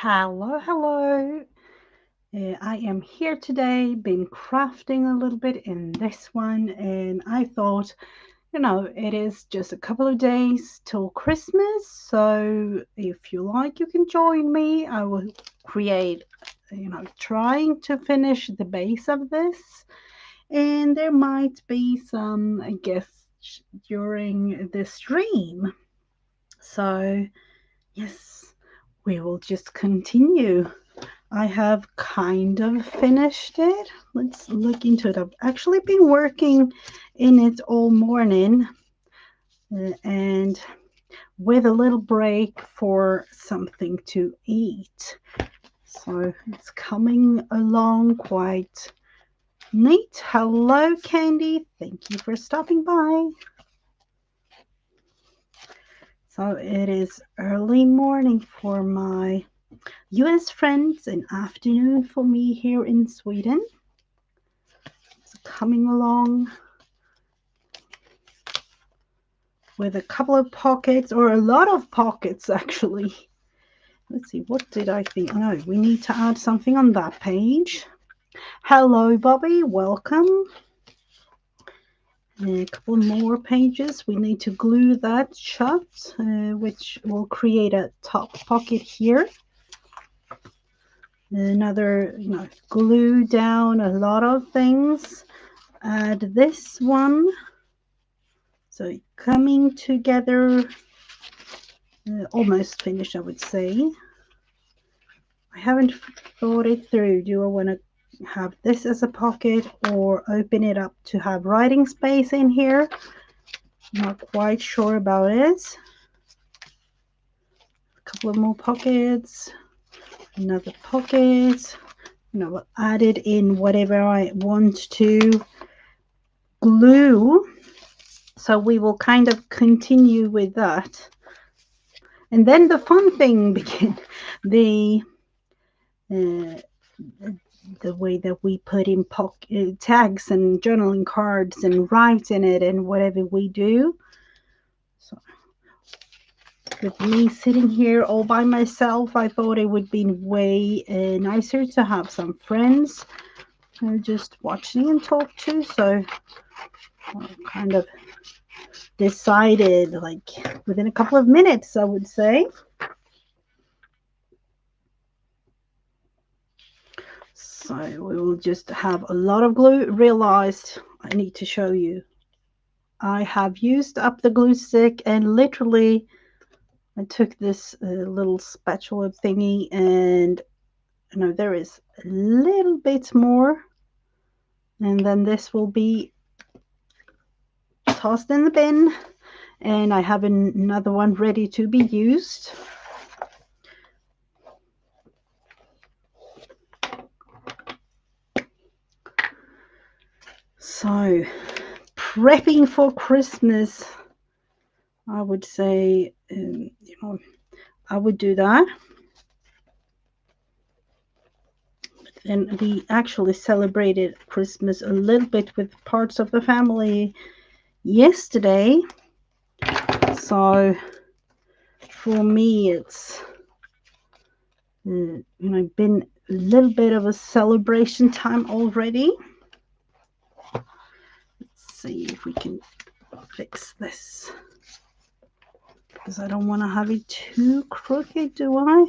Hello, hello. I am here today, been crafting a little bit in this one, and I thought, it is just a couple of days till Christmas, so if you like, you can join me. I will create, trying to finish the base of this, and there might be some guests during the stream. So, yes, we will just continue. I have kind of finished it. Let's look into it. I've actually been working in it all morning and with a little break for something to eat. So it's coming along quite neat. Hello, Candy. Thank you for stopping by. So it is early morning for my US friends and afternoon for me here in Sweden. It's coming along with a couple of pockets, or a lot of pockets actually. Let's see, what did I think? No, we need to add something on that page. Hello, Bobby, welcome. A couple more pages. We need to glue that shut, which will create a top pocket here. Another, glue down a lot of things. Add this one. So coming together, almost finished, I would say. I haven't thought it through. Do I want to have this as a pocket or open it up to have writing space in here? Not quite sure about it. A couple of more pockets. Another pocket. Add it in whatever I want to glue. So we will kind of continue with that. And then the fun thing begins. The way that we put in tags and journaling cards and write in it and whatever we do. So with me sitting here all by myself, I thought it would be way nicer to have some friends just watching and talk to. So I kind of decided, like within a couple of minutes, I would say. So we will just have a lot of glue. Realized I need to show you. I have used up the glue stick, and literally I took this little spatula thingy, and there is a little bit more, and then this will be tossed in the bin, and I have another one ready to be used. So prepping for Christmas, I would say, I would do that. And we actually celebrated Christmas a little bit with parts of the family yesterday. So for me, it's been a little bit of a celebration time already. Let's see if we can fix this, because I don't want to have it too crooked, do I?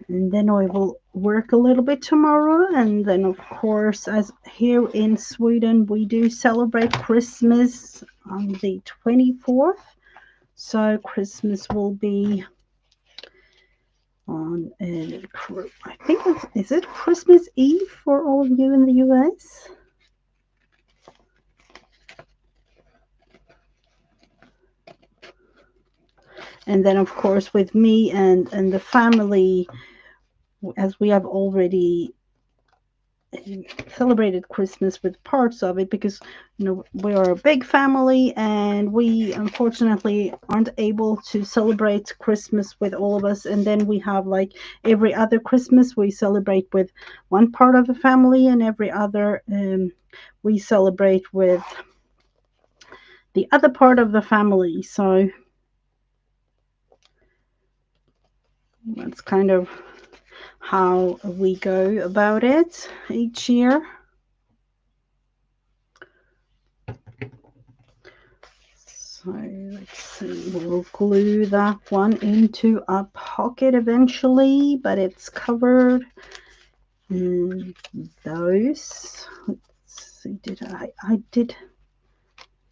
And then I will work a little bit tomorrow, and then of course, as here in Sweden, we do celebrate Christmas on the 24th. So Christmas will be on I think is it Christmas Eve for all of you in the US? And then of course with me and the family, as we have already celebrated Christmas with parts of it, because we are a big family, and we unfortunately aren't able to celebrate Christmas with all of us. And then we have, like, every other Christmas we celebrate with one part of the family, and every other we celebrate with the other part of the family. So that's kind of how we go about it each year. So let's see, we'll glue that one into a pocket eventually, but it's covered in those. Let's see, I did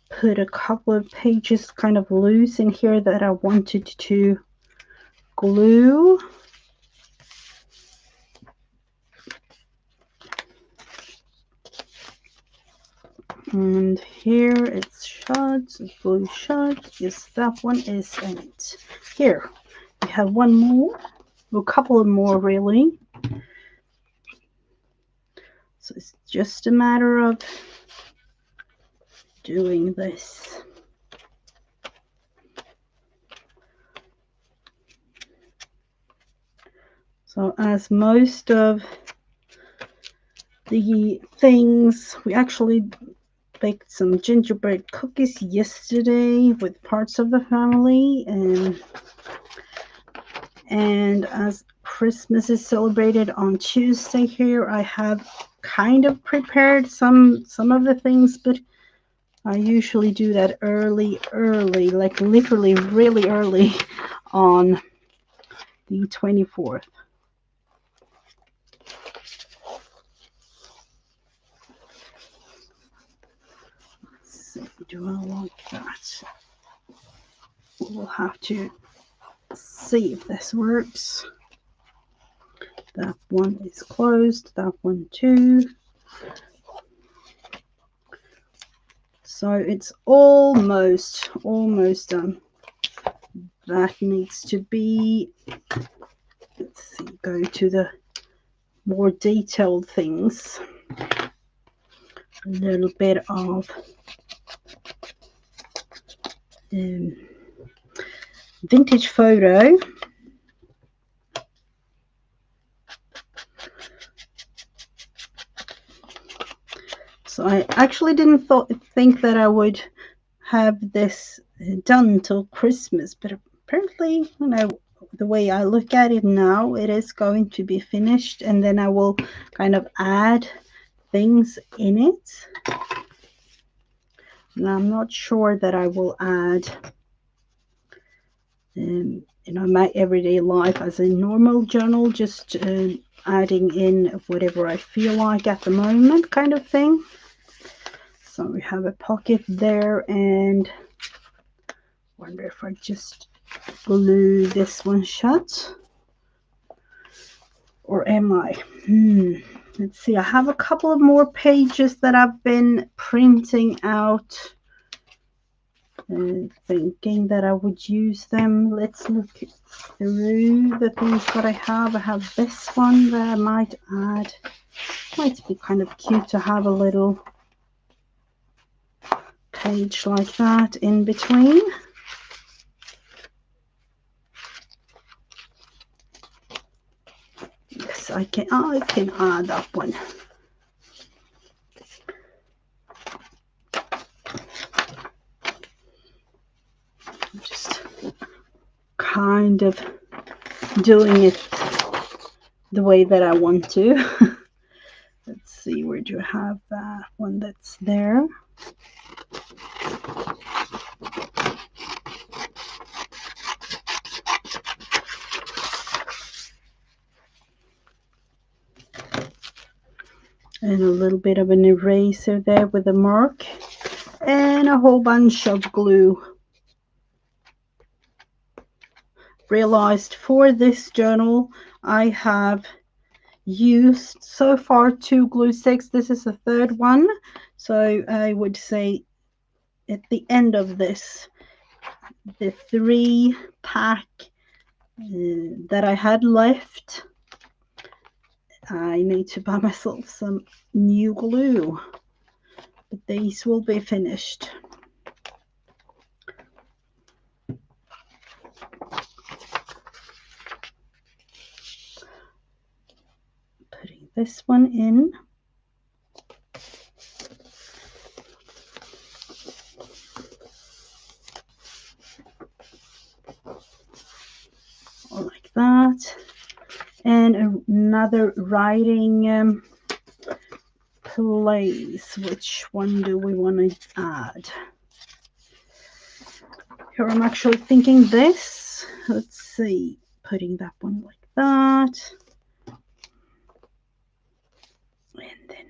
put a couple of pages kind of loose in here that I wanted to glue. And here it's shut, it's glue shut. Yes, that one is in it. Here, we have one more, a couple of more really. So it's just a matter of doing this. So as most of the things, we actually baked some gingerbread cookies yesterday with parts of the family, and as Christmas is celebrated on Tuesday here, I have kind of prepared some of the things, but I usually do that early, like literally really early on the 24th. Do I like that? We'll have to see if this works. That one is closed, that one too. So it's almost done. That needs to be, let's see, go to the more detailed things. A little bit of vintage photo. So I actually didn't think that I would have this done till Christmas, but apparently, you know, the way I look at it now, it is going to be finished, and then I will kind of add things in it. And I'm not sure that I will add you know, my everyday life as a normal journal, just adding in whatever I feel like at the moment, kind of thing. So we have a pocket there, and wonder if I just glue this one shut, or am I? Let's see, I have a couple of more pages that I've been printing out, thinking that I would use them. Let's look through the things that I have. I have this one that I might add. Might be kind of cute to have a little page like that in between. Yes, I can add that one. Just kind of doing it the way that I want to. Let's see, where do you have that one that's there? And a little bit of an eraser there with a mark, and a whole bunch of glue. Realized for this journal I have used so far 2 glue sticks. This is the third one, so I would say at the end of this, the 3-pack that I had left, I need to buy myself some new glue, but these will be finished. Putting this one in. that. And another writing place. Which one do we want to add? Here I'm actually thinking this. Let's see, putting that one like that. And then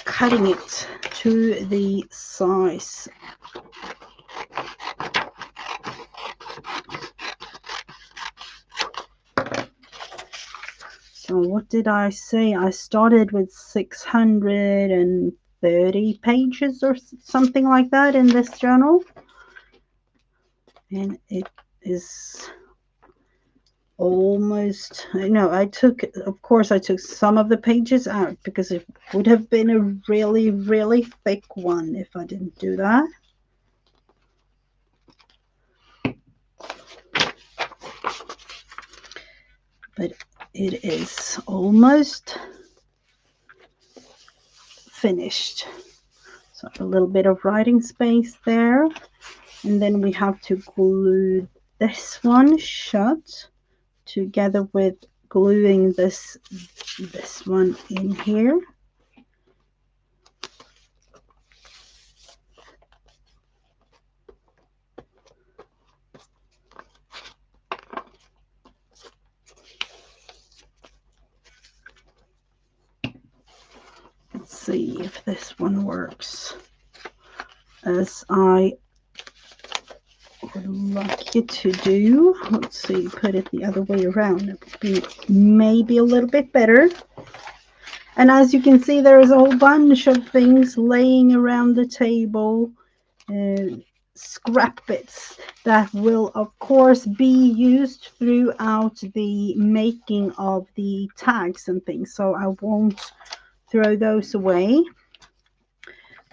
cutting it to the size. So what did I say? I started with 630 pages or something like that in this journal. And it is almost, I took, of course, I took some of the pages out because it would have been a really, really thick one if I didn't do that. But it is almost finished. So a little bit of writing space there. And then we have to glue this one shut together with gluing this one in here. Let's see if this one works as I would like you to do. Let's see, put it the other way around. It would be maybe a little bit better. And as you can see, there is a whole bunch of things laying around the table, scrap bits that will of course be used throughout the making of the tags and things, so I won't throw those away.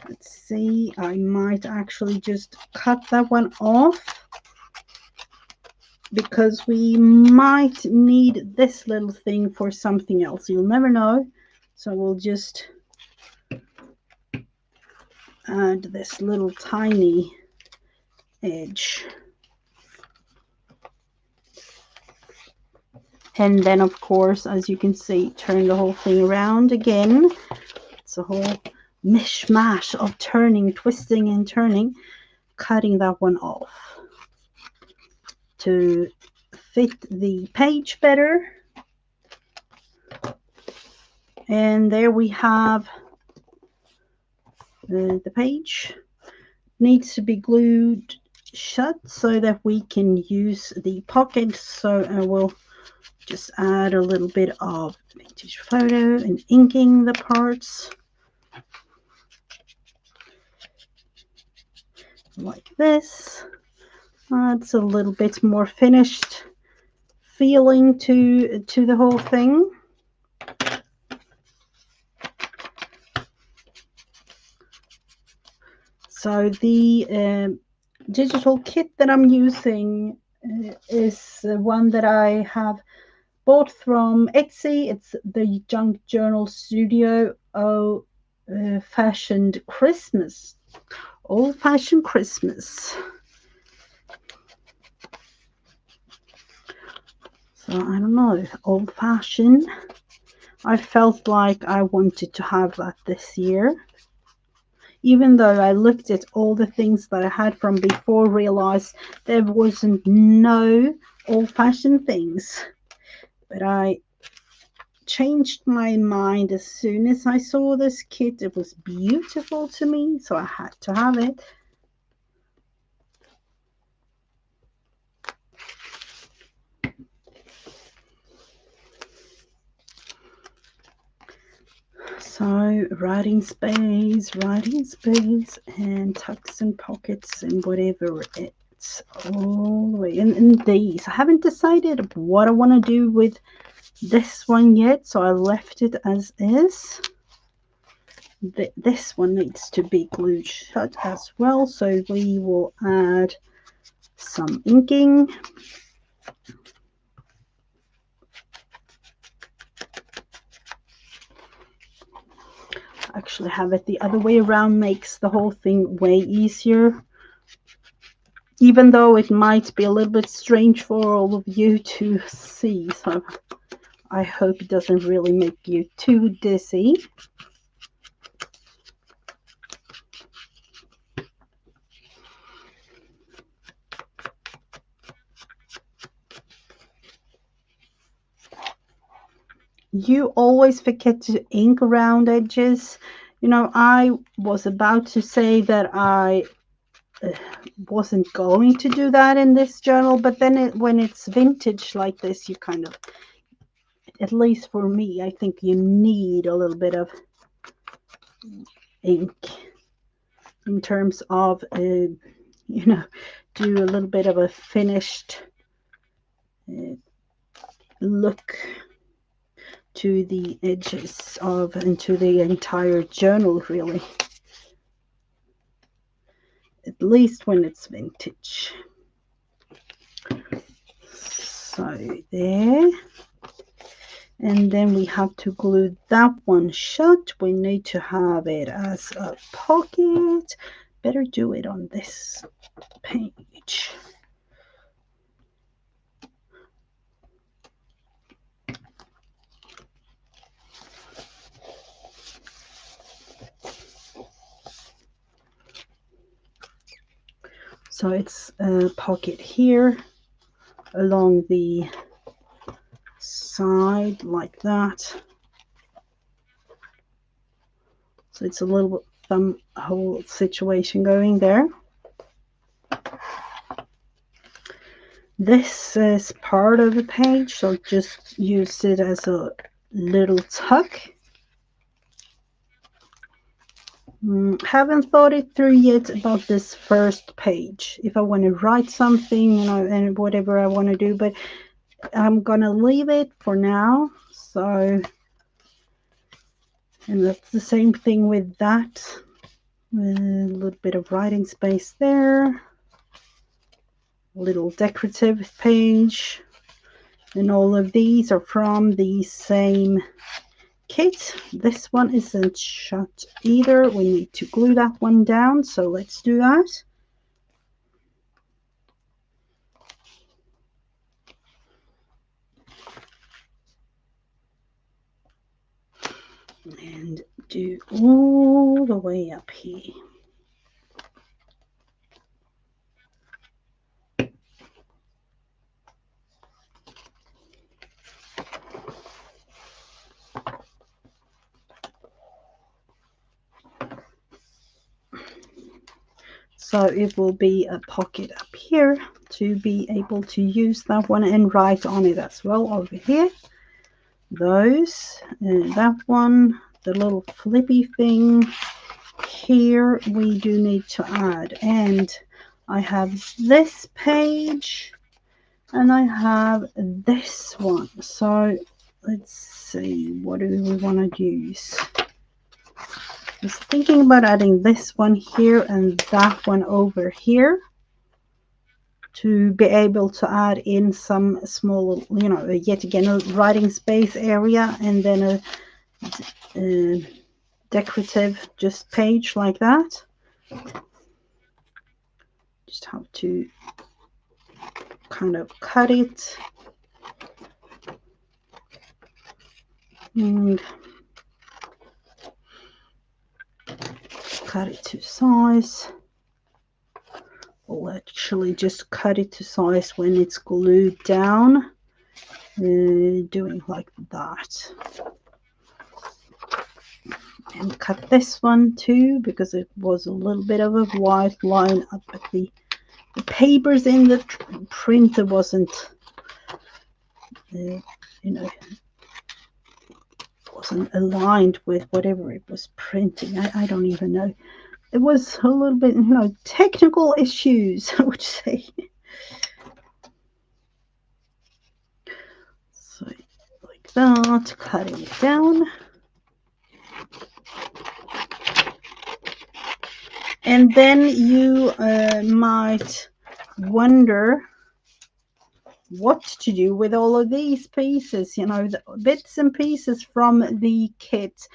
Let's see, I might actually just cut that one off because we might need this little thing for something else. You'll never know. So we'll just add this little tiny edge. And then, of course, as you can see, turn the whole thing around again. It's a whole mishmash of turning, twisting and turning, cutting that one off to fit the page better. And there we have the page. Needs to be glued shut so that we can use the pocket. So I will just add a little bit of vintage photo and inking the parts like this. Adds a little bit more finished feeling to the whole thing. So the digital kit that I'm using is one that I have bought from Etsy. It's the Junk Journal Studio Old-Fashioned Christmas. Old-Fashioned Christmas. So I don't know, old-fashioned. I felt like I wanted to have that this year. Even though I looked at all the things that I had from before, realized there wasn't no old-fashioned things. But I changed my mind as soon as I saw this kit. It was beautiful to me, so I had to have it. So writing space, and tucks and pockets and whatever. It's all the way in these. I haven't decided what I want to do with this one yet, so I left it as is. This one needs to be glued shut as well, so we will add some inking. Actually have it the other way around makes the whole thing way easier. even though it might be a little bit strange for all of you to see. So I hope it doesn't really make you too dizzy. You always forget to ink around edges. You know, I was about to say that I wasn't going to do that in this journal, but then when it's vintage like this, you kind of, at least for me, I think you need a little bit of ink in terms of, you know, do a little bit of a finished look to the edges of, and to the entire journal, really. At least when it's vintage. So there. And then we have to glue that one shut. We need to have it as a pocket. Better do it on this page. So it's a pocket here along the side like that. So it's a little thumb hole situation going there. This is part of the page, so just use it as a little tuck. Haven't thought it through yet about this first page. If I want to write something, you know, and whatever I want to do, but I'm gonna leave it for now. So, and that's the same thing with that. A little bit of writing space there. A little decorative page. And all of these are from the same kit. This one isn't shut either. We need to glue that one down, so let's do that. And do all the way up here. So it will be a pocket up here to be able to use that one and write on it as well over here. Those, that one, the little flippy thing here we do need to add. And I have this page and I have this one. So let's see, what do we want to use? I was thinking about adding this one here and that one over here to be able to add in some small, you know, yet again a writing space area, and then a decorative just page like that. Just have to kind of cut it and cut it to size. We'll actually just cut it to size when it's glued down, doing like that. And cut this one too, because it was a little bit of a white line up at the papers in the printer wasn't, you know, wasn't aligned with whatever it was printing. I don't even know. It was a little bit, you know, technical issues, I would say. So like that, cutting it down. And then you might wonder what to do with all of these pieces, you know, the bits and pieces from the kit.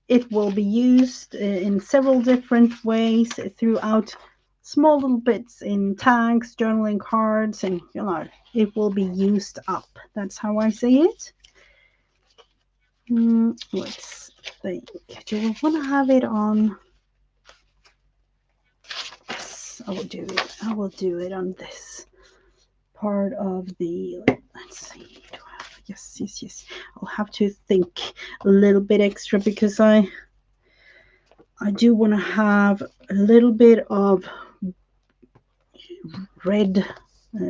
It will be used in several different ways throughout small little bits in tags, journaling cards, and it will be used up. That's how I see it. Let's think. Do we want to have it on? Yes, I will do it. I will do it on this part of the. Let's see. Yes. I'll have to think a little bit extra because I do want to have a little bit of red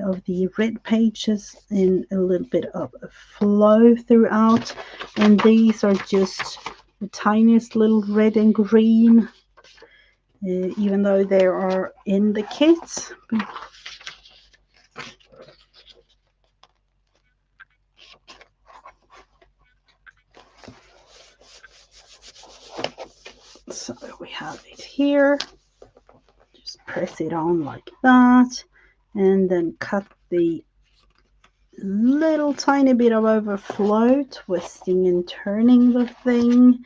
of the red pages and a little bit of a flow throughout, and these are just the tiniest little red and green, even though they are in the kits. So we have it here, just press it on like that, and then cut the little tiny bit of overflow, twisting and turning the thing.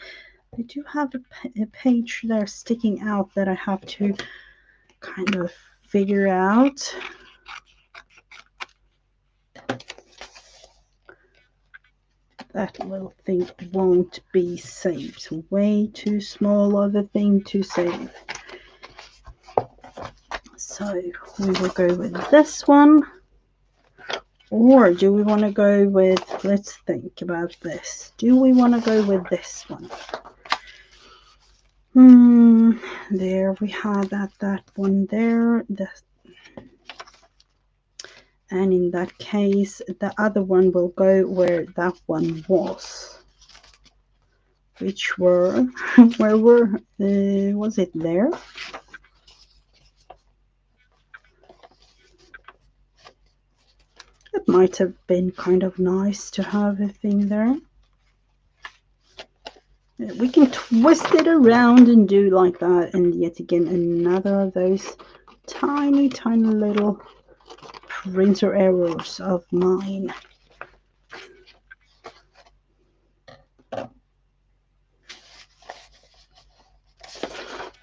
I do have a page there sticking out that I have to kind of figure out. That little thing won't be saved. Way too small of a thing to save. So we will go with this one. Or do we want to go with, let's think about this. Do we want to go with this one? There we have that one there. And in that case, the other one will go where that one was. Which were, where were, was it there? It might have been kind of nice to have a thing there. We can twist it around and do like that, and yet again another of those tiny little printer errors of mine.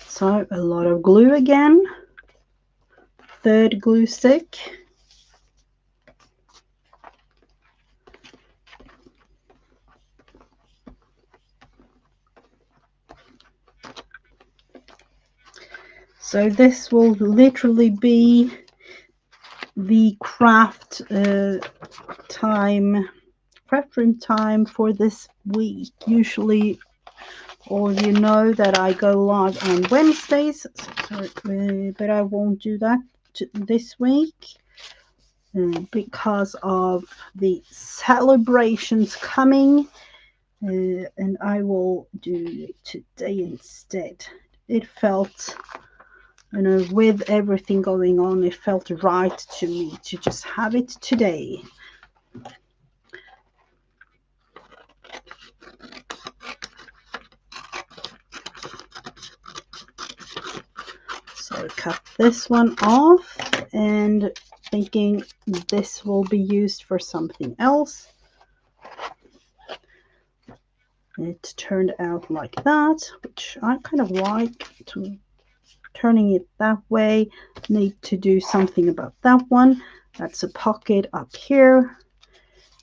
So a lot of glue again, third glue stick. So this will literally be the Craftroom time for this week. Usually all of you know that I go live on Wednesdays, but I won't do that this week because of the celebrations coming, and I will do it today instead. It felt, with everything going on, it felt right to me to just have it today. So cut this one off, and thinking this will be used for something else. It turned out like that, which I kind of like. Turning it that way, need to do something about that one. That's a pocket up here,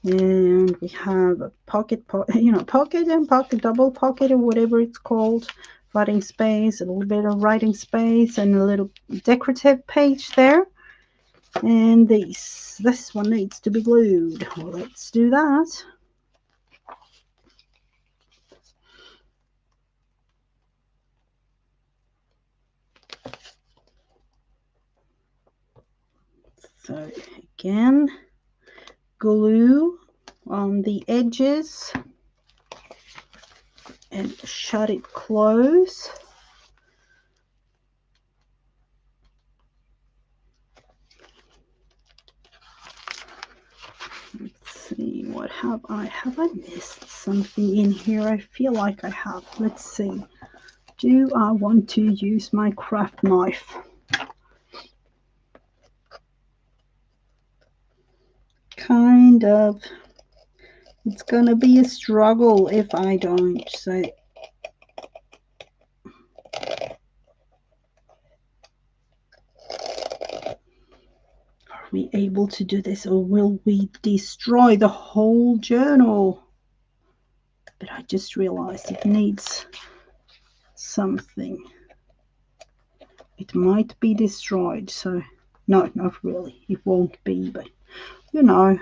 and we have a pocket and pocket, double pocket, or whatever it's called, writing space, a little bit of writing space, and a little decorative page there. And this one needs to be glued. Well, let's do that. So again, glue on the edges and shut it close. Let's see, what have I missed something in here? I feel like I have. Let's see. Do I want to use my craft knife? Kind of. It's gonna be a struggle if I don't. So we able to do this, or will we destroy the whole journal? But I just realized it needs something. It might be destroyed, so no, not really. It won't be, but you know.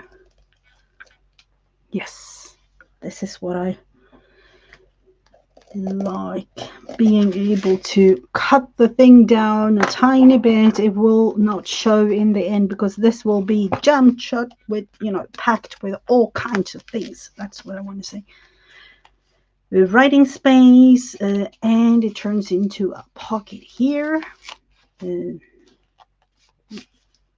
Yes, this is what I like, being able to cut the thing down a tiny bit. It will not show in the end because this will be jammed shut with, you know, packed with all kinds of things. That's what I want to say. The writing space, and it turns into a pocket here. A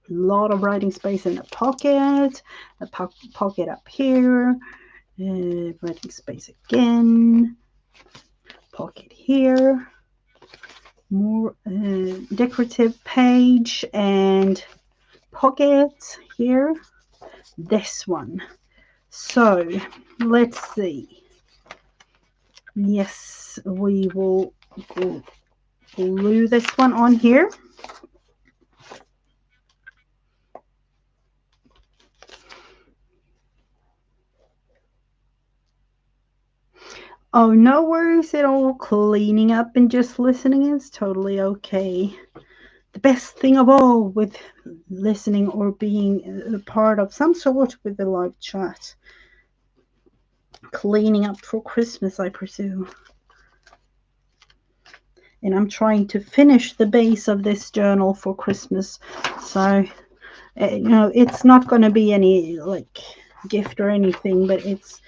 lot of writing space in a pocket up here. Writing space again. Pocket here, more decorative page and pocket here. This one. So let's see. Yes, we will glue this one on here. Oh, no worries at all. Cleaning up and just listening is totally okay. The best thing of all with listening or being a part of some sort with the live chat. Cleaning up for Christmas, I presume. And I'm trying to finish the base of this journal for Christmas. So, you know, it's not going to be any like gift or anything, but it's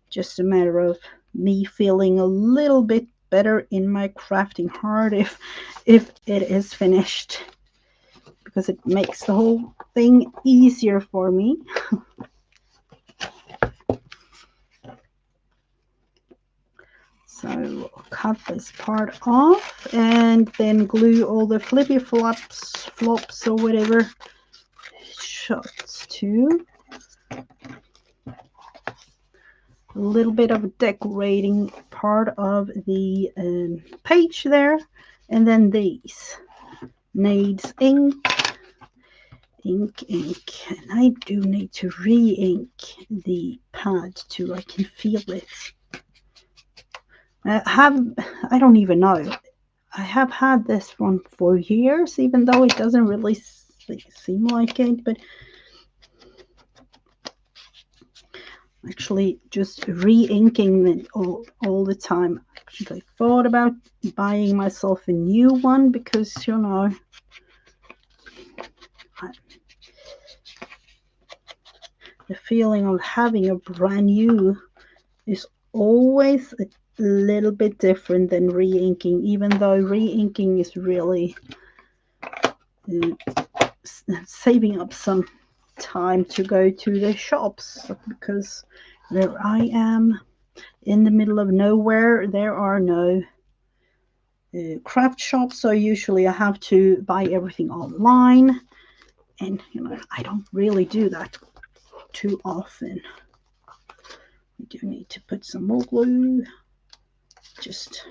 just a matter of me feeling a little bit better in my crafting heart if it is finished, because it makes the whole thing easier for me. So we'll cut this part off and then glue all the flippy flops or whatever shots to. A little bit of decorating part of the page there, and then these needs ink, and I do need to re-ink the pad too. I can feel it. I don't even know. I have had this one for years, even though it doesn't really seem like it, but actually just re-inking it all the time. Actually thought about buying myself a new one because, you know, the feeling of having a brand new is always a little bit different than re-inking, even though re-inking is really saving up some time to go to the shops, because where I am in the middle of nowhere, there are no craft shops, so usually I have to buy everything online, and you know, I don't really do that too often. We do need to put some more glue. Just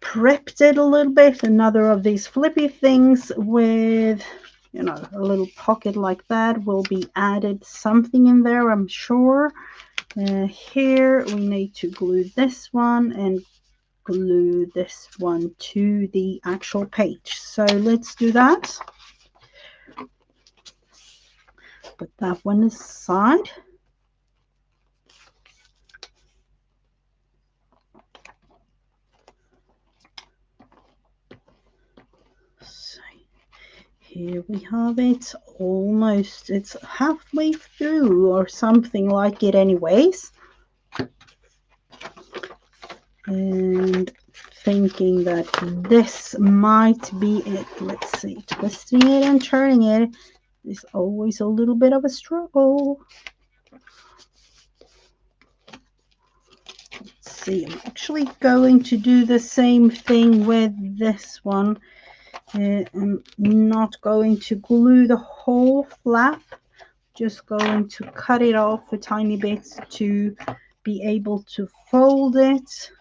prepped it a little bit. Another of these flippy things with, you know, a little pocket like that will be added something in there, I'm sure. Here we need to glue this one and glue this one to the actual page. So let's do that. Put that one aside. So here we have it. Almost, it's halfway through or something like it anyways. And thinking that this might be it. Let's see, twisting it and turning it is always a little bit of a struggle. Let's see, I'm actually going to do the same thing with this one. I'm not going to glue the whole flap, just going to cut it off a tiny bit to be able to fold it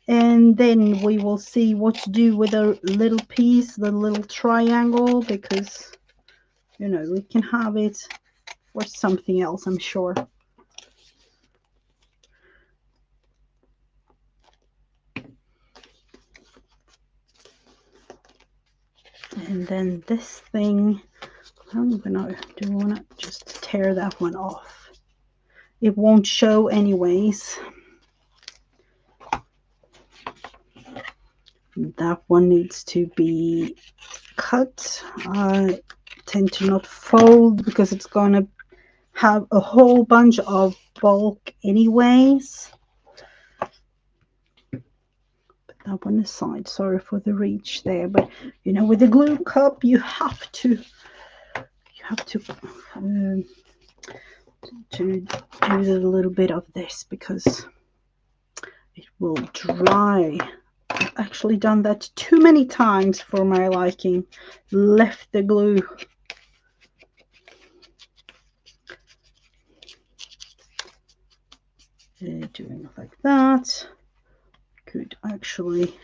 And then we will see what to do with a little piece, the little triangle, because, you know, we can have it for something else, I'm sure. And then this thing, I don't even know, do I want to just tear that one off? It won't show anyways. That one needs to be cut. I tend to not fold because it's going to have a whole bunch of bulk anyways. Put that one aside. Sorry for the reach there, but you know, with the glue cup you have to do a little bit of this because it will dry. I've actually done that too many times for my liking. Left the glue. Doing it like that. Could actually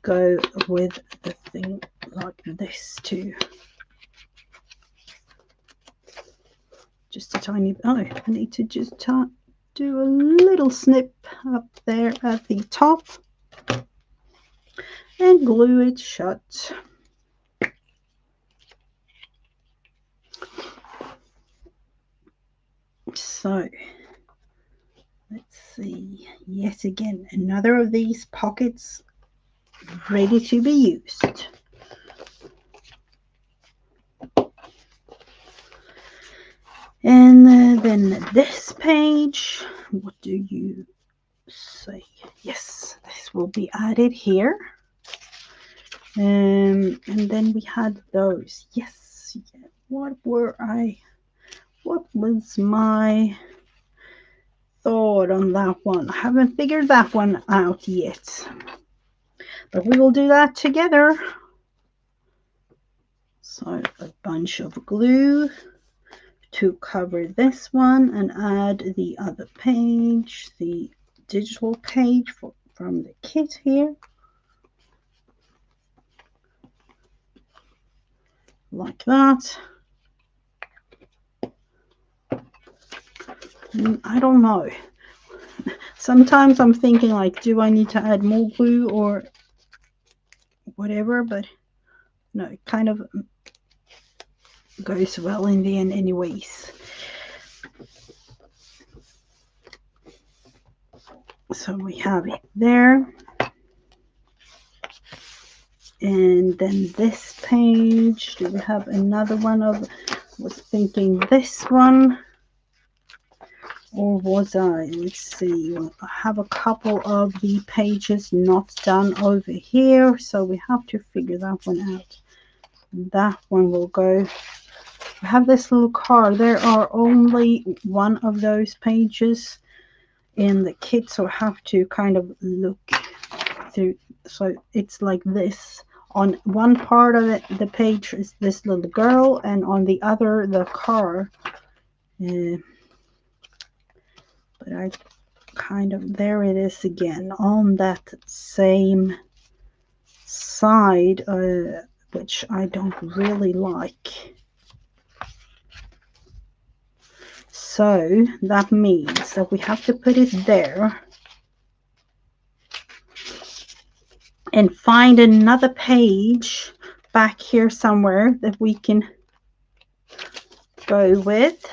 go with the thing like this too. Just a tiny, oh, I need to just do a little snip up there at the top and glue it shut. So let's see, yet again another of these pockets ready to be used. And then this page, what do you say? Yes, this will be added here. And then we had those. Yes, what was my thought on that one? I haven't figured that one out yet, but we will do that together. So a bunch of glue to cover this one and add the other page, the digital page from the kit here, like that. I don't know, sometimes I'm thinking like, do I need to add more glue or whatever, but no, it kind of goes well in the end anyways. So we have it there. And then this page, do we have another one of, I was thinking this one, or was I? Let's see, I have a couple of the pages not done over here, so we have to figure that one out. That one will go. I have this little card. There are only one of those pages in the kit, so I have to kind of look through. So it's like this. On one part of it, the page is this little girl, and on the other, the car. But I kind of, there it is again on that same side, which I don't really like. So that means that we have to put it there and find another page back here somewhere that we can go with,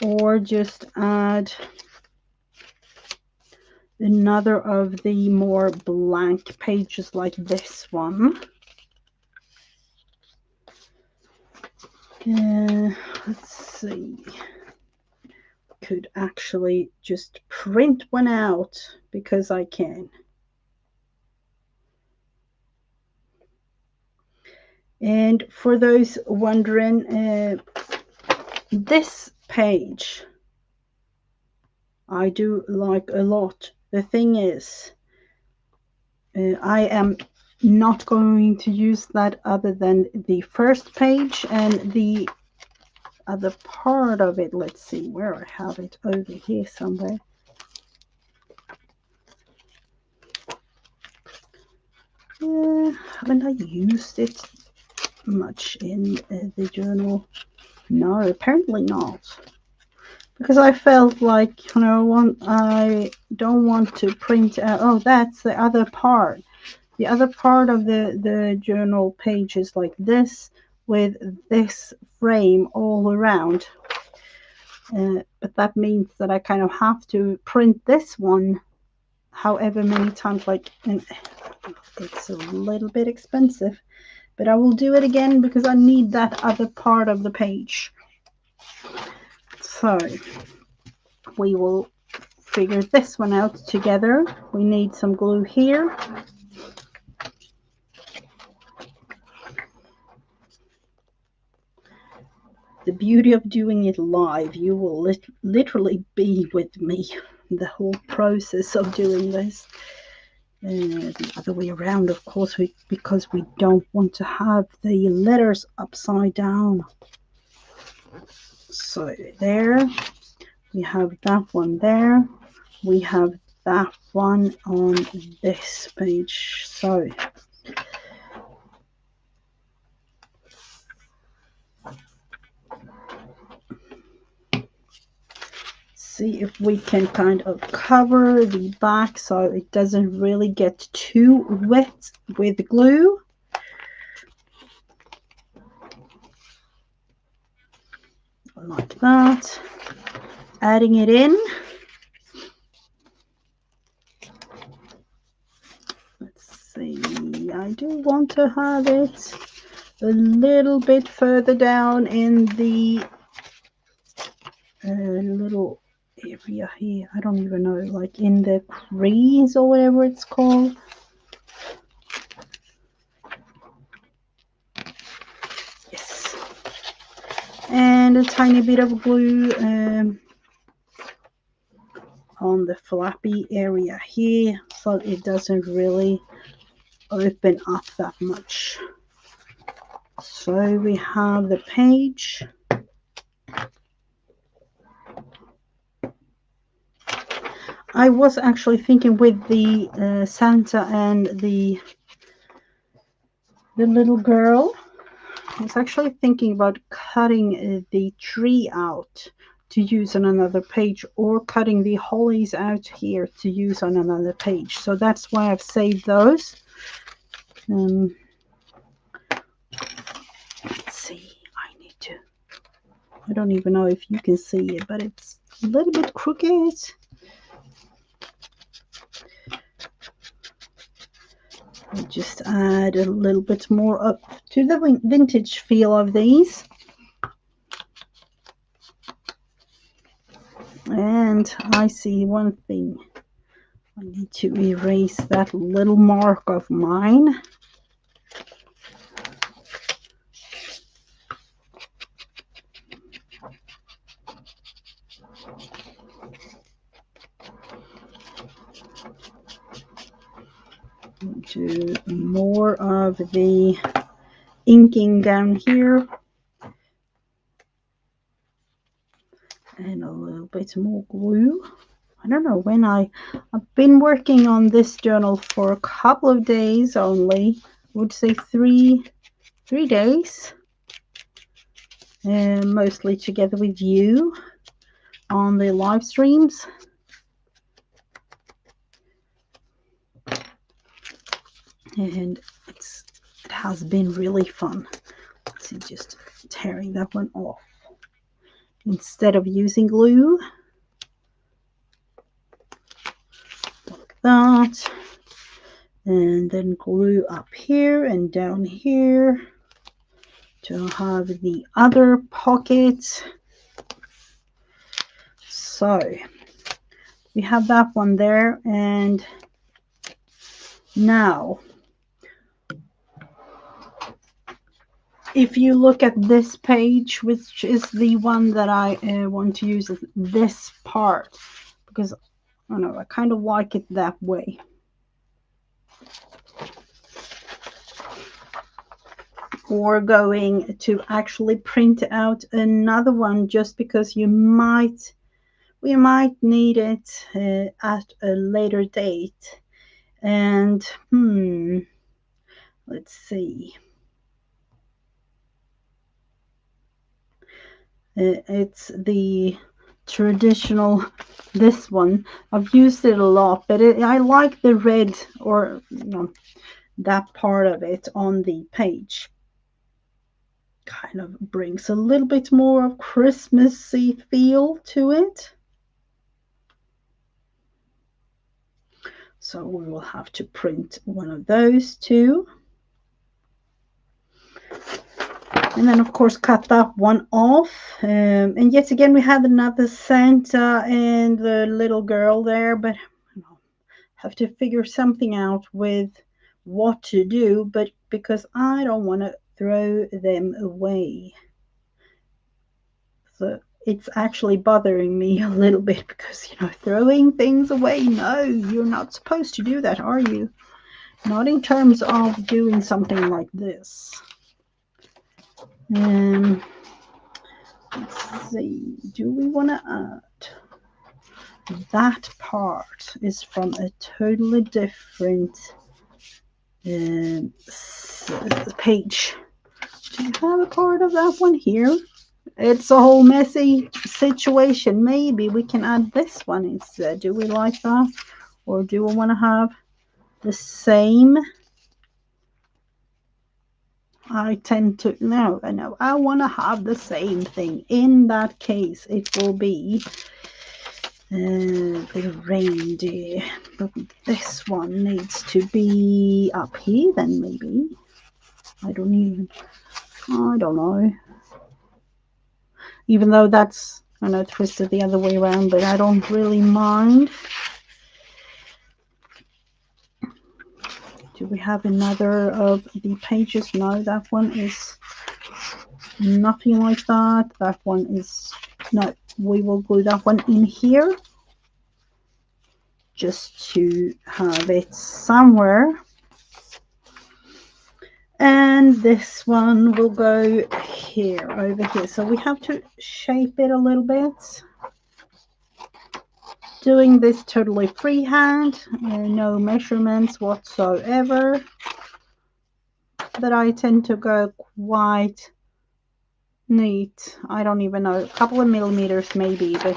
or just add another of the more blank pages like this one. Let's see, could actually just print one out because I can. And for those wondering, this page I do like a lot. The thing is, I am not going to use that other than the first page, and the other part of it, let's see where I have it, over here somewhere. Haven't I used it much in the journal? No, apparently not. Because I felt like, you know, I don't want to print out. Oh, that's the other part. The other part of the journal page is like this, with this frame all around. But that means that I kind of have to print this one however many times, like, and it's a little bit expensive, but I will do it again because I need that other part of the page. So we will figure this one out together. We need some glue here. The beauty of doing it live, you will literally be with me the whole process of doing this. The other way around, of course, because we don't want to have the letters upside down. So there, we have that one there. We have that one on this page. So see if we can kind of cover the back so it doesn't really get too wet with the glue. Like that. Adding it in. Let's see, I do want to have it a little bit further down in the little area here. I don't even know, like in the crease or whatever it's called. Yes. And a tiny bit of glue on the flappy area here so it doesn't really open up that much. So we have the page. I was actually thinking with the Santa and the little girl, I was actually thinking about cutting the tree out to use on another page, or cutting the hollies out here to use on another page. So that's why I've saved those. Let's see, I don't even know if you can see it, but it's a little bit crooked. I'll just add a little bit more up to the vintage feel of these. And I see one thing. I need to erase that little mark of mine. Do more of the inking down here. And a little bit more glue. I don't know when I've been working on this journal for a couple of days only. I would say three days. Mostly together with you on the live streams. And it has been really fun. Let's see, just tearing that one off. Instead of using glue, like that, and then glue up here and down here to have the other pocket. So we have that one there, and now if you look at this page, which is the one that I want to use this part, because I don't know, I kind of like it that way. Or going to actually print out another one, just because we might need it at a later date. And let's see. It's the traditional, this one. I've used it a lot, but I like the red, or that part of it on the page. Kind of brings a little bit more of Christmassy feel to it. So we will have to print one of those too. And then of course cut that one off. And yet again we have another Santa and the little girl there, but have to figure something out with what to do, but because I don't want to throw them away. So it's actually bothering me a little bit because, throwing things away, no, you're not supposed to do that, are you? Not in terms of doing something like this. Let's see, do we want to add? That part is from a totally different page. Do you have a part of that one here? It's a whole messy situation. Maybe we can add this one instead. Do we like that? Or do we want to have the same? I tend to, no, I want to have the same thing. In that case, it will be the reindeer. But this one needs to be up here then, maybe. I don't know. Even though that's, I know, twisted the other way around, but I don't really mind. Do we have another of the pages? No, that one is nothing like that. That one is, no, we will glue that one in here just to have it somewhere. And this one will go here, over here. So we have to shape it a little bit. Doing this totally freehand, no measurements whatsoever. But I tend to go quite neat. I don't even know, a couple of millimeters maybe, but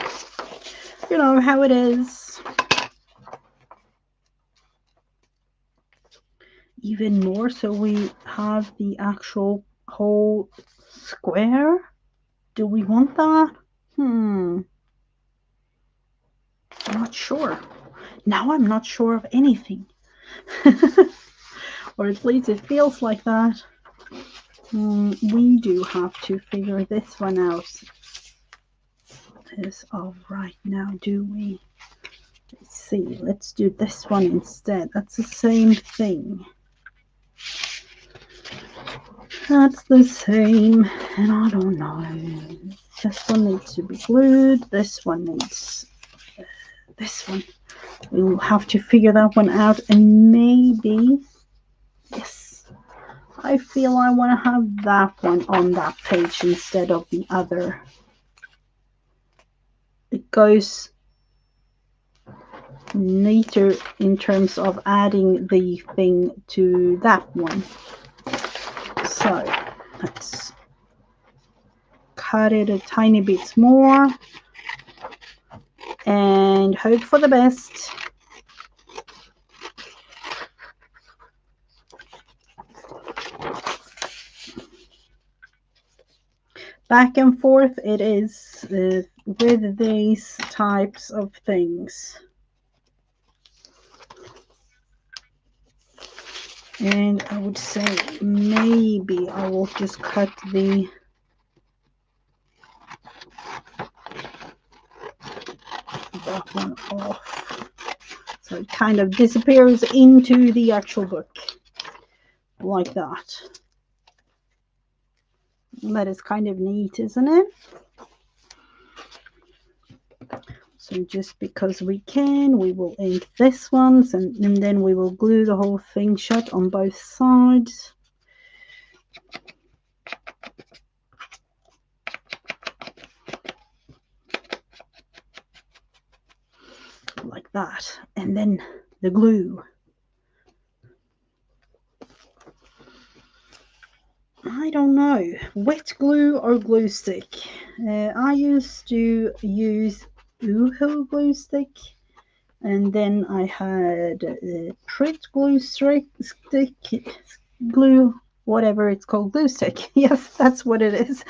you know how it is. Even more, so we have the actual whole square. Do we want that? I'm not sure. Now I'm not sure of anything. Or at least it feels like that. We do have to figure this one out as of right now, do we? Let's see, let's do this one instead. That's the same thing. That's the same, and I don't know. This one needs to be glued. This one needs this one. We'll have to figure that one out, and maybe, yes, I feel I want to have that one on that page instead of the other. It goes neater in terms of adding the thing to that one. So let's cut it a tiny bit more and hope for the best. Back and forth it is with these types of things. And I would say maybe I will just cut that one off, so it kind of disappears into the actual book like that. That is kind of neat, isn't it? So just because we can, we will ink this one, and then we will glue the whole thing shut on both sides. Like that. And then the glue. I don't know, wet glue or glue stick. I used to use Uhu glue stick, and then I had Prit stick, glue, whatever it's called, glue stick. Yes, that's what it is.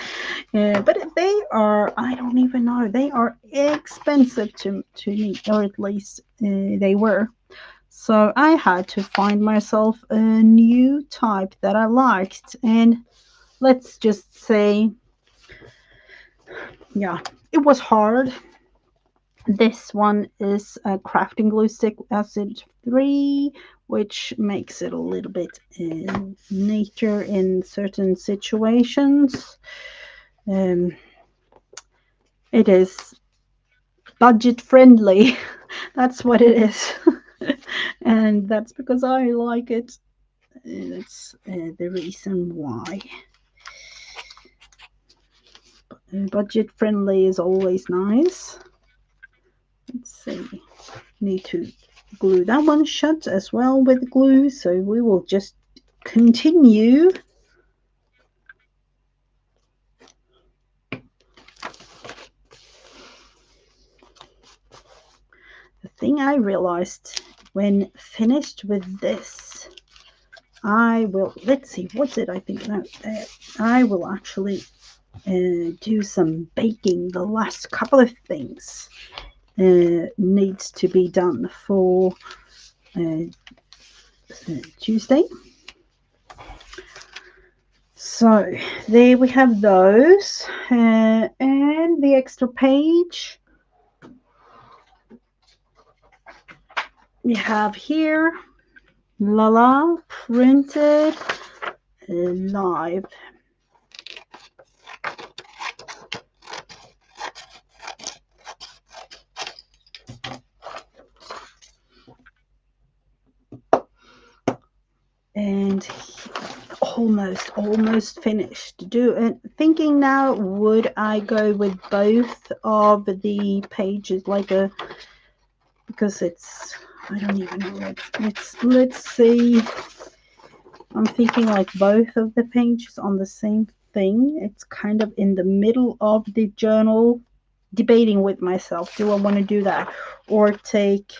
But they are, I don't even know, they are expensive to me, or at least they were. So I had to find myself a new type that I liked. And let's just say, yeah, it was hard. This one is a crafting glue stick acid 3, which makes it a little bit neater in certain situations. It is budget friendly. That's what it is. And that's because I like it. That's the reason why. Budget friendly is always nice. Let's see. Need to glue that one shut as well with glue, so we will just continue. The thing I realized when finished with this, I will, let's see, what's it? I think now I will actually do some baking. The last couple of things needs to be done for Tuesday. So there we have those, and the extra page we have here, Lala printed live. And almost finished. Thinking now, would I go with both of the pages like a, because it's, I don't even know, let's see. I'm thinking like both of the pages on the same thing. It's kind of in the middle of the journal, debating with myself, do I want to do that, or take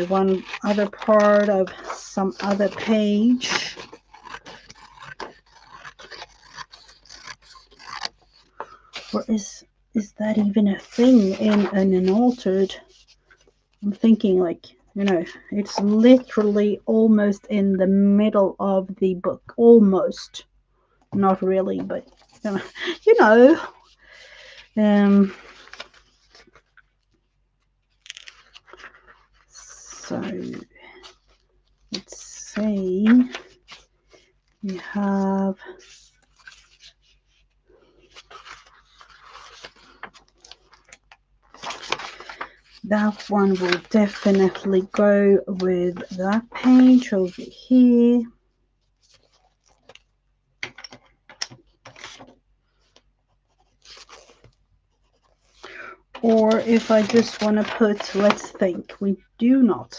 one other part of some other page. Or is that even a thing in an altered? I'm thinking like, it's literally almost in the middle of the book. Almost. Not really, but you know. So let's see. We have that one will definitely go with that page over here. Or if I just want to put, let's think, we do not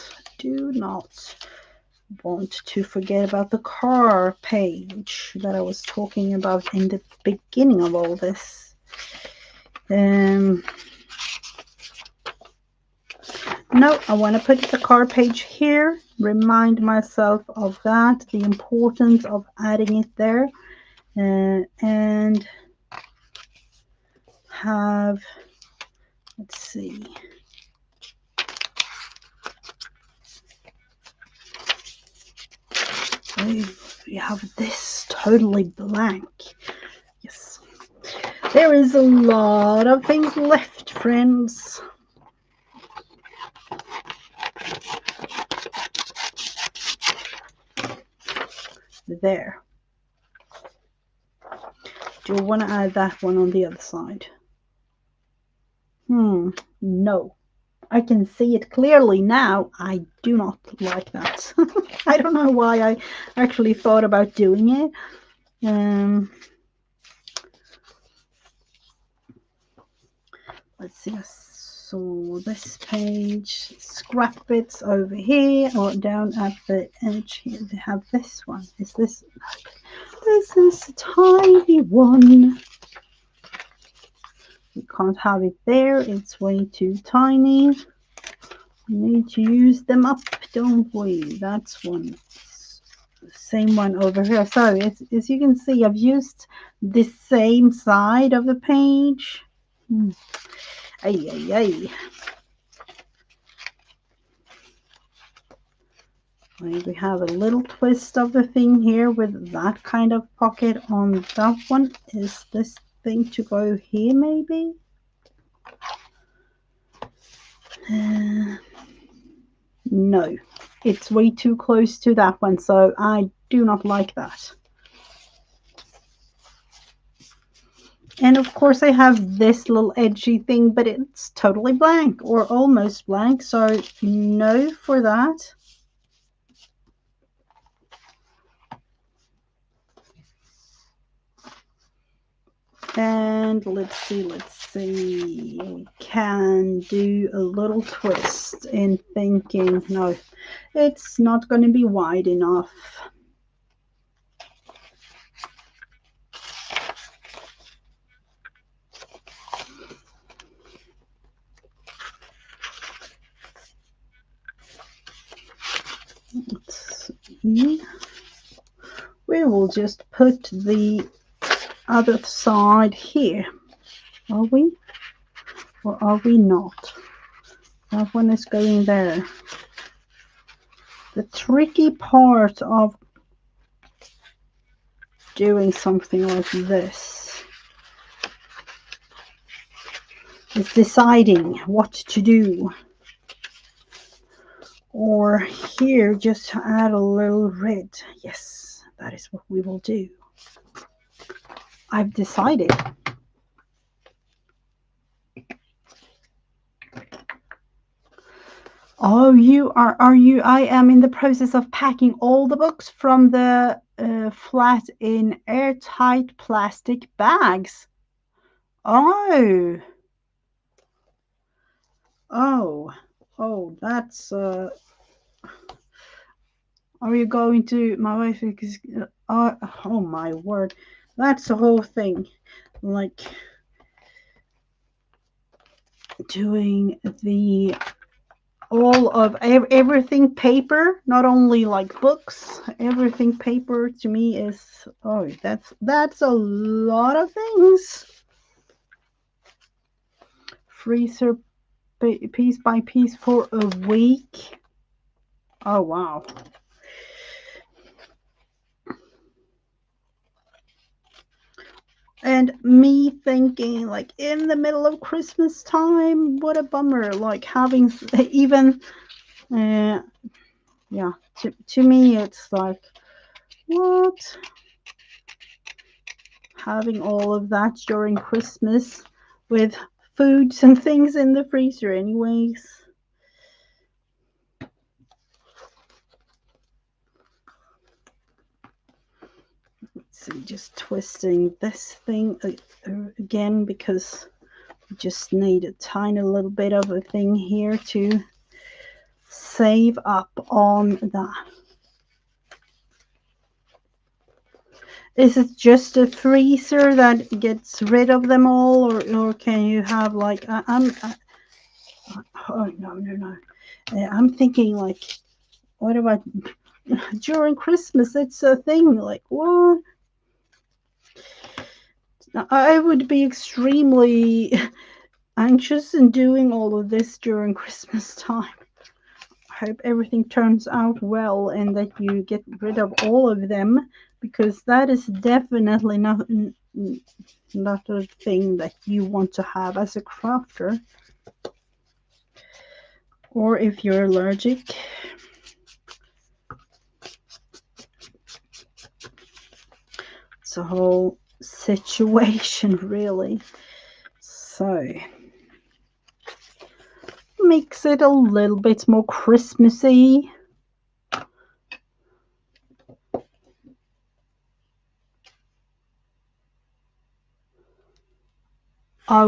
want to forget about the car page that I was talking about in the beginning of all this. No, I want to put the car page here, remind myself of that, the importance of adding it there, and have, let's see, we have this totally blank. Yes, there is a lot of things left, friends. There. Do I want to add that one on the other side? No. I can see it clearly now. I do not like that. I don't know why I actually thought about doing it. Let's see. So this page, scrap bits over here or down at the edge here. They have this one. Is this? This is a tiny one. We can't have it there. It's way too tiny. We need to use them up, don't we? That's one. Same one over here. So as you can see, I've used the same side of the page. Ay, ay, ay. We have a little twist of the thing here with that kind of pocket on that one. Is this thing to go here maybe? No, it's way too close to that one, so I do not like that. And of course I have this little edgy thing, but it's totally blank or almost blank, so no for that. And let's see, we can do a little twist in thinking, no, it's not going to be wide enough. Let's see. We will just put the other side here. Are we? Or are we not? That one is going there. The tricky part of doing something like this is deciding what to do. Or here, just add a little red. Yes, that is what we will do. I've decided. Oh, are you? I am in the process of packing all the books from the flat in airtight plastic bags. Oh, that's. Are you going to? My wife is. Oh my word, that's the whole thing. Like doing the all of everything paper, not only like books, everything paper to me is, oh, that's a lot of things. Freezer piece by piece for a week. Oh wow. And me thinking like in the middle of Christmas time, what a bummer, like having even yeah, to me it's like, what, having all of that during Christmas with foods and things in the freezer anyways. Let's see, just twisting this thing again because we just need a tiny little bit of a thing here to save up on that. Is it just a freezer that gets rid of them all, or can you have like oh no. I'm thinking like, what about during Christmas? It's a thing. Like what? I would be extremely anxious in doing all of this during Christmas time. I hope everything turns out well and that you get rid of all of them, because that is definitely not a thing that you want to have as a crafter. Or if you're allergic. It's a whole situation, really. So makes it a little bit more Christmassy.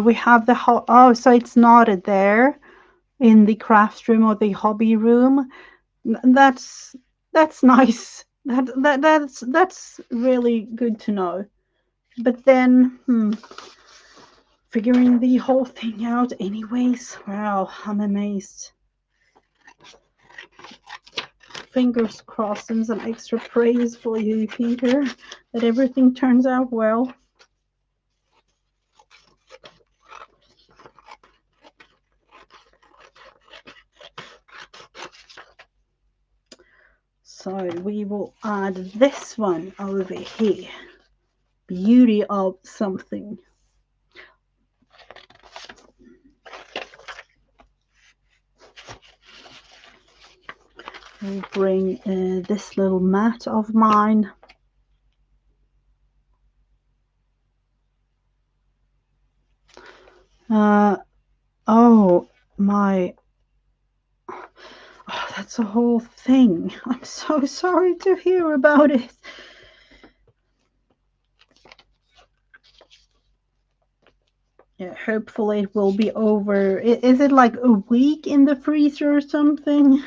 We have the so it's not there in the craft room or the hobby room. That's nice. That's really good to know. But then, figuring the whole thing out anyways. Wow, I'm amazed. Fingers crossed and some extra praise for you, Peter, that everything turns out well. So we will add this one over here. Beauty of something. We'll bring this little mat of mine. Oh my, oh, that's a whole thing. I'm so sorry to hear about it. Yeah, hopefully it will be over. Is it like a week in the freezer or something?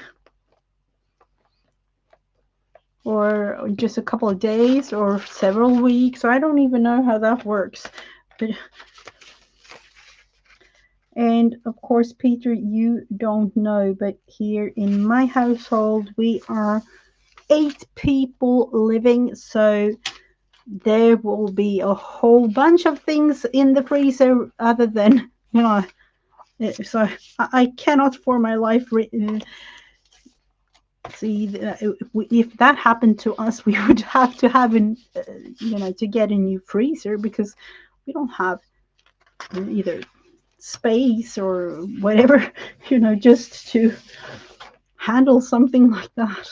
Or just a couple of days or several weeks? I don't even know how that works. But and of course, Peter, you don't know, but here in my household, we are 8 people living, so there will be a whole bunch of things in the freezer other than, so I cannot for my life see if that happened to us, we would have to have to get a new freezer because we don't have either space or whatever, just to handle something like that.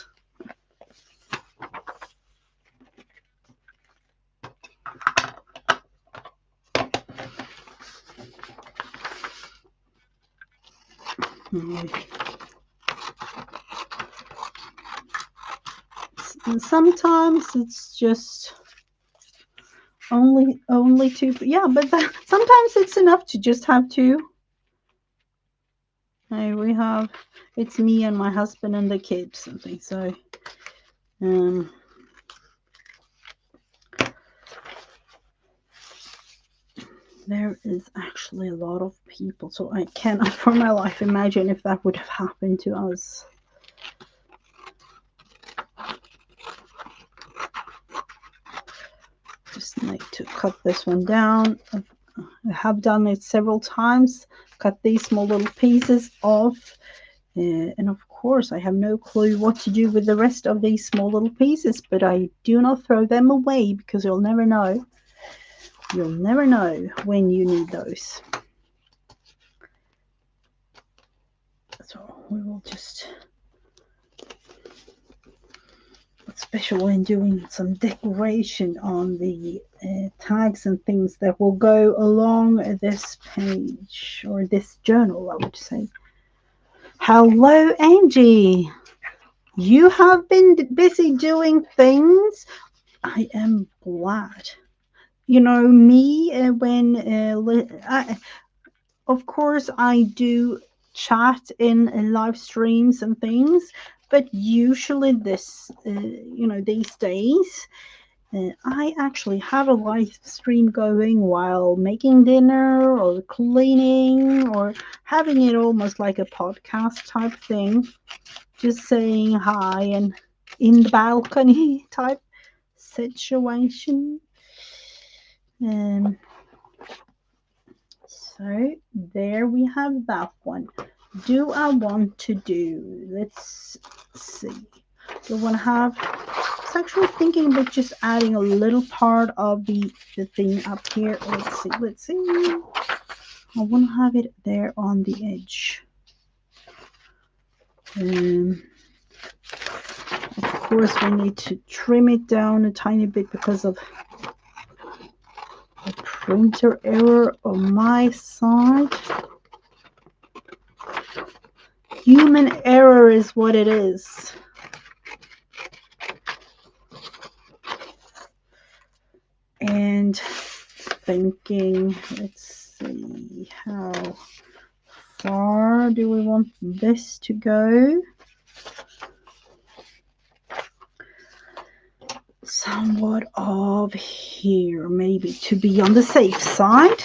And sometimes it's just only two. Yeah, but sometimes it's enough to just have two. We have, it's me and my husband and the kids, something. So there is actually a lot of people, so I cannot for my life imagine if that would have happened to us. Just need to cut this one down. I have done it several times, cut these small little pieces off, and of course I have no clue what to do with the rest of these small little pieces, but I do not throw them away because you'll never know. You'll never know when you need those. So we will just, what's special when doing some decoration on the tags and things that will go along this page or this journal, I would say. Hello, Angie. You have been busy doing things. I am glad. Me, when of course I do chat in live streams and things, but usually these days, I actually have a live stream going while making dinner or cleaning or having it almost like a podcast type thing, just saying hi and in the balcony type situation. So there we have that one. Do I want to do, let's see, do I want to have, I was actually thinking about just adding a little part of the thing up here. Let's see. I want to have it there on the edge. Of course, we need to trim it down a tiny bit because of a printer error on my side. Human error is what it is. And thinking, let's see, how far do we want this to go? somewhat of here, maybe to be on the safe side.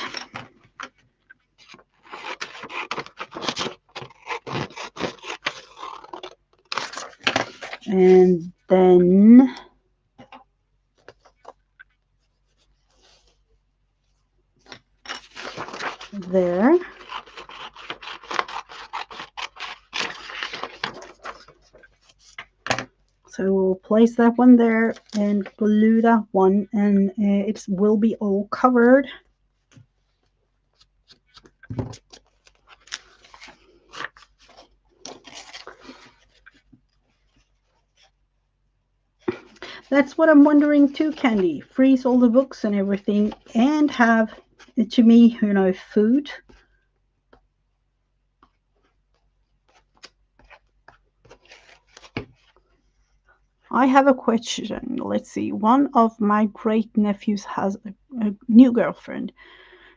And then there. So we'll place that one there and glue that one, and it will be all covered. That's what I'm wondering too, Candy. Freeze all the books and everything and have, to me, you know, food. I have a question. Let's see. One of my great nephews has a new girlfriend.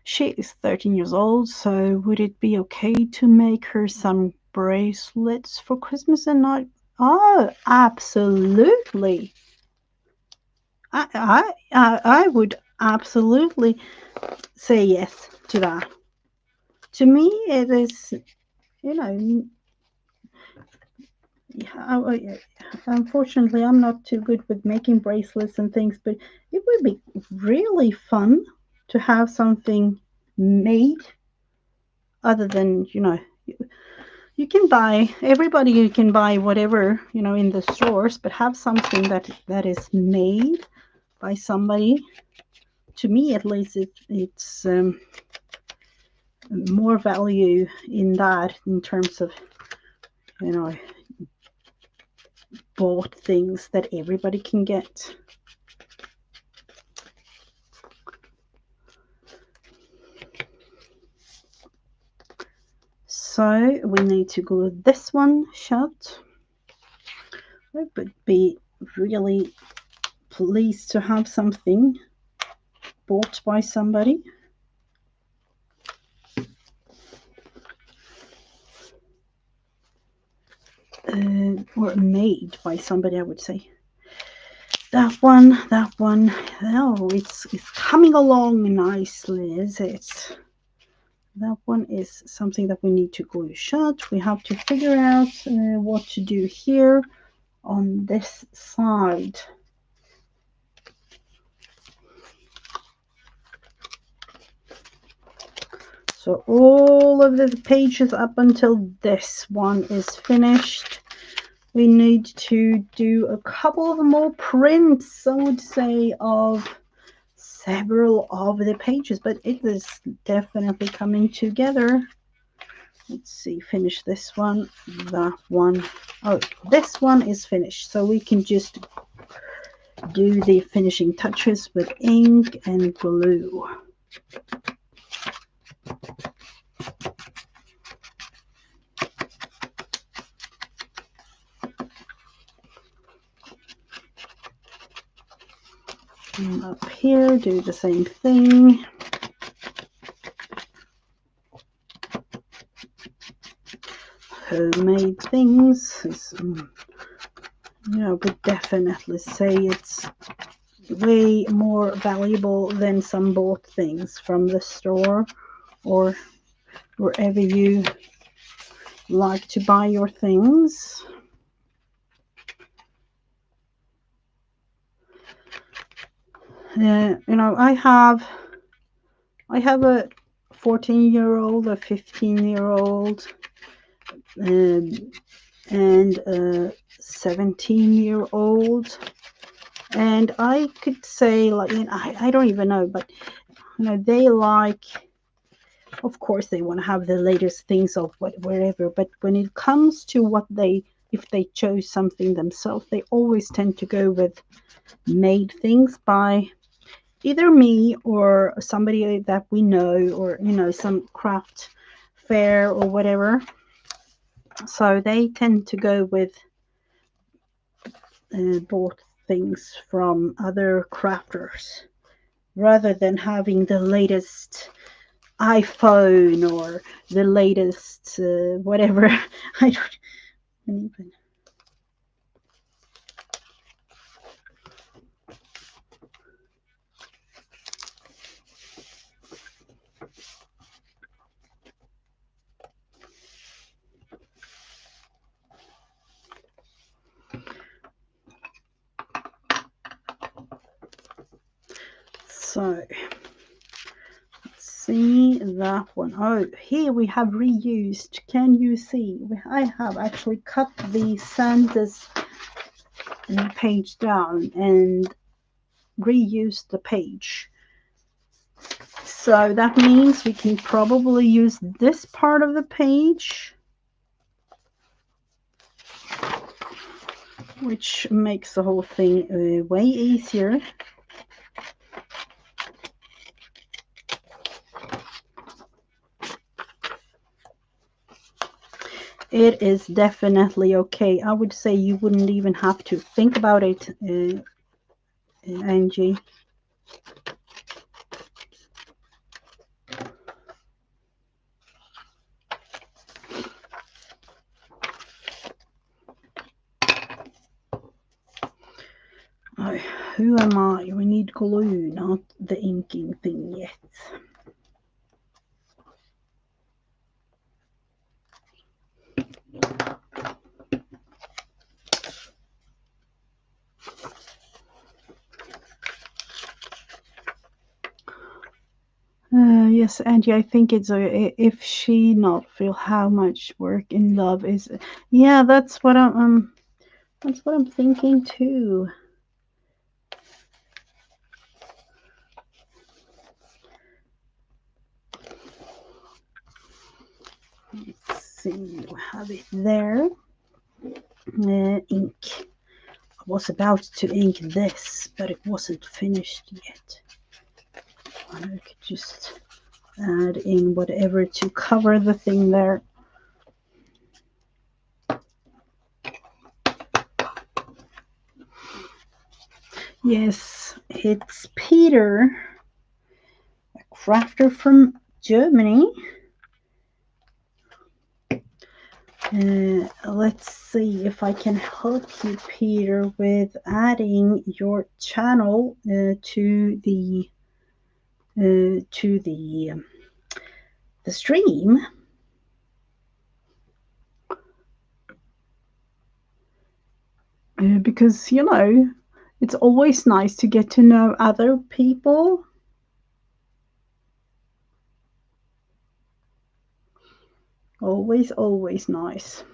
She is 13 years old, so would it be okay to make her some bracelets for Christmas and not? Oh, absolutely. I would absolutely say yes to that. To me, it is, you know, unfortunately, I'm not too good with making bracelets and things, but it would be really fun to have something made other than, you know, you can buy, everybody you can buy whatever, you know, in the stores, but have something that is made by somebody. To me, at least, it's more value in that, in terms of, you know, bought things that everybody can get. So we need to glue this one shut. I would be really pleased to have something bought by somebody. Or made by somebody, I would say. That one, oh, it's coming along nicely, is it? That one is something that we need to glue shut. We have to figure out what to do here on this side. So all of the pages up until this one is finished. We need to do a couple of more prints, I would say, of several of the pages, but it is definitely coming together. Let's see, finish this one, that one. Oh, this one is finished, so we can just do the finishing touches with ink and glue. And up here, do the same thing. Homemade things is, I would definitely say it's way more valuable than some bought things from the store or wherever you like to buy your things. You know, I have a 14-year-old, a 15-year-old, and a 17-year-old, and I could say, like, you know, I don't even know, but you know, they like, of course, they want to have the latest things of wherever, but when it comes to what they, if they chose something themselves, they always tend to go with made things by either me or somebody that we know, or you know, some craft fair or whatever. So they tend to go with bought things from other crafters rather than having the latest iPhone or the latest whatever. I don't even. So let's see that one. Oh, here we have reused. Can you see? I have actually cut the Santa's page down and reused the page. So that means we can probably use this part of the page, which makes the whole thing way easier. It is definitely okay. I would say you wouldn't even have to think about it, Angie. Oh, who am I? We need glue, not the inking thing yet. Yes, Angie, I think it's if she not feel how much work in love is. Yeah, that's what I'm thinking too. Let's see, we have it there. Ink. I was about to ink this, but it wasn't finished yet. I could just add in whatever to cover the thing there. Yes, it's Peter, a crafter from Germany. Let's see if I can help you, Peter, with adding your channel to the stream. Because, you know, it's always nice to get to know other people. Always, always nice.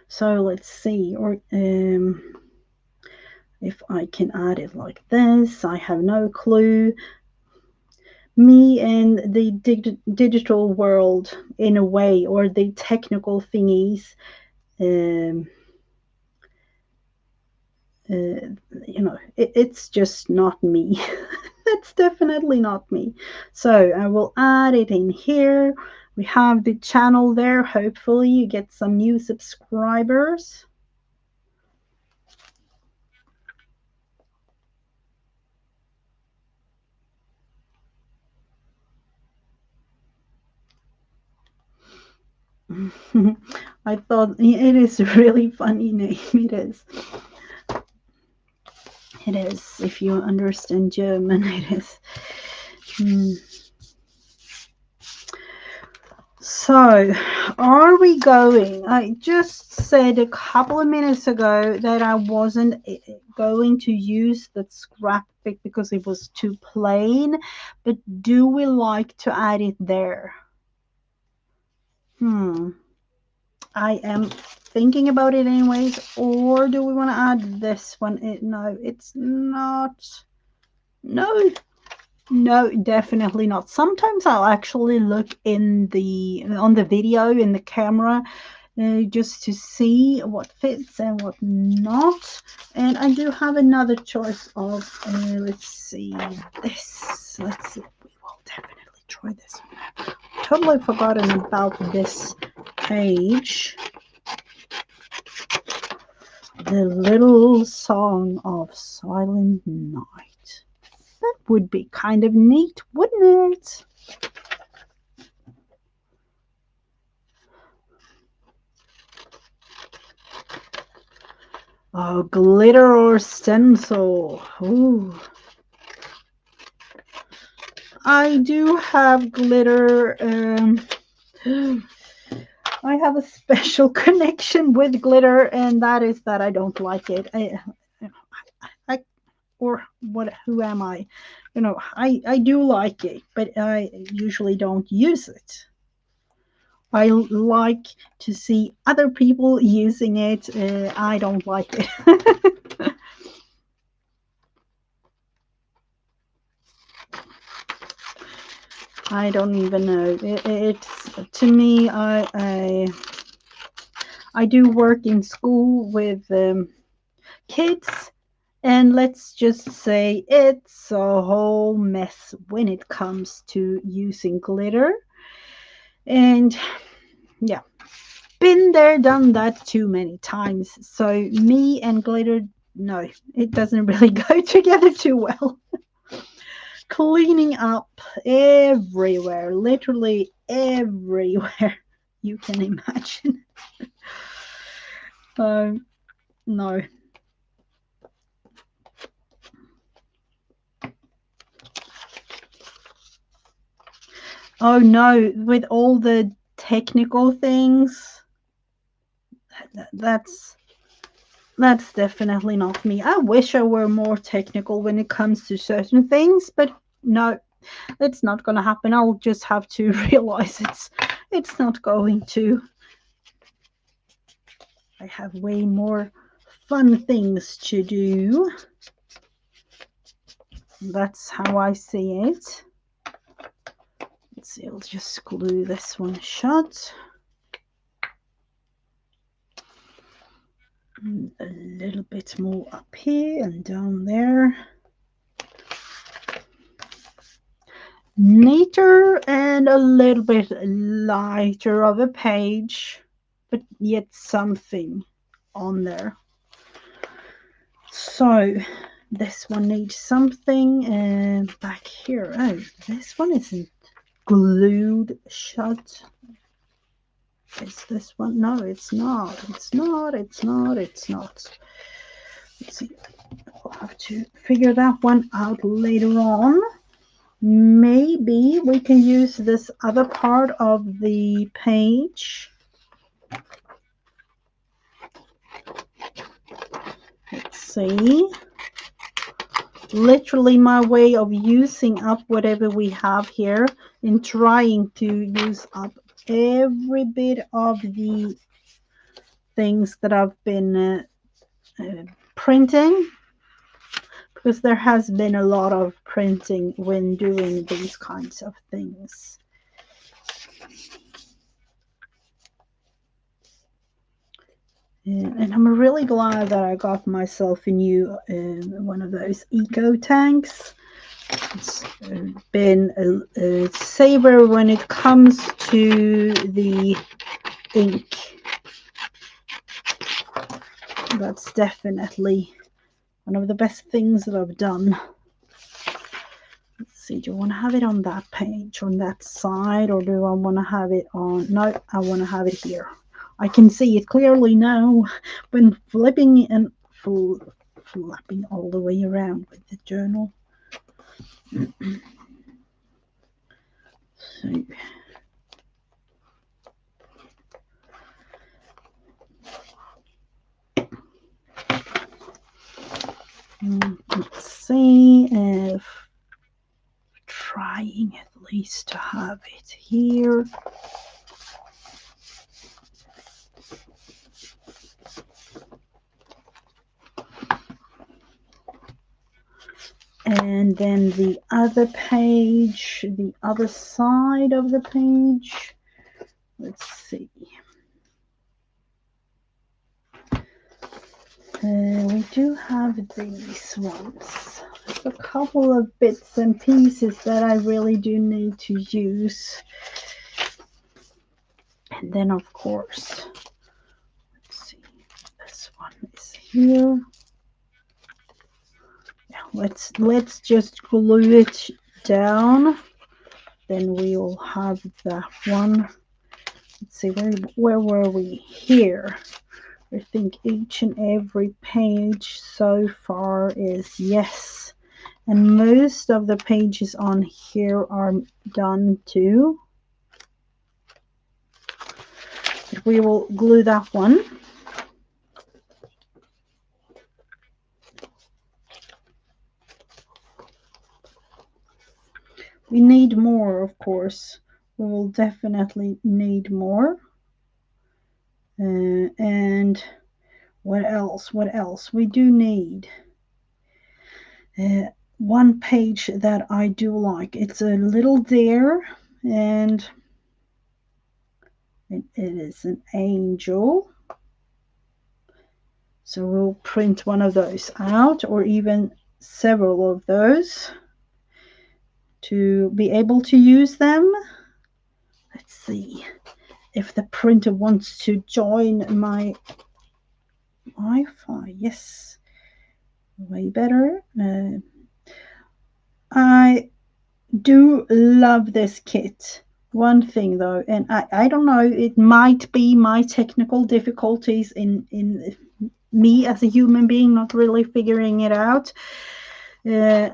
So let's see, or if I can add it like this. I have no clue. Me and the digital world, in a way, or the technical thingies. You know, it's just not me. That's definitely not me. So I will add it in here. We have the channel there. Hopefully you get some new subscribers. I thought it is a really funny name. It is. It is. If you understand German, it is. So, are we going? I just said a couple of minutes ago that I wasn't going to use that scrap pick because it was too plain, but do we like to add it there? I am thinking about it anyways, or do we want to add this one? No, it's not. No, no, definitely not. Sometimes I'll actually look on the video in the camera just to see what fits and what not. And I do have another choice of let's see this. Let's see. We will definitely try this one. Totally forgotten about this page. The Little Song of Silent Night. That would be kind of neat, wouldn't it? Oh, glitter or stencil. Ooh. I do have glitter. I have a special connection with glitter, and that is that I don't like it. or what? Who am I? I do like it, but I usually don't use it. I like to see other people using it. I don't like it. I don't even know. It's to me. I do work in school with kids, and let's just say it's a whole mess when it comes to using glitter. And yeah, been there, done that too many times. So me and glitter, no, it doesn't really go together too well. Cleaning up everywhere, literally everywhere you can imagine. No. Oh no, with all the technical things, that's that's definitely not me. I wish I were more technical when it comes to certain things, but no, it's not going to happen. I'll just have to realize it's not going to. I have way more fun things to do. That's how I see it. Let's see, I'll just glue this one shut. And a little bit more up here and down there. Neater and a little bit lighter of a page, but yet something on there. So this one needs something back here. Oh, this one isn't glued shut. Is this one? No, it's not. It's not. It's not. It's not. Let's see. We'll have to figure that one out later on. Maybe we can use this other part of the page. Let's see. Literally my way of using up whatever we have here and trying to use up every bit of the things that I've been printing, because there has been a lot of printing when doing these kinds of things. And I'm really glad that I got myself a new one of those eco tanks. It's been a saver when it comes to the ink. That's definitely one of the best things that I've done. Let's see, do I want to have it on that page, on that side, or do I want to have it on? No, I want to have it here. I can see it clearly now when flipping and flapping all the way around with the journal. So let's see if trying at least to have it here. And then the other page, the other side of the page. Let's see. We do have these ones. There's a couple of bits and pieces that I really do need to use. And then, of course, let's see, this one is here. Yeah, let's just glue it down. Then we will have that one. Let's see, where were we? Here. I think each and every page so far is yes. And most of the pages on here are done too. But we will glue that one. We need more, of course. We will definitely need more. And what else? What else? We do need one page that I do like. It's a little deer, and it is an angel. So we'll print one of those out, or even several of those, to be able to use them. Let's see if the printer wants to join my Wi-Fi. Yes, way better. I do love this kit. One thing though, and I don't know, it might be my technical difficulties in me as a human being not really figuring it out.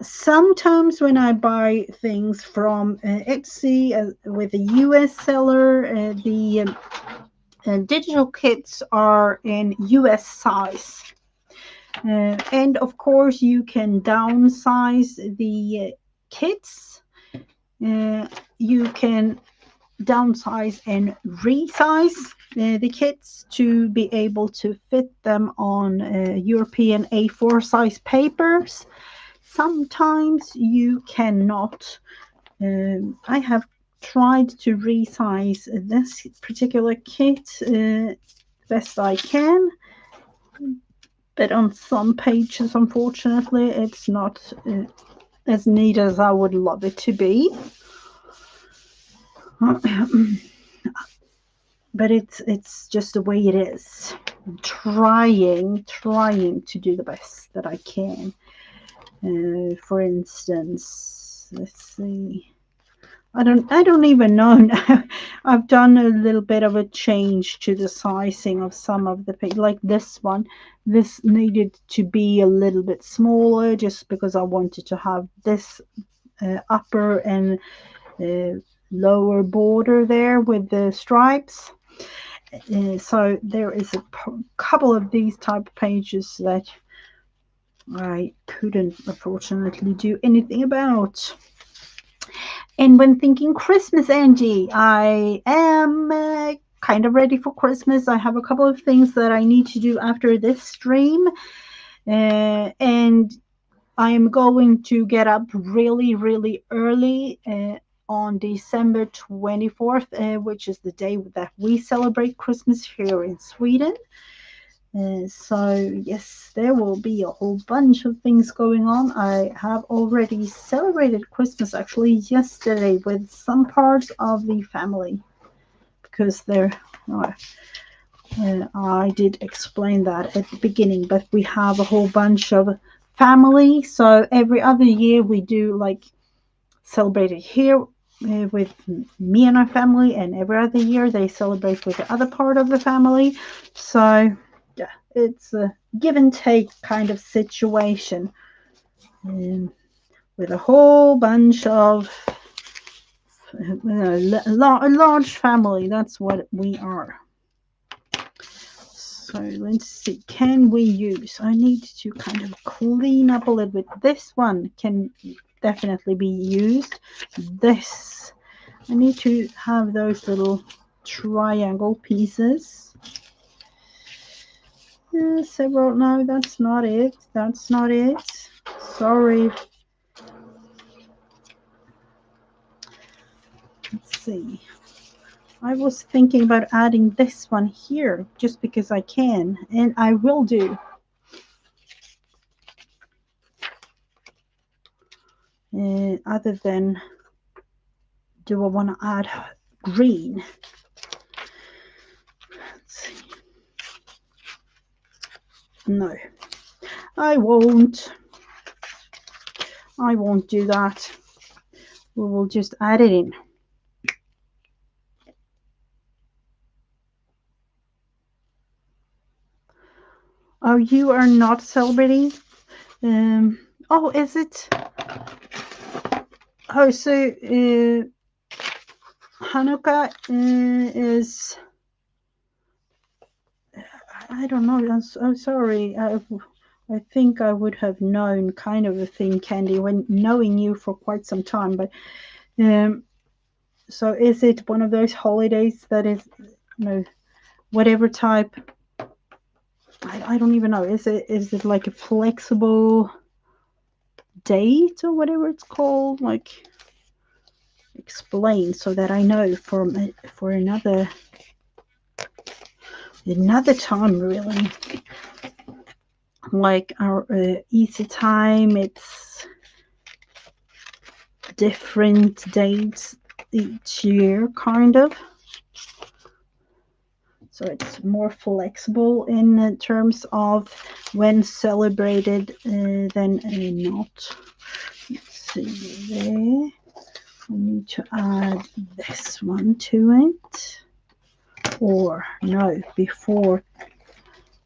Sometimes when I buy things from Etsy with a US seller, the digital kits are in US size. And of course, you can downsize the kits. You can downsize and resize the kits to be able to fit them on European A4 size papers. Sometimes you cannot. I have tried to resize this particular kit best I can, but on some pages, unfortunately, it's not as neat as I would love it to be. But it's just the way it is. I'm trying to do the best that I can. For instance, let's see. I don't even know now. I've done a little bit of a change to the sizing of some of the pages. Like this one, this needed to be a little bit smaller just because I wanted to have this upper and lower border there with the stripes. So there is a couple of these type of pages that I couldn't unfortunately do anything about. And when thinking Christmas, Angie, I am kind of ready for Christmas. I have a couple of things that I need to do after this stream. And I am going to get up really, really early on December 24th, which is the day that we celebrate Christmas here in Sweden. So yes, there will be a whole bunch of things going on. I have already celebrated Christmas actually yesterday with some parts of the family, because I did explain that at the beginning, but we have a whole bunch of family. So every other year we do like celebrate it here with me and our family, and every other year they celebrate with the other part of the family. So yeah, it's a give and take kind of situation, with a whole bunch of a large family. That's what we are. So let's see, can we use, I need to kind of clean up a little bit. This one can definitely be used. This, I need to have those little triangle pieces. Several, no, that's not it. That's not it. Sorry. Let's see. I was thinking about adding this one here just because I can, and I will do. Other than, do I want to add green? Let's see. No, I won't. I won't do that. We will just add it in. Oh, you are not celebrating? Oh, is it? Oh, so Hanukkah is, I don't know. I'm sorry. I think I would have known kind of a thing, Candy, when knowing you for quite some time. But So is it one of those holidays that is, whatever type? I don't even know. Is it like a flexible date or whatever it's called? Like, explain so that I know for another time, really. Like our Easter time, it's different dates each year, kind of. So it's more flexible in terms of when celebrated than not. Let's see there. We need to add this one to it. Or no, before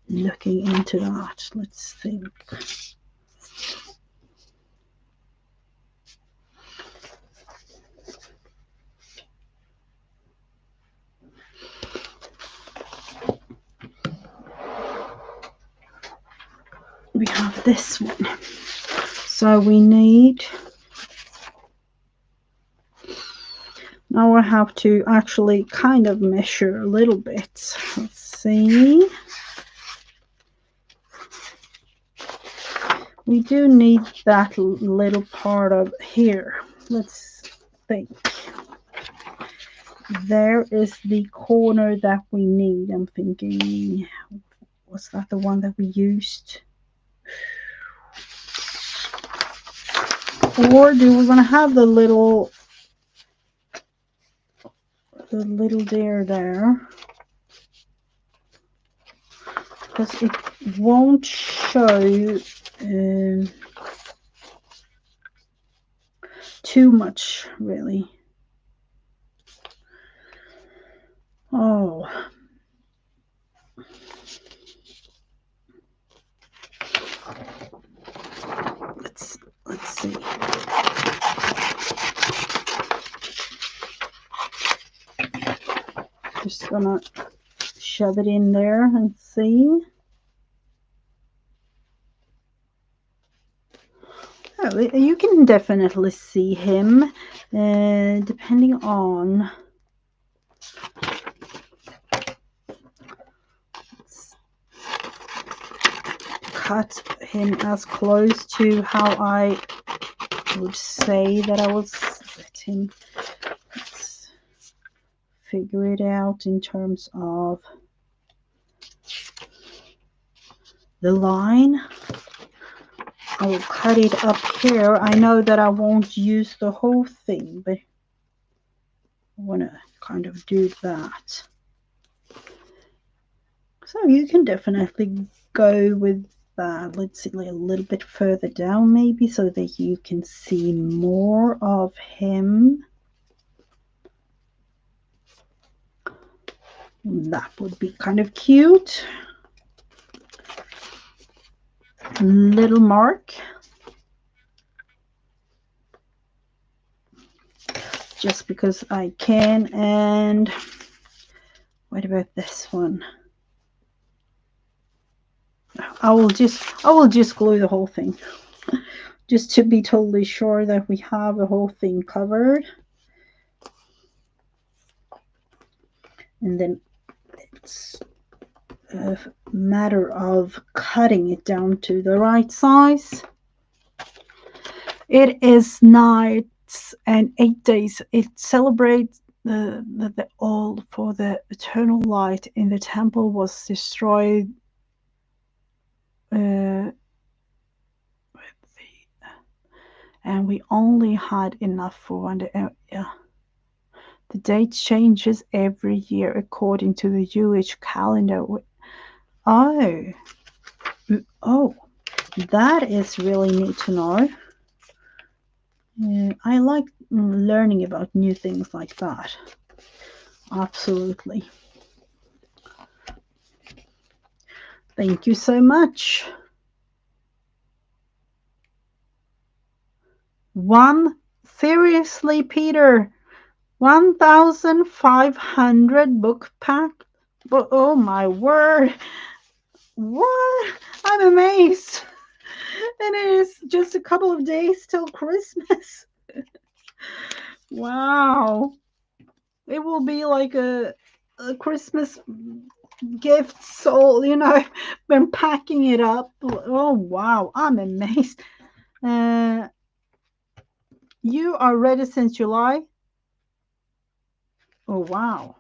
looking into that, let's think. We have this one. So we need, now I have to actually kind of measure a little bit. Let's see. We do need that little part of here. Let's think. There is the corner that we need. I'm thinking, was that the one that we used? Or do we want to have the little deer there? Because it won't show too much, really. Oh. Let's see. Just gonna shove it in there and see. Oh, you can definitely see him, depending on. Let's cut him as close to how I would say that I will set him. Let's figure it out in terms of the line. I will cut it up here. I know that I won't use the whole thing, but I want to kind of do that. So you can definitely go with that. Let's see, like a little bit further down maybe, so that you can see more of him. That would be kind of cute. Little mark. Just because I can. And what about this one? I will just glue the whole thing, just to be totally sure that we have the whole thing covered. And then it's a matter of cutting it down to the right size. It is nights and 8 days. It celebrates the all for the eternal light in the temple was destroyed. And we only had enough for one day. The date changes every year according to the Jewish calendar. Oh, that is really neat to know. I like learning about new things like that. Absolutely. Thank you so much. Seriously, Peter, 1,500 book pack? Oh my word. What? I'm amazed. And it is just a couple of days till Christmas. Wow. It will be like a Christmas gift, so been packing it up. Oh wow, I'm amazed. Uh, you are ready since July? Oh wow.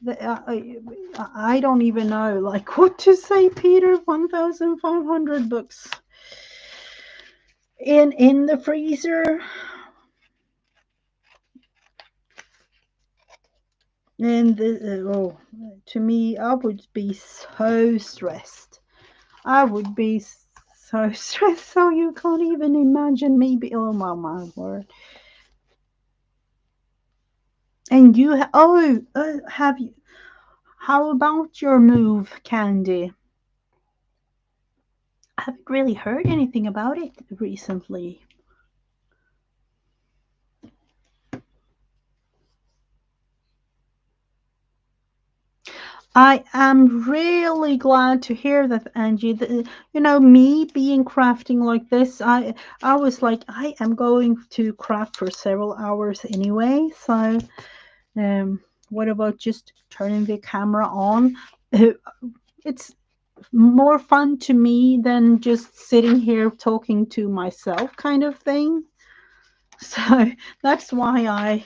I don't even know like what to say, Peter. 1,500 books in the freezer, and to me, I would be so stressed. I would be so stressed, so you can't even imagine me. Oh my word! And you, have you? How about your move, Candy? I haven't really heard anything about it recently. I am really glad to hear that, Angie. Me being crafting like this, I was like, I am going to craft for several hours anyway. So, um, what about just turning the camera on? It's more fun to me than just sitting here talking to myself, kind of thing. So that's why I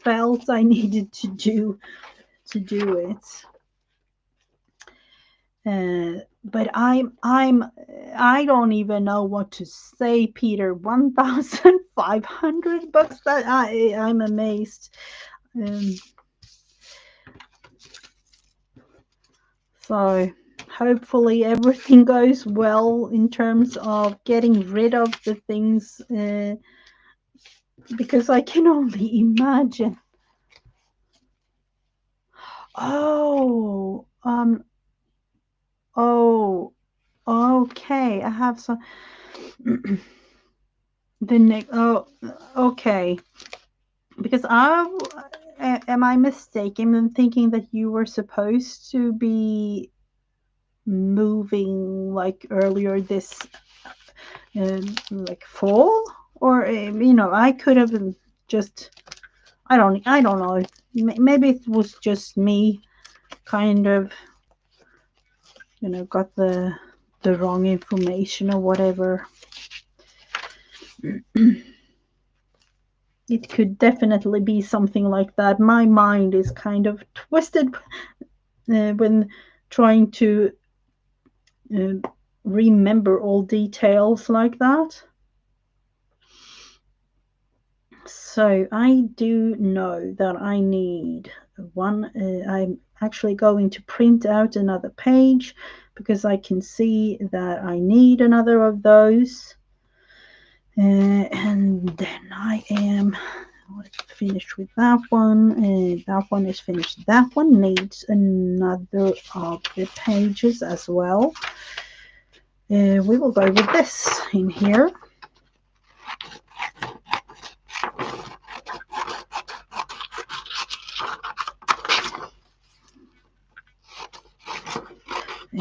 felt I needed to do it. But I don't even know what to say, Peter. 1,500 bucks. That I'm amazed. Um, so hopefully everything goes well in terms of getting rid of the things, because I can only imagine. Oh, oh, okay. I have some. The next. Oh, okay. Because am I mistaken in thinking that you were supposed to be moving like earlier this, like fall, or I could have been just I don't know. Maybe it was just me, kind of, got the wrong information or whatever. It could definitely be something like that. My mind is kind of twisted, when trying to uh, remember all details like that. So I do know that I need one. I'm actually going to print out another page because I can see that I need another of those. And then I am finished with that one. That one is finished. That one needs another of the pages as well. We will go with this in here.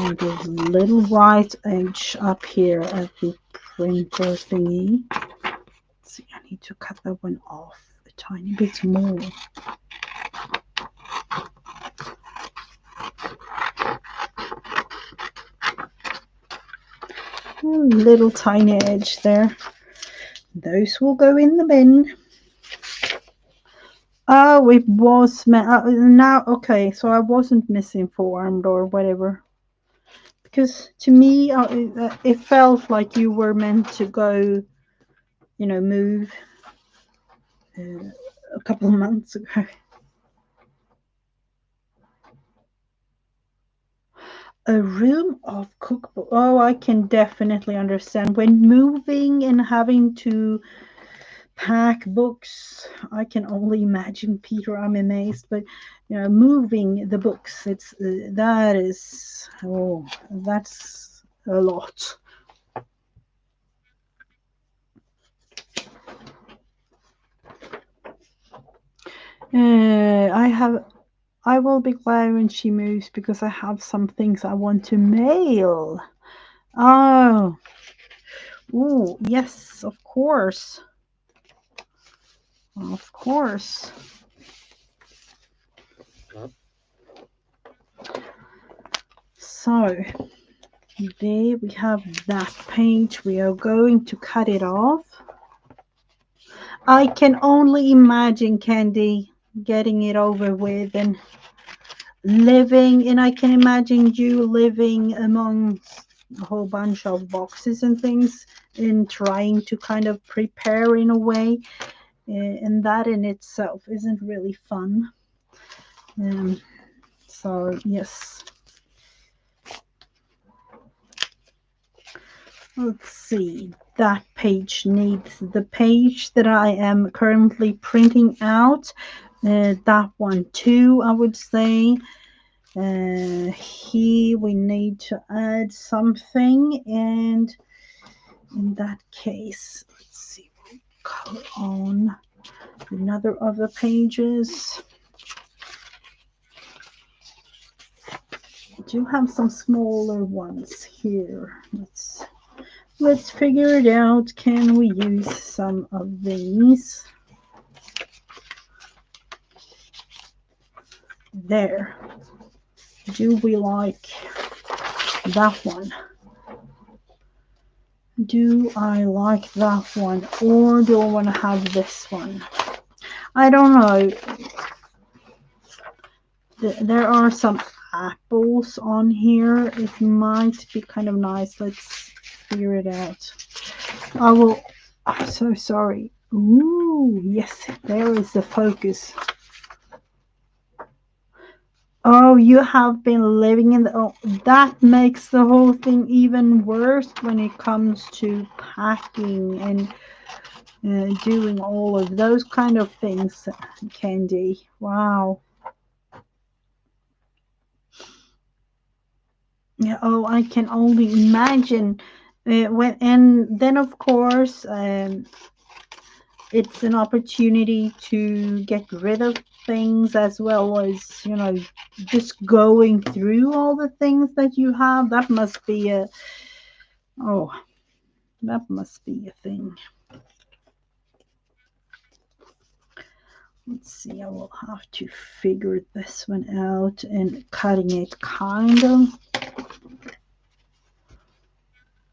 And this little white edge up here at the printer thingy. Let's see, I need to cut that one off a tiny bit more. A little tiny edge there. Those will go in the bin. Oh, it was now okay. So I wasn't misinformed or whatever. Because to me, it felt like you were meant to go, move uh, a couple of months ago. A room of cookbook. Oh, I can definitely understand when moving and having to pack books. I can only imagine, Peter. I'm amazed, but moving the books. That is, that's a lot. I have. I will be glad when she moves because I have some things I want to mail. Oh, oh, yes, of course. Of course. So there we have that page. We are going to cut it off. I can only imagine, Candy, getting it over with and living, and I can imagine you living among a whole bunch of boxes and things and trying to kind of prepare in a way, and that in itself isn't really fun. So yes, let's see. That page needs the page that I am currently printing out. That one too, I would say. Here we need to add something, and in that case, let's see, we'll color on another of the pages. I do have some smaller ones here. Let's figure it out. Can we use some of these? There. Do we like that one? Do I like that one, or do I want to have this one? I don't know. There are some apples on here. It might be kind of nice. Let's figure it out. I will. I'm so sorry. Ooh, yes, there is the focus. Oh, you have been living in the. Oh, that makes the whole thing even worse when it comes to packing and doing all of those kind of things, Candy. Wow. Yeah. Oh, I can only imagine. And then of course, it's an opportunity to get rid of things as well as, just going through all the things that you have. That must be a, oh, that must be a thing. Let's see, I will have to figure this one out and cutting it kind of.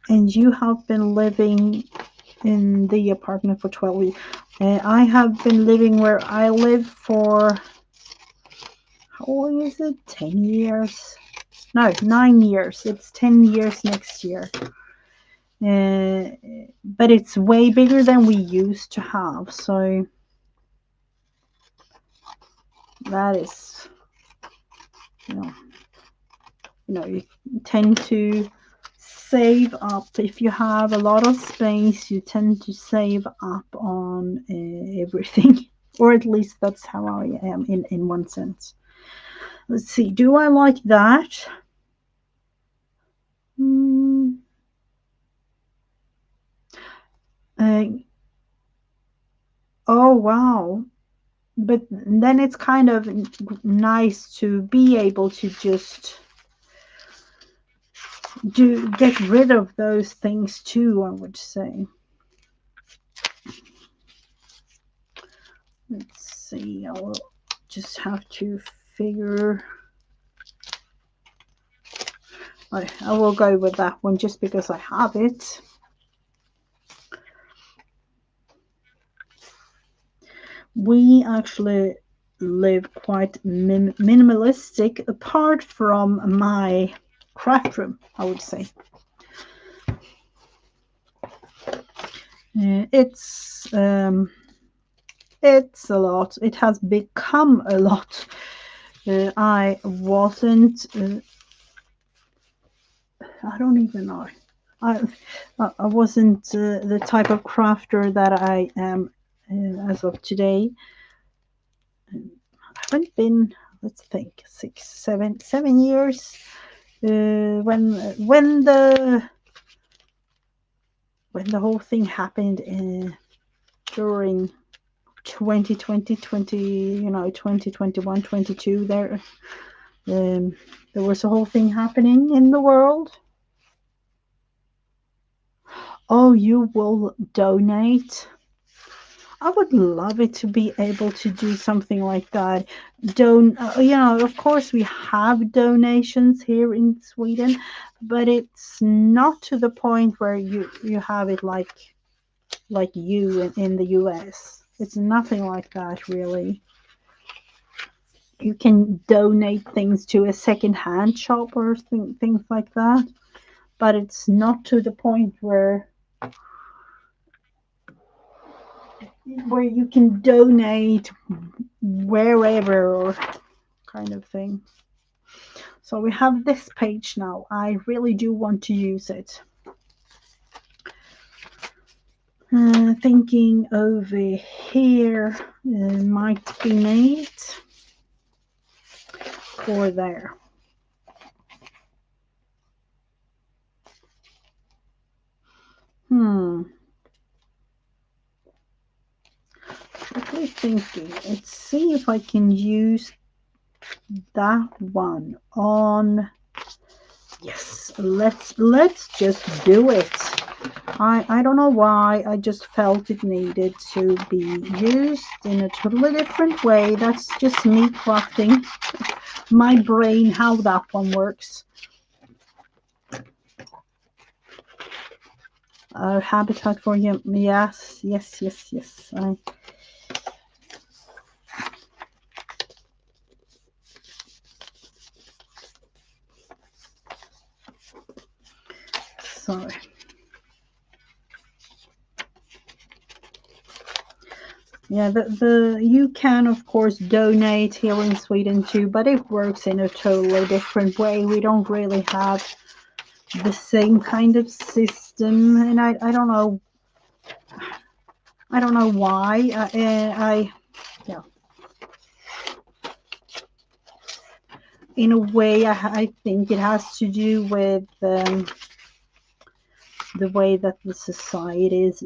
And you have been living in the apartment for 12 years. I have been living where I live for, how long is it? 10 years? No, 9 years. It's 10 years next year. But it's way bigger than we used to have. So that is, you tend to save up. If you have a lot of space, you tend to save up on everything. Or at least that's how I am in one sense. Let's see. Do I like that? Oh, wow. But then it's kind of nice to be able to just get rid of those things too, I would say. Let's see. I will just have to figure. I will go with that one just because I have it. We actually live quite minimalistic apart from my craft room, I would say. It's a lot. It has become a lot. I wasn't. I don't even know. I wasn't the type of crafter that I am as of today. I haven't been, let's think, 7 years. When the whole thing happened during 2020, 2021, 22, there was a whole thing happening in the world. Oh, you will donate? I would love it to be able to do something like that. Don't you know? Of course, we have donations here in Sweden, but it's not to the point where you have it like you in the US. It's nothing like that, really. You can donate things to a second-hand shop or things like that, but it's not to the point where you can donate wherever or kind of thing. So we have this page now. I really do want to use it. Thinking over here might be made or there. Quickly thinking. Let's see if I can use that one on. Yes, let's just do it. I don't know why, I just felt it needed to be used in a totally different way. That's just me crafting my brain how that one works. Habitat for him. Yes. So yeah, you can of course donate here in Sweden too, but it works in a totally different way. We don't really have the same kind of system, and I don't know why. Yeah, in a way, I think it has to do with the way that the society is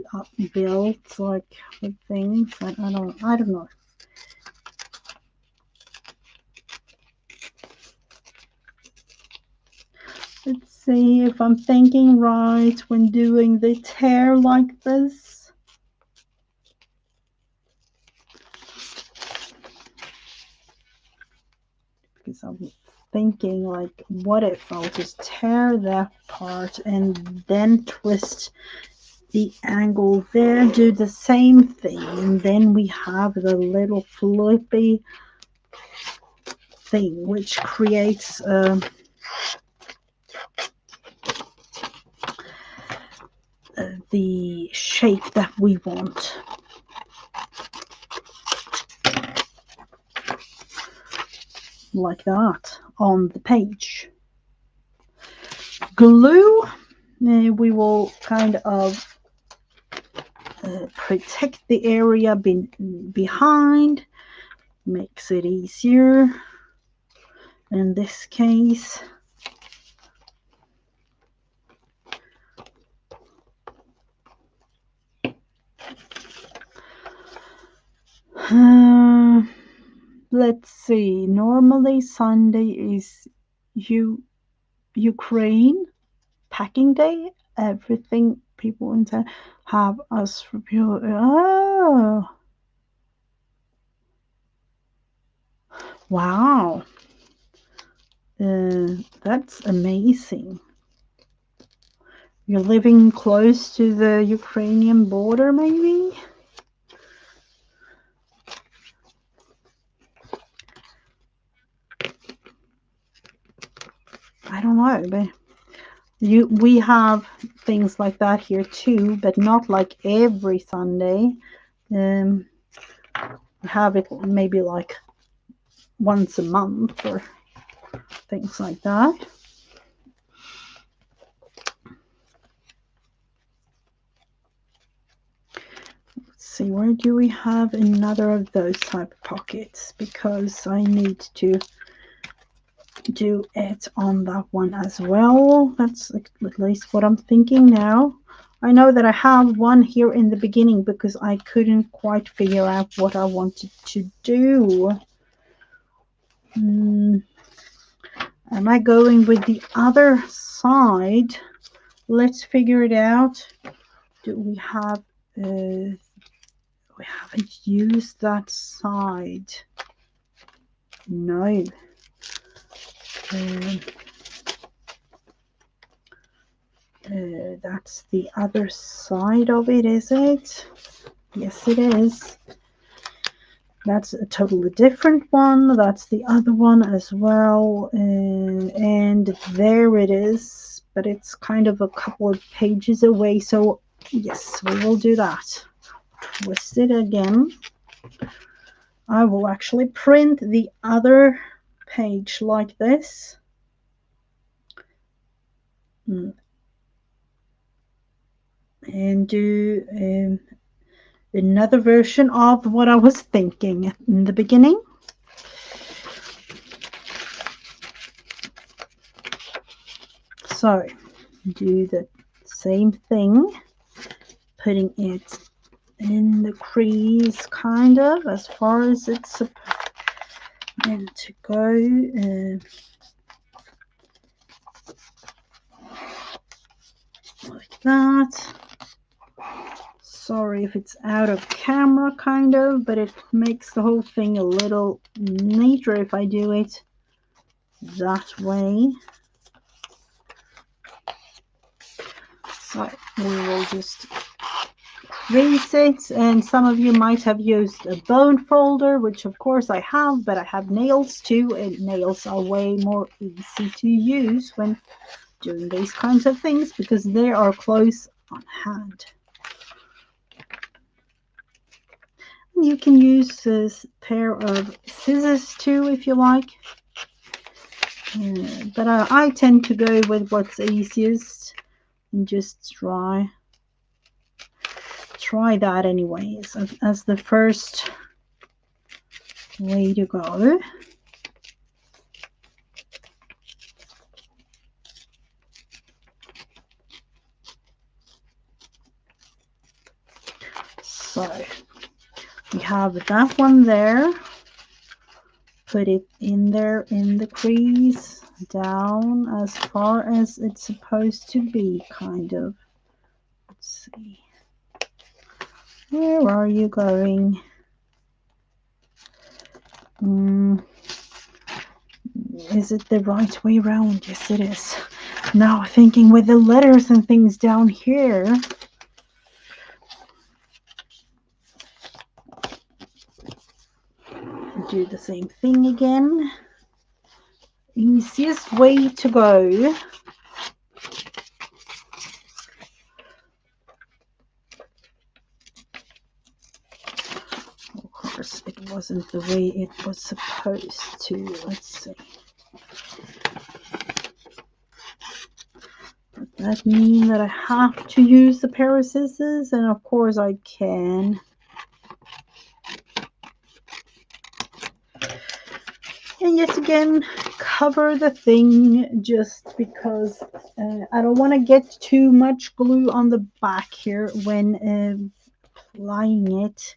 built, like with things. I don't know. Let's see if I'm thinking right when doing the tear like this. Because I'm thinking like, what if I'll just tear that part and then twist the angle there, do the same thing, and then we have the little flippy thing which creates the shape that we want. Like that on the page. Glue, we will kind of protect the area behind, makes it easier. In this case, let's see, normally Sunday is Ukraine packing day. Everything people in town have us review. Oh, wow. That's amazing. You're living close to the Ukrainian border, maybe? I don't know, but we have things like that here too, but not like every Sunday. We have it maybe like once a month or things like that. Let's see, where do we have another of those type of pockets? Because I need to do it on that one as well. That's at least what I'm thinking now. I know that I have one here in the beginning because I couldn't quite figure out what I wanted to do. Am I going with the other side? Let's figure it out. Do we have I haven't used that side. No. That's the other side of it, is it? Yes, it is. That's a totally different one. That's the other one as well. And there it is. But it's kind of a couple of pages away. So, yes, we will do that. Twist it again. I will actually print the other page like this. And do another version of what I was thinking in the beginning. So do the same thing, putting it in the crease kind of as far as it's meant to go, like that. Sorry if it's out of camera kind of, but it makes the whole thing a little neater if I do it that way. So we will just crease it, and some of you might have used a bone folder, which of course I have, but I have nails too, and nails are way more easy to use when doing these kinds of things because they are close on hand. You can use this pair of scissors too if you like, but I tend to go with what's easiest and just try that anyways as the first way to go. So we have that one there, put it in there in the crease, down as far as it's supposed to be, kind of. Let's see, where are you going? Is it the right way around? Yes, it is. Now thinking with the letters and things down here, do the same thing again. Easiest way to go. Of course, it wasn't the way it was supposed to. Let's see. Does that mean that I have to use the pair of scissors? And of course I can. And yet again, cover the thing just because I don't want to get too much glue on the back here when applying it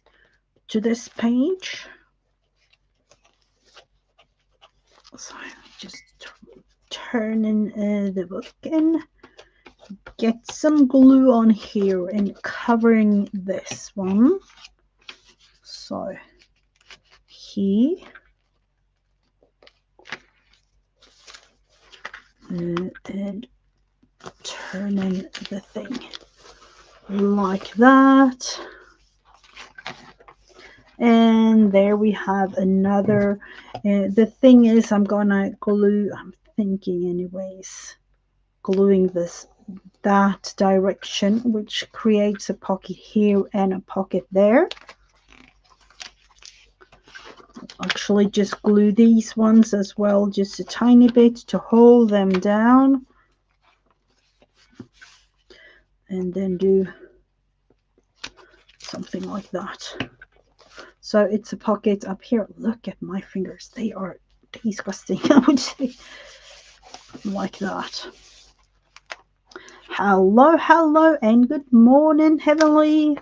to this page. So I'm just turning the book in, get some glue on here and covering this one. So here. And turning the thing like that, and there we have another. The thing is, I'm thinking anyways, gluing that direction, which creates a pocket here and a pocket there. Actually just glue these ones as well, just a tiny bit to hold them down, and then do something like that. So it's a pocket up here. Look at my fingers, they are disgusting. I would say like that. Hello and good morning, Heavenly.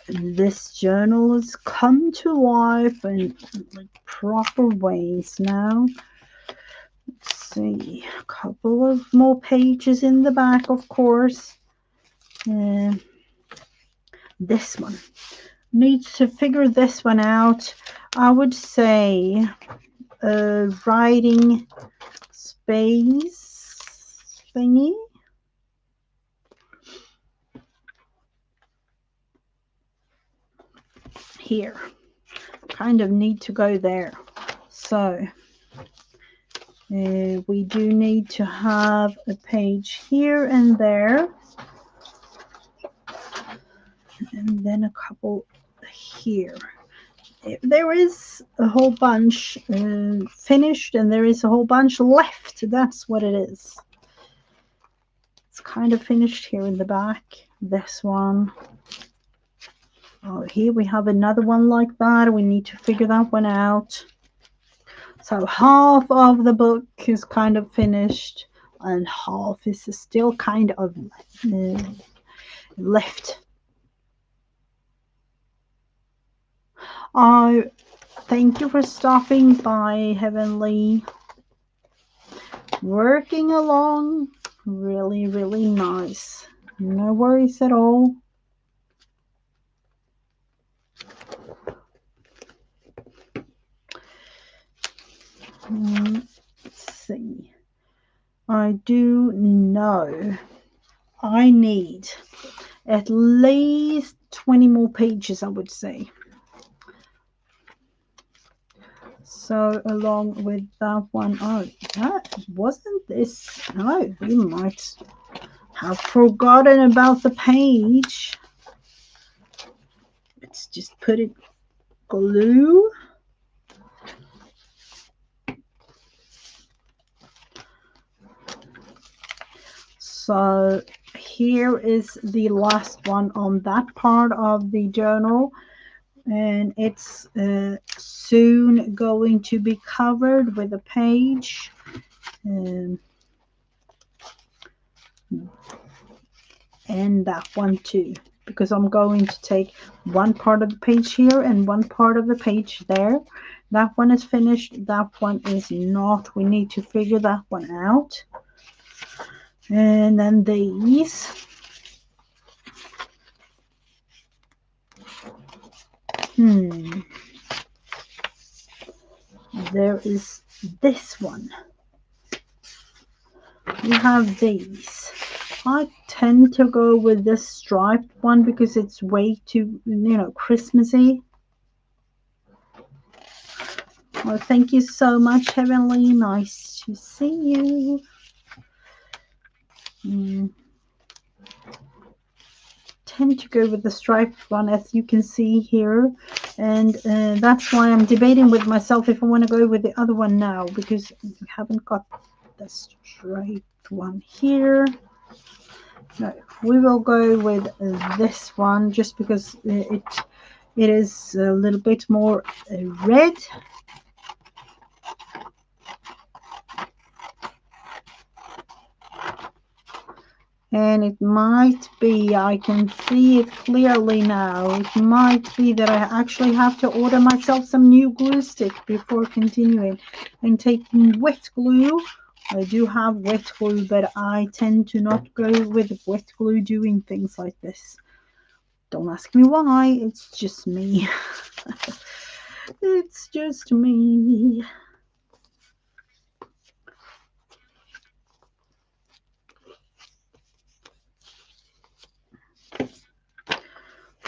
This journal has come to life in like proper ways now. Let's see, a couple of more pages in the back, of course. This one needs to figure this one out. I would say writing space thingy here. Kind of need to go there. So we do need to have a page here and there, and then a couple here. There is a whole bunch finished, and there is a whole bunch left. That's what it is. It's kind of finished here in the back. This one. Oh, here we have another one like that. We need to figure that one out. So half of the book is kind of finished, and half is still kind of left. Thank you for stopping by, Heavenly. Working along. Really, really nice. No worries at all. Let's see. I do know I need at least 20 more pages, I would say. So along with that one, oh, that wasn't this. No, we might have forgotten about the page. Let's just put it glue. So here is the last one on that part of the journal, and it's soon going to be covered with a page. And that one too, because I'm going to take one part of the page here and one part of the page there. That one is finished, that one is not. We need to figure that one out. And then these. There is this one. We have these. I tend to go with this striped one because it's way too, Christmassy. Well, thank you so much, Heavenly. Nice to see you. Tend to go with the striped one, as you can see here, and that's why I'm debating with myself if I want to go with the other one now, because we haven't got the striped one here. No, we will go with this one just because it is a little bit more red. And it might be, I can see it clearly now, it might be that I actually have to order myself some new glue stick before continuing and taking wet glue. I do have wet glue, but I tend to not go with wet glue doing things like this. Don't ask me why, it's just me. It's just me.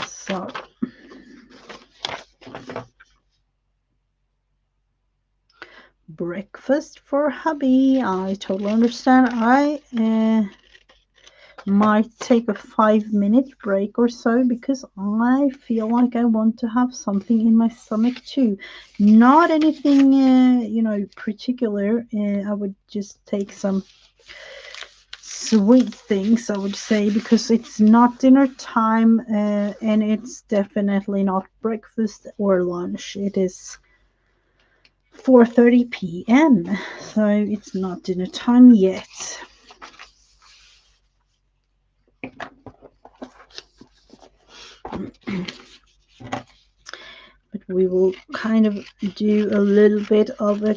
So breakfast for hubby. I totally understand. I might take a 5-minute break or so because I feel like I want to have something in my stomach too. Not anything particular. I would just take some sweet things, I would say, because it's not dinner time and it's definitely not breakfast or lunch. It is 4:30 p.m. so it's not dinner time yet. But we will kind of do a little bit of a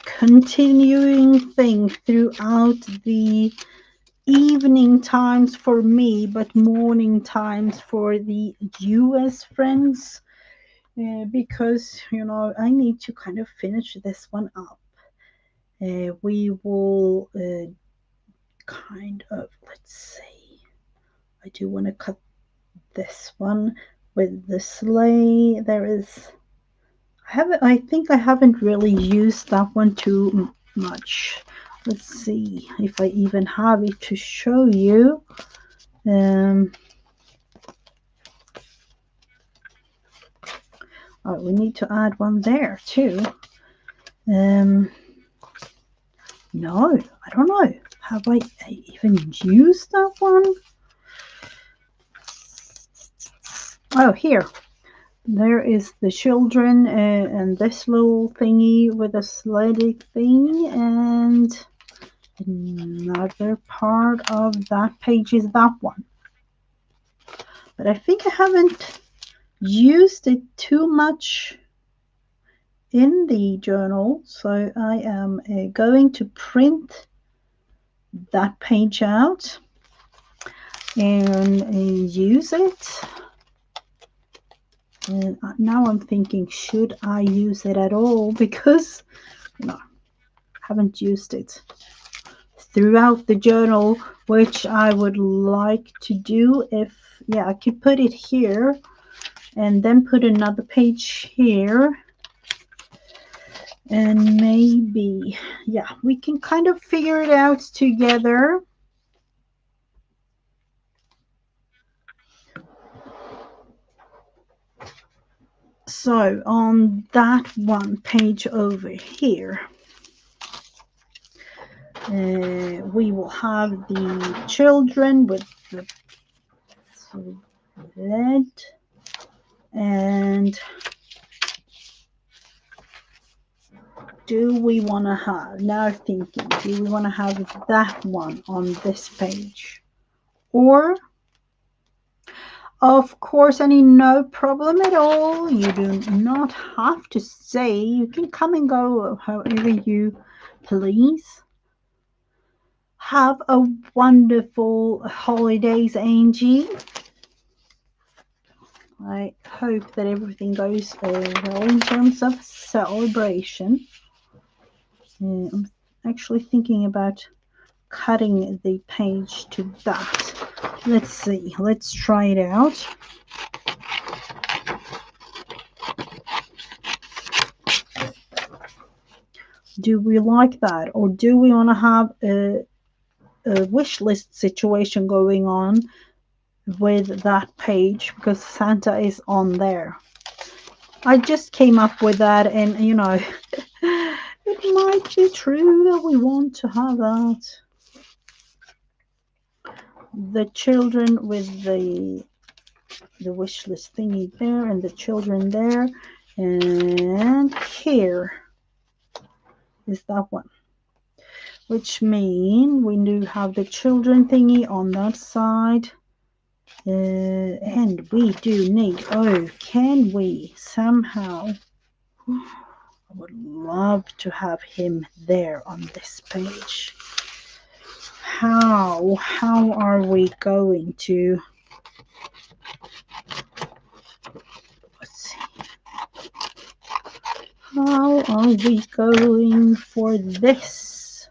continuing thing throughout the evening times for me, but morning times for the US friends, because I need to kind of finish this one up. We will kind of, let's see, I do want to cut this one with the sleigh. There is, I think I haven't really used that one too much. Let's see if I even have it to show you. Oh, we need to add one there too. No, I don't know. Have I even used that one? Oh, here. There is the children and this little thingy with a sledding thing, and another part of that page is that one. But I think I haven't used it too much in the journal, so I am going to print that page out and use it. And now I'm thinking, should I use it at all? Because no, haven't used it throughout the journal, which I would like to do. If yeah, I could put it here and then put another page here, and maybe yeah, we can kind of figure it out together. So on that one page over here, we will have the children with the sled, and do we want to have, now thinking, do we want to have that one on this page? Or, of course, no problem at all. You do not have to say. You can come and go however you please. Have a wonderful holidays, Angie. I hope that everything goes well in terms of celebration. I'm actually thinking about cutting the page to that. Let's see. Let's try it out. Do we like that, or do we want to have a wish list situation going on with that page because Santa is on there? I just came up with that, and it might be true that we want to have that. The children with the wish list thingy there, and the children there, and here is that one, which means we do have the children thingy on that side, and we do need, oh, can we somehow, I would love to have him there on this page. How are we going to, let's see, how are we going for this?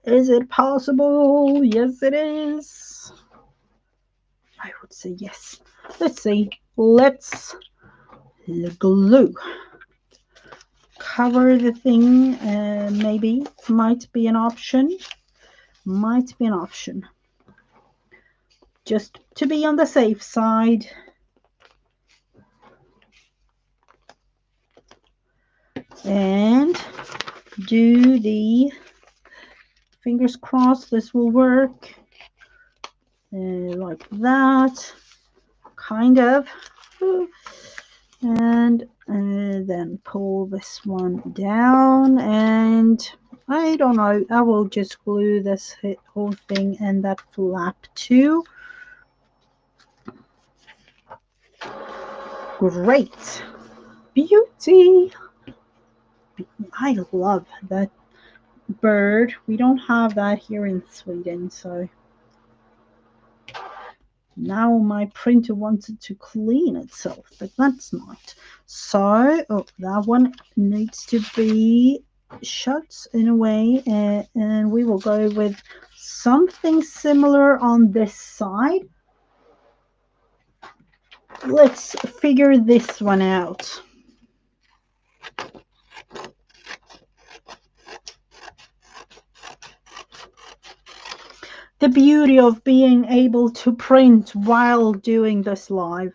Is it possible? Yes, it is. I would say yes. Let's see. Let's glue. Cover the thing. Maybe might be an option. Might be an option. Just to be on the safe side. And do the, fingers crossed this will work. Like that. Kind of. And then pull this one down, and I don't know, I will just glue this whole thing and that flap too. Great. Beauty. I love that bird. We don't have that here in Sweden, so Now my printer wanted to clean itself, but that's not. So, oh, that one needs to be shut in a way, and we will go with something similar on this side. Let's figure this one out. The beauty of being able to print while doing this live.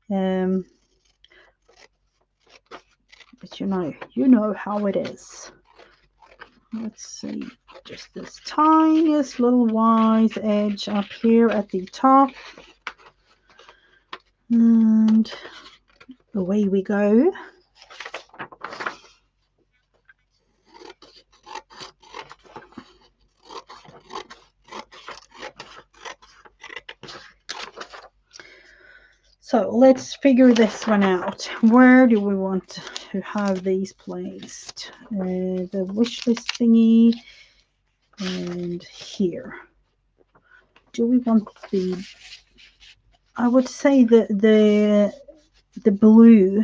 But you know how it is. Let's see, just this tiniest little wide edge up here at the top. And away we go. So let's figure this one out. Where do we want to have these placed? The wish list thingy and here. Do we want the? I would say the blue.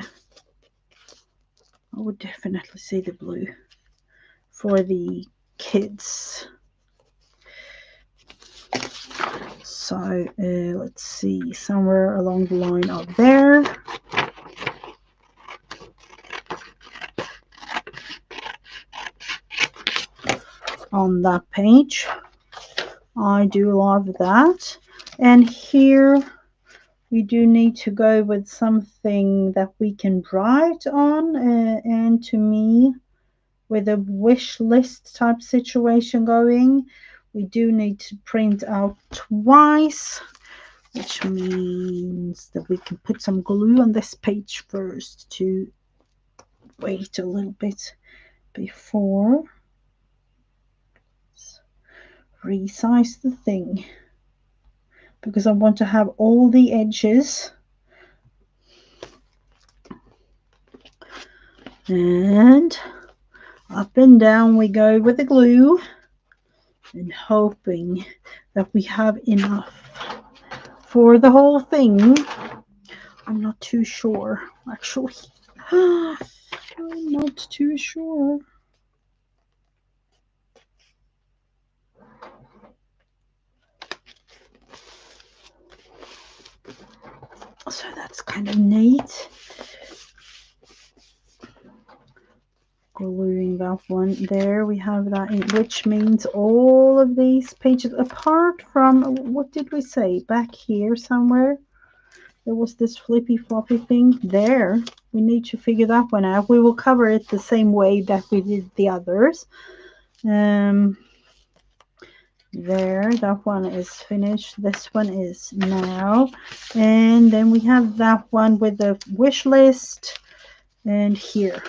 I would definitely say the blue for the kids. So let's see, somewhere along the line up there. On that page. I do love that. And here we do need to go with something that we can write on. And to me, with a wish list type situation going, we do need to print out twice, which means that we can put some glue on this page first to wait a little bit before resize the thing, because I want to have all the edges. And up and down we go with the glue, and hoping that we have enough for the whole thing. I'm not too sure, actually. I'm not too sure. So that's kind of neat. Gluing that one there, we have that in, which means all of these pages, apart from, what did we say, back here somewhere there was this flippy floppy thing there. We need to figure that one out. We will cover it the same way that we did the others. There, that one is finished. This one is now. And then we have that one with the wish list, and here.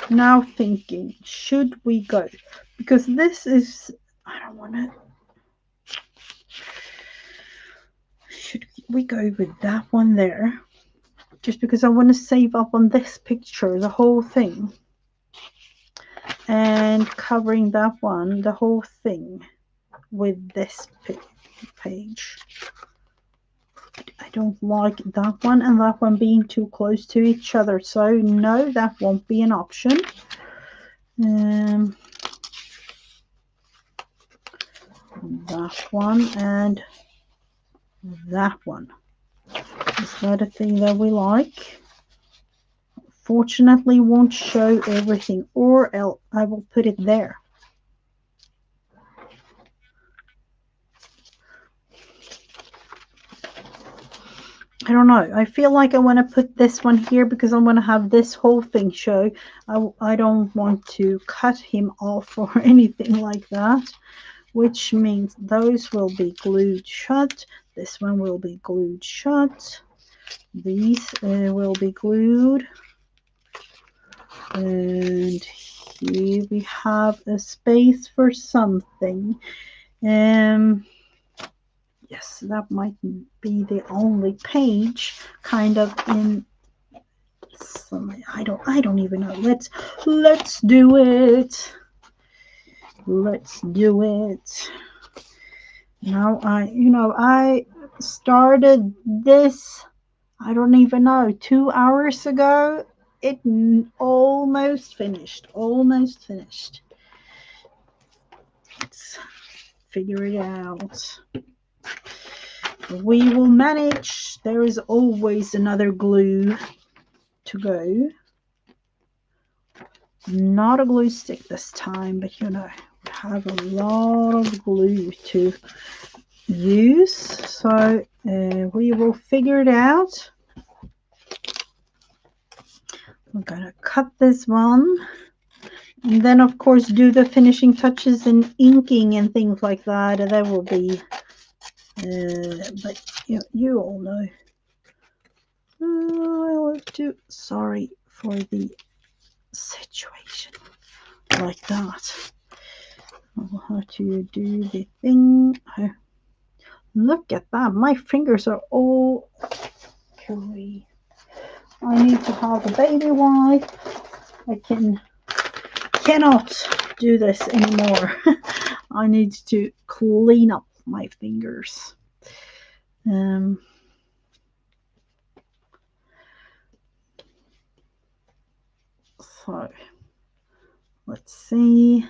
Now thinking, should we go? Because this is, I don't want to. Should we go with that one there? Just because I want to save up on this picture, the whole thing. And covering that one, the whole thing, with this page. I don't like that one and that one being too close to each other, so no, that won't be an option. That one and that one is not a thing that we like. Fortunately, won't show everything, or else I will put it there. I don't know. I feel like I want to put this one here because I want to have this whole thing show. I don't want to cut him off or anything like that, which means those will be glued shut. This one will be glued shut. These will be glued. And here we have a space for something. Yes, that might be the only page kind of in some, I don't even know. Let's do it. let's do it. Now I started this, I don't even know, 2 hours ago. It almost finished. Almost finished. Let's figure it out. We will manage. There is always another glue to go. Not a glue stick this time, but we have a lot of glue to use. So we will figure it out. I'm gonna cut this one. And then, of course, do the finishing touches and inking and things like that. And that will be, but you all know. I'll have to, sorry for the situation like that. I'll have to do the thing. Look at that. My fingers are all curly. I need to have a baby wipe. I cannot do this anymore. I need to clean up my fingers. So let's see.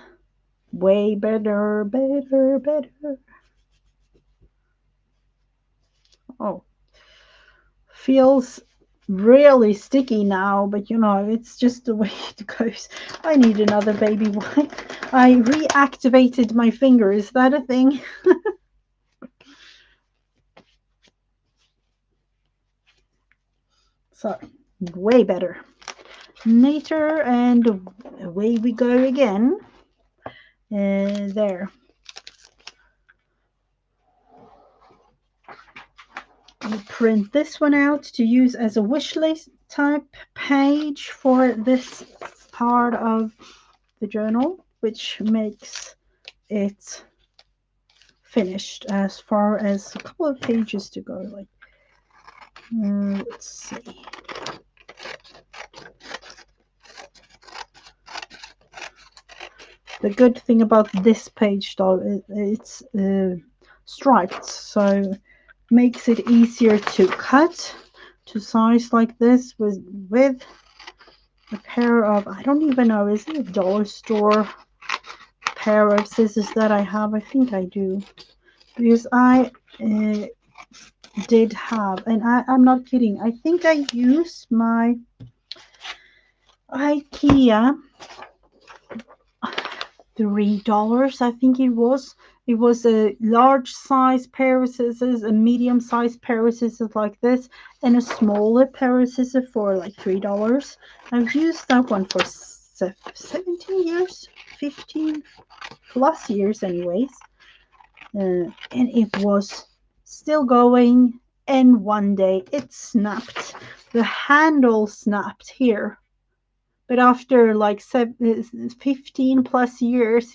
Way better, better, better. Oh, feels really sticky now, but it's just the way it goes. I need another baby wipe. I reactivated my finger. Is that a thing? So, way better. Neater, and away we go again. There. I'll print this one out to use as a wish list type page for this part of the journal, which makes it finished as far as a couple of pages to go. Like, let's see. The good thing about this page, though, it's striped, so makes it easier to cut to size like this with a pair of, I don't even know, is it a dollar store pair of scissors that I have? I think I do, because I did have, and I'm not kidding, I think I used my IKEA $3, I think it was. It was a large size pair of scissors, a medium size pair of scissors like this, and a smaller pair of scissors for like $3. I've used that one for 17 years, 15 plus years anyways. And it was still going, and one day it snapped. The handle snapped here. But after like 15 plus years,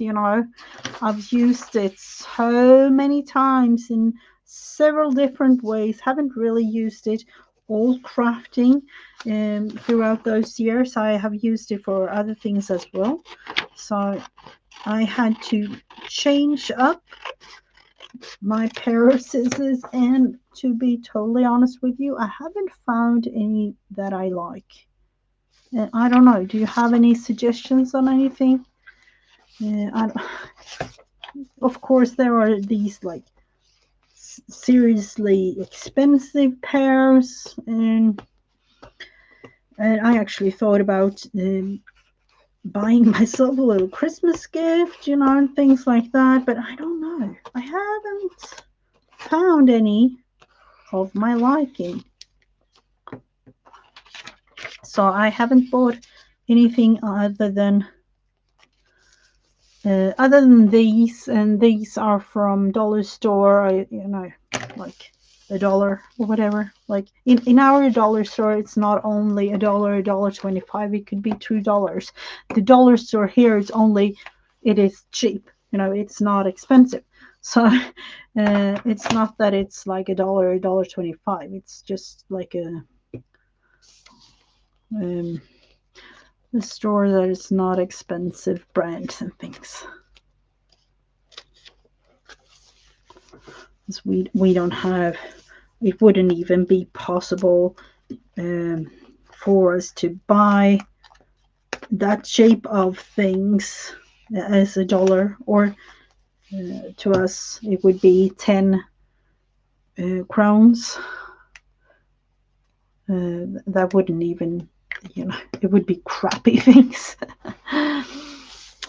I've used it so many times in several different ways. Haven't really used it all crafting throughout those years. I have used it for other things as well. So I had to change up my pair of scissors, and to be totally honest with you, I haven't found any that I like. I don't know. Do you have any suggestions on anything? Of course, there are these like seriously expensive pairs, and I actually thought about buying myself a little Christmas gift, and things like that. But I don't know. I haven't found any of my liking. So I haven't bought anything other than these, and these are from dollar store. Like $1 or whatever. Like in our dollar store, it's not only $1, $1.25. It could be $2. The dollar store here it is cheap. It's not expensive. So it's not that it's like $1, $1.25. It's just like a store that is not expensive brands and things. we don't have, it wouldn't even be possible for us to buy that shape of things as a dollar, or to us it would be 10 crowns. That wouldn't even, it would be crappy things.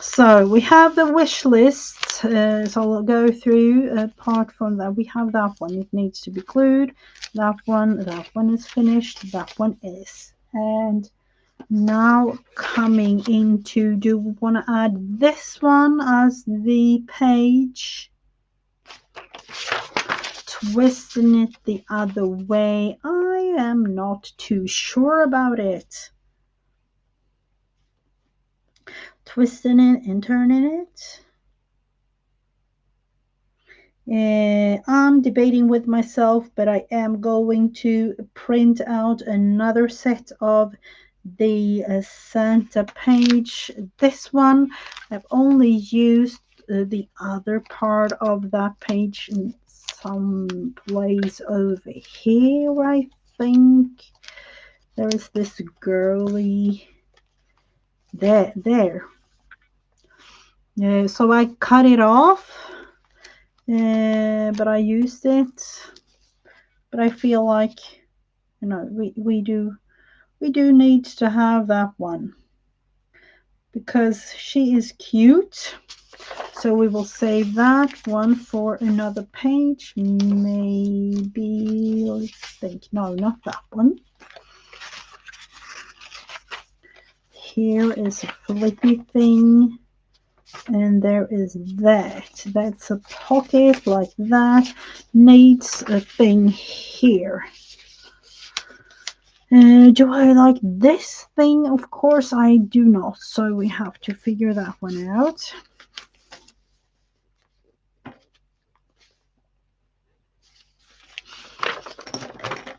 So we have the wish list. So I'll go through. Apart from that, we have that one. It needs to be glued. That one is finished. That one is. And now coming into, do we want to add this one as the page? Twisting it the other way. I am not too sure about it. Twisting it and turning it. I'm debating with myself, but I am going to print out another set of the Santa page. This one I've only used the other part of that page in some place over here. I think there is this girly there. So I cut it off, but I used it. But I feel like, we do need to have that one because she is cute. So we will save that one for another page. Maybe, let's think. No, not that one. Here is a flippy thing. And there is that. That's a pocket like that. Needs a thing here. Do I like this thing? Of course I do not. So we have to figure that one out.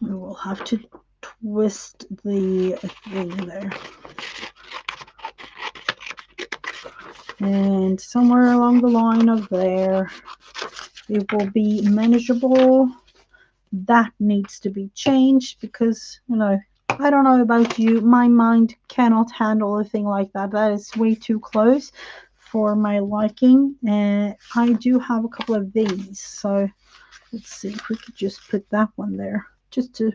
We will have to twist the thing there. And somewhere along the line of there, it will be manageable. That needs to be changed because, I don't know about you, my mind cannot handle a thing like that. That is way too close for my liking. I do have a couple of these, so let's see if we could just put that one there just to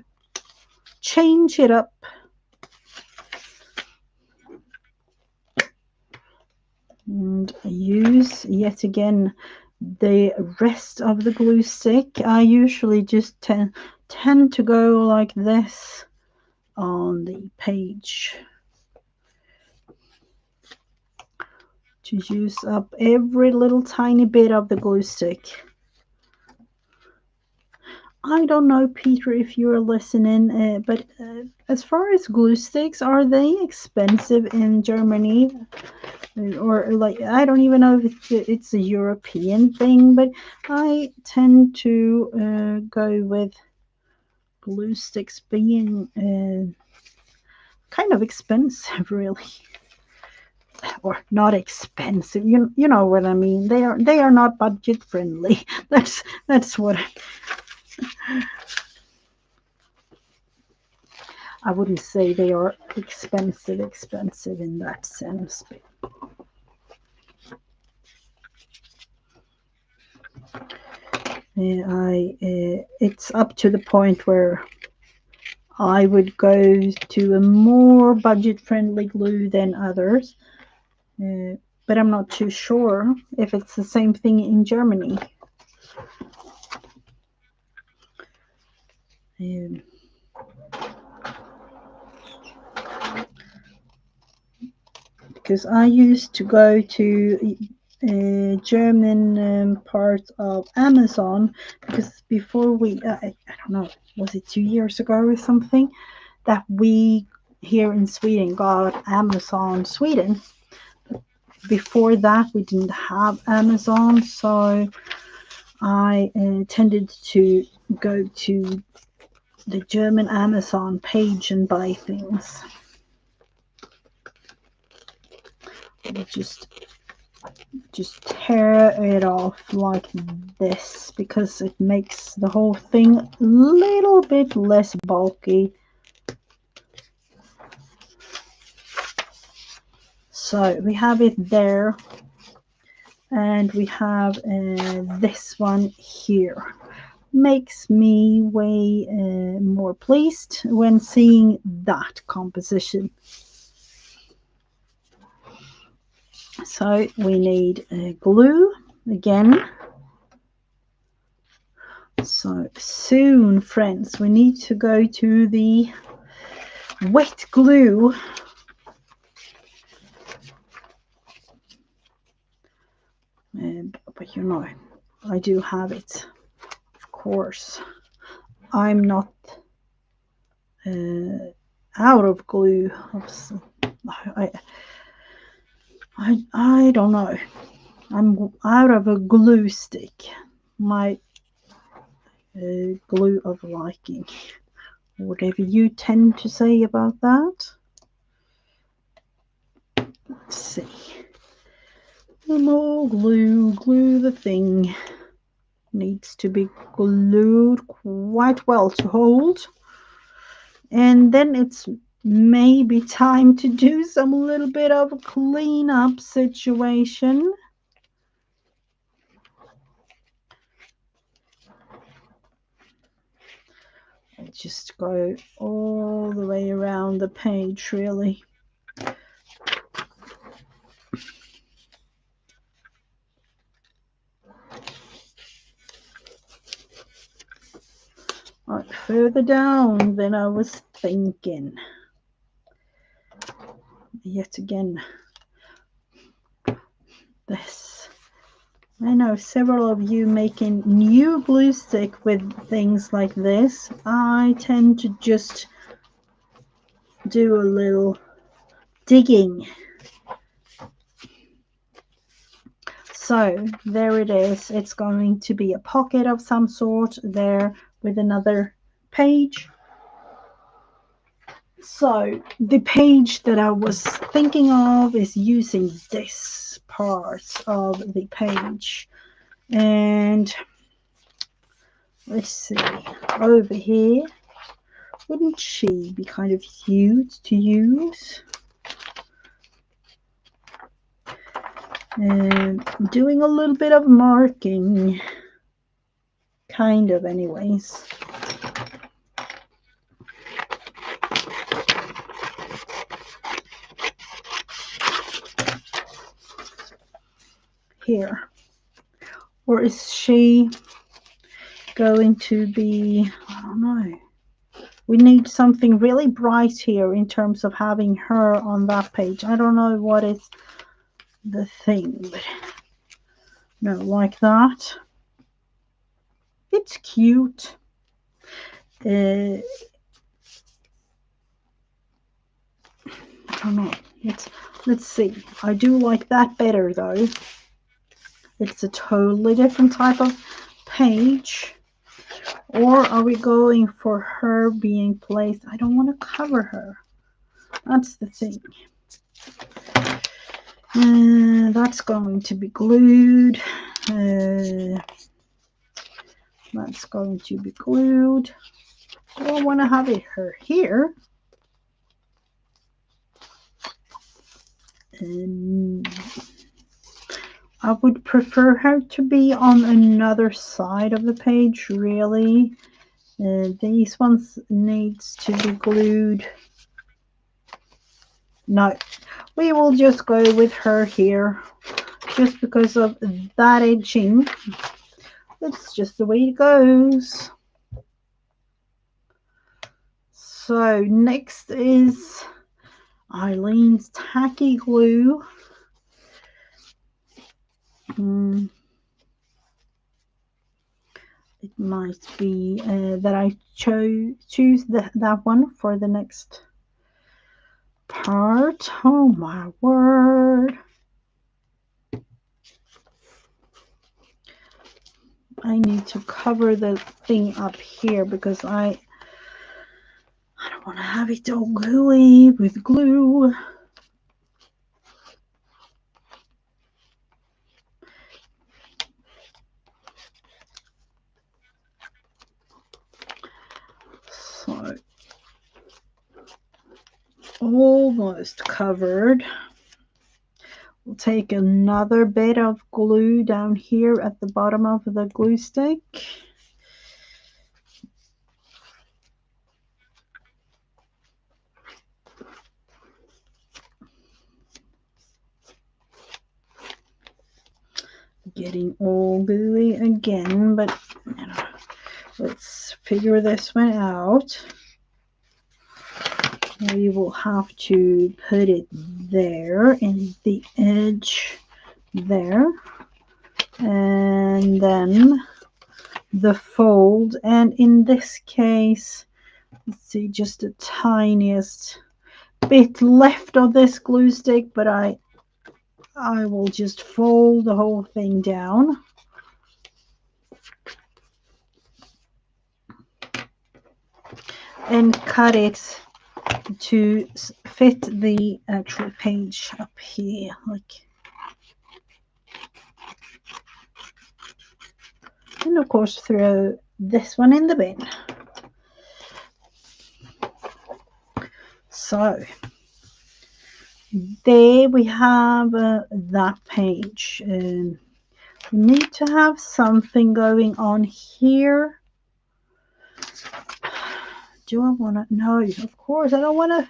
change it up. And use yet again the rest of the glue stick. I usually just tend to go like this on the page to use up every little tiny bit of the glue stick. I don't know, Peter, if you're listening, but as far as glue sticks, are they expensive in Germany? Or like, I don't even know if it's a European thing, but I tend to go with glue sticks being kind of expensive, really. Or not expensive, you know what I mean. They are not budget friendly. That's what I wouldn't say they are expensive in that sense. It's up to the point where I would go to a more budget-friendly glue than others, but I'm not too sure if it's the same thing in Germany. Because I used to go to German part of Amazon, because before I don't know, was it 2 years ago or something, that we here in Sweden got Amazon Sweden. Before that we didn't have Amazon, so I tended to go to the German Amazon page and buy things. Just just tear it off like this, because it makes the whole thing a little bit less bulky. So we have it there, and we have this one here. Makes me way more pleased when seeing that composition. So we need glue again. So soon, friends, we need to go to the wet glue. But you know, I do have it, of course. I'm not out of glue. I don't know. I'm out of a glue stick. My glue of liking. Whatever you tend to say about that. Let's see. More glue. Glue the thing. Needs to be glued quite well to hold. And then it's maybe time to do some little bit of a cleanup situation. I'll just go all the way around the page, really. Right, further down than I was thinking. Yet again, this. I know several of you making new glue stick with things like this. I tend to just do a little digging. So there it is. It's going to be a pocket of some sort there with another page. So the page that I was thinking of is using this part of the page. And let's see, over here, wouldn't she be kind of cute to use? And doing a little bit of marking, kind of anyways. Here. Or is she going to be, I don't know. We need something really bright here in terms of having her on that page. I don't know what is the thing, but no, like that. It's cute. I don't know. Let's see. I do like that better though. It's a totally different type of page. Or are we going for her being placed? I don't want to cover her. That's the thing. That's going to be glued. That's going to be glued. I don't want to have her here. I would prefer her to be on another side of the page, really. These ones needs to be glued. No, we will just go with her here, just because of that edging. That's just the way it goes. So next is Eileen's tacky glue. It might be that I choose that one for the next part. Oh my word. I need to cover the thing up here because I don't want to have it all gooey with glue. almost covered. We'll take another bit of glue down here at the bottom of the glue stick. Getting all gooey again, but you know, let's figure this one out. We will have to put it there and the edge there, and then the fold, and in this case, let's see, just the tiniest bit left of this glue stick, but I will just fold the whole thing down. And cut it to fit the actual page up here, like, and of course throw this one in the bin. So there we have that page. We need to have something going on here. Do I want to? No, of course I don't want to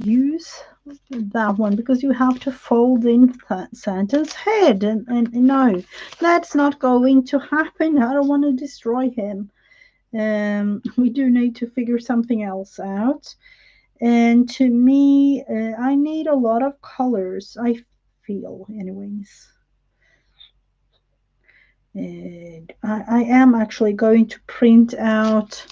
use that one, because you have to fold in Santa's head, and no, that's not going to happen. I don't want to destroy him. We do need to figure something else out. And to me, I need a lot of colors, I feel, anyways. And I am actually going to print out,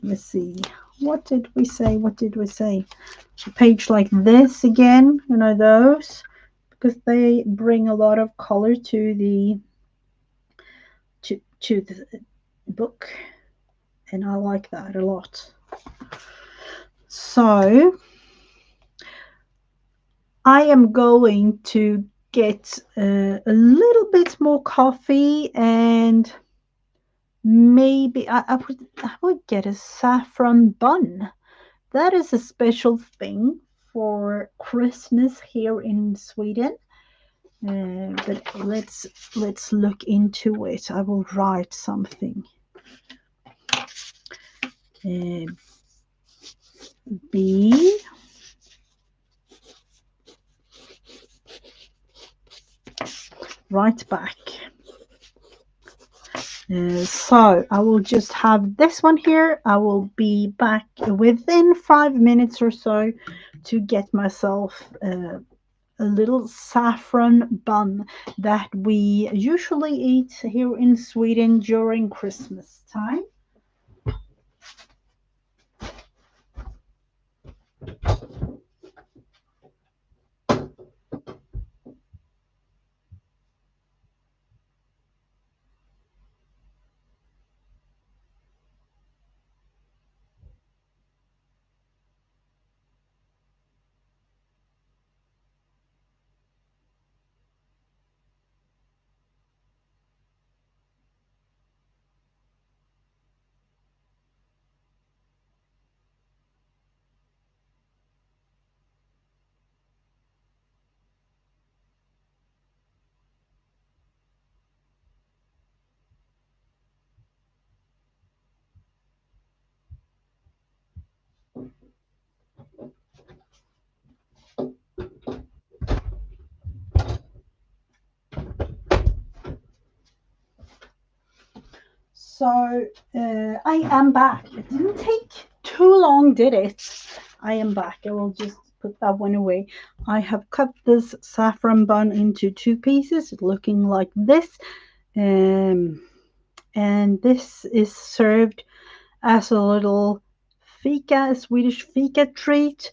let's see, what did we say? A page like this again, you know, those, because they bring a lot of color to the book, and I like that a lot. So I am going to get a little bit more coffee, and maybe I would get a saffron bun. That is a special thing for Christmas here in Sweden. But let's look into it. I will write something. B right back. So I will just have this one here. I will be back within 5 minutes or so to get myself a little saffron bun that we usually eat here in Sweden during Christmas time. So I am back. It didn't take too long, did it? I am back. I will just put that one away. I have cut this saffron bun into 2 pieces, looking like this. And this is served as a little fika, a Swedish fika treat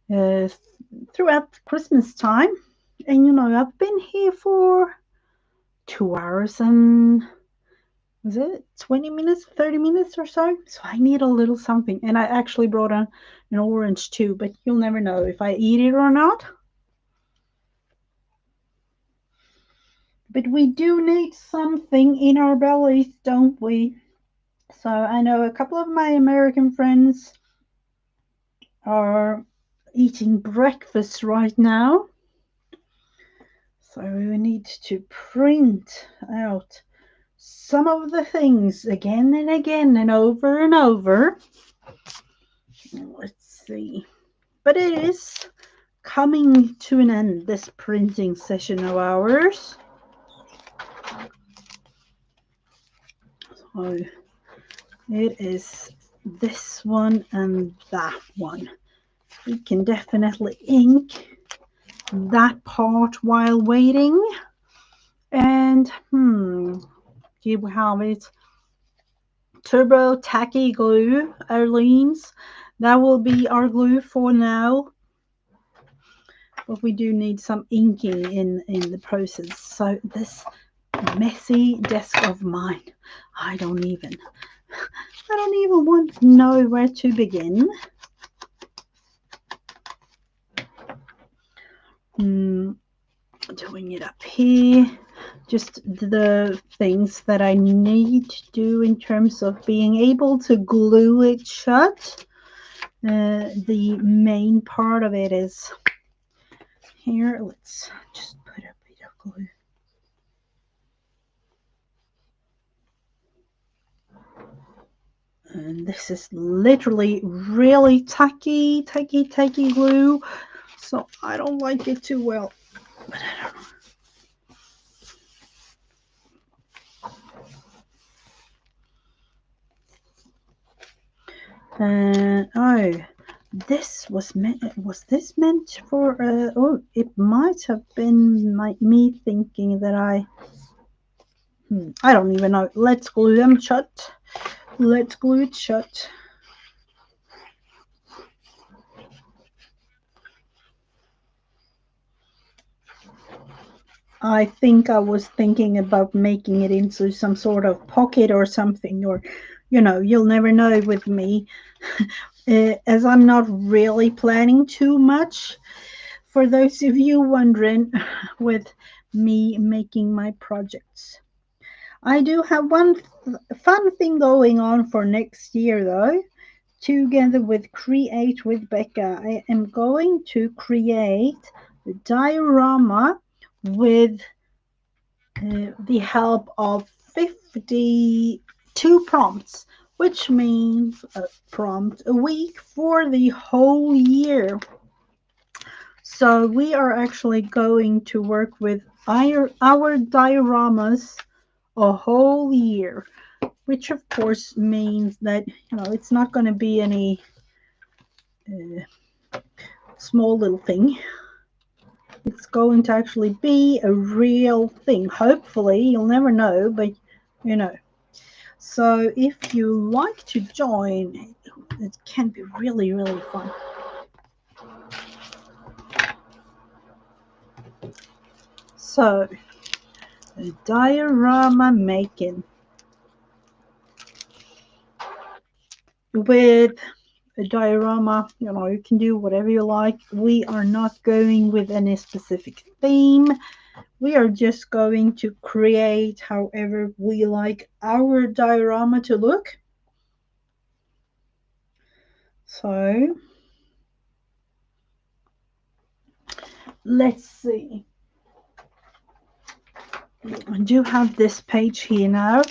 throughout Christmas time. And you know, I've been here for 2 hours and was it 20 minutes, 30 minutes or so? So I need a little something. And I actually brought an orange too, but you'll never know if I eat it or not. But we do need something in our bellies, don't we? So I know a couple of my American friends are eating breakfast right now. So we need to print out some of the things again and again and over. Let's see. But it is coming to an end, this printing session of ours. So it is this one and that one. We can definitely ink that part while waiting. And here we have it. Turbo Tacky Glue, Arlene's. That will be our glue for now. But we do need some inking in the process. So this messy desk of mine, I don't even want to know where to begin. Doing it up here, just the things that I need to do in terms of being able to glue it shut. The main part of it is here. Let's just put a bit of glue. And this is literally really tacky glue, so I don't like it too well, but I don't know. Oh, this was this meant for oh, it might have been me thinking that I don't even know. Let's glue them shut. Let's glue it shut. I think I was thinking about making it into some sort of pocket or something, or you'll never know with me. As I'm not really planning too much, for those of you wondering, with me making my projects. I do have one fun thing going on for next year, though. Together with Create with Becca, I am going to create the diorama with the help of 52 prompts, which means a prompt a week for the whole year. So we are actually going to work with our dioramas a whole year, which of course means that it's not going to be any small little thing. It's going to actually be a real thing. Hopefully, you'll never know, but So if you like to join, it can be really, really fun. So, diorama making with a diorama, you can do whatever you like. We are not going with any specific theme. We are just going to create however we like our diorama to look. So let's see. I do have this page here now.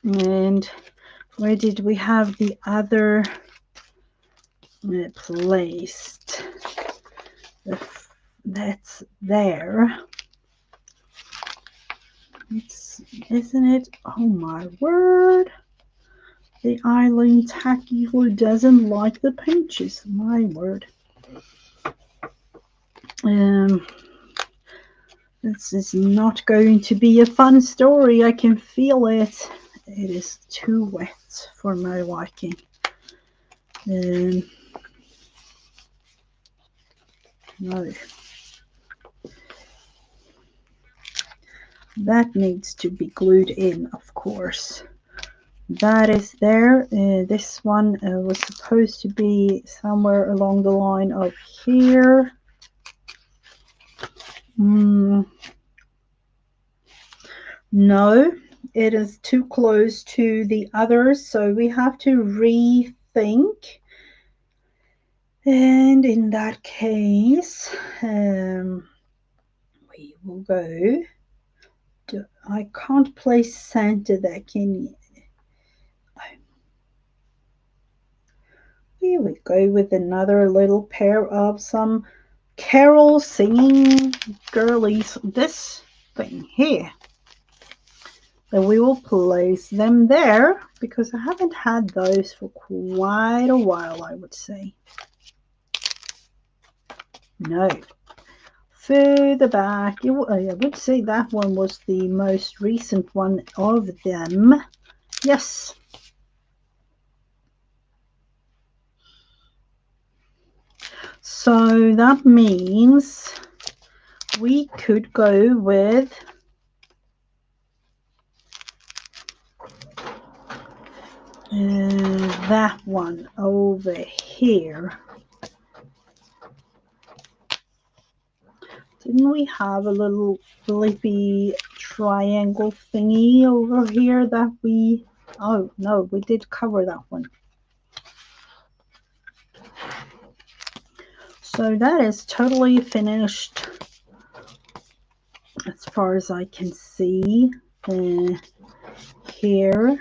And where did we have the other placed? That's there. Isn't it? Oh my word. The Eileen Tacky Glue doesn't like the pinches. My word. This is not going to be a fun story. I can feel it. It is too wet for my liking. No. That needs to be glued in, of course. That is there. This one was supposed to be somewhere along the line of here. No, it is too close to the others, so we have to rethink. And in that case, we will go. I can't place Santa there, can you? We will go with another little pair of some carol singing girlies. This thing here. Then we will place them there because I haven't had those for quite a while, I would say. No. Further back, I would say that one was the most recent one of them. Yes. So that means we could go with that one over here. Didn't we have a little flippy triangle thingy over here that we... Oh, no, we did cover that one. So that is totally finished as far as I can see. Here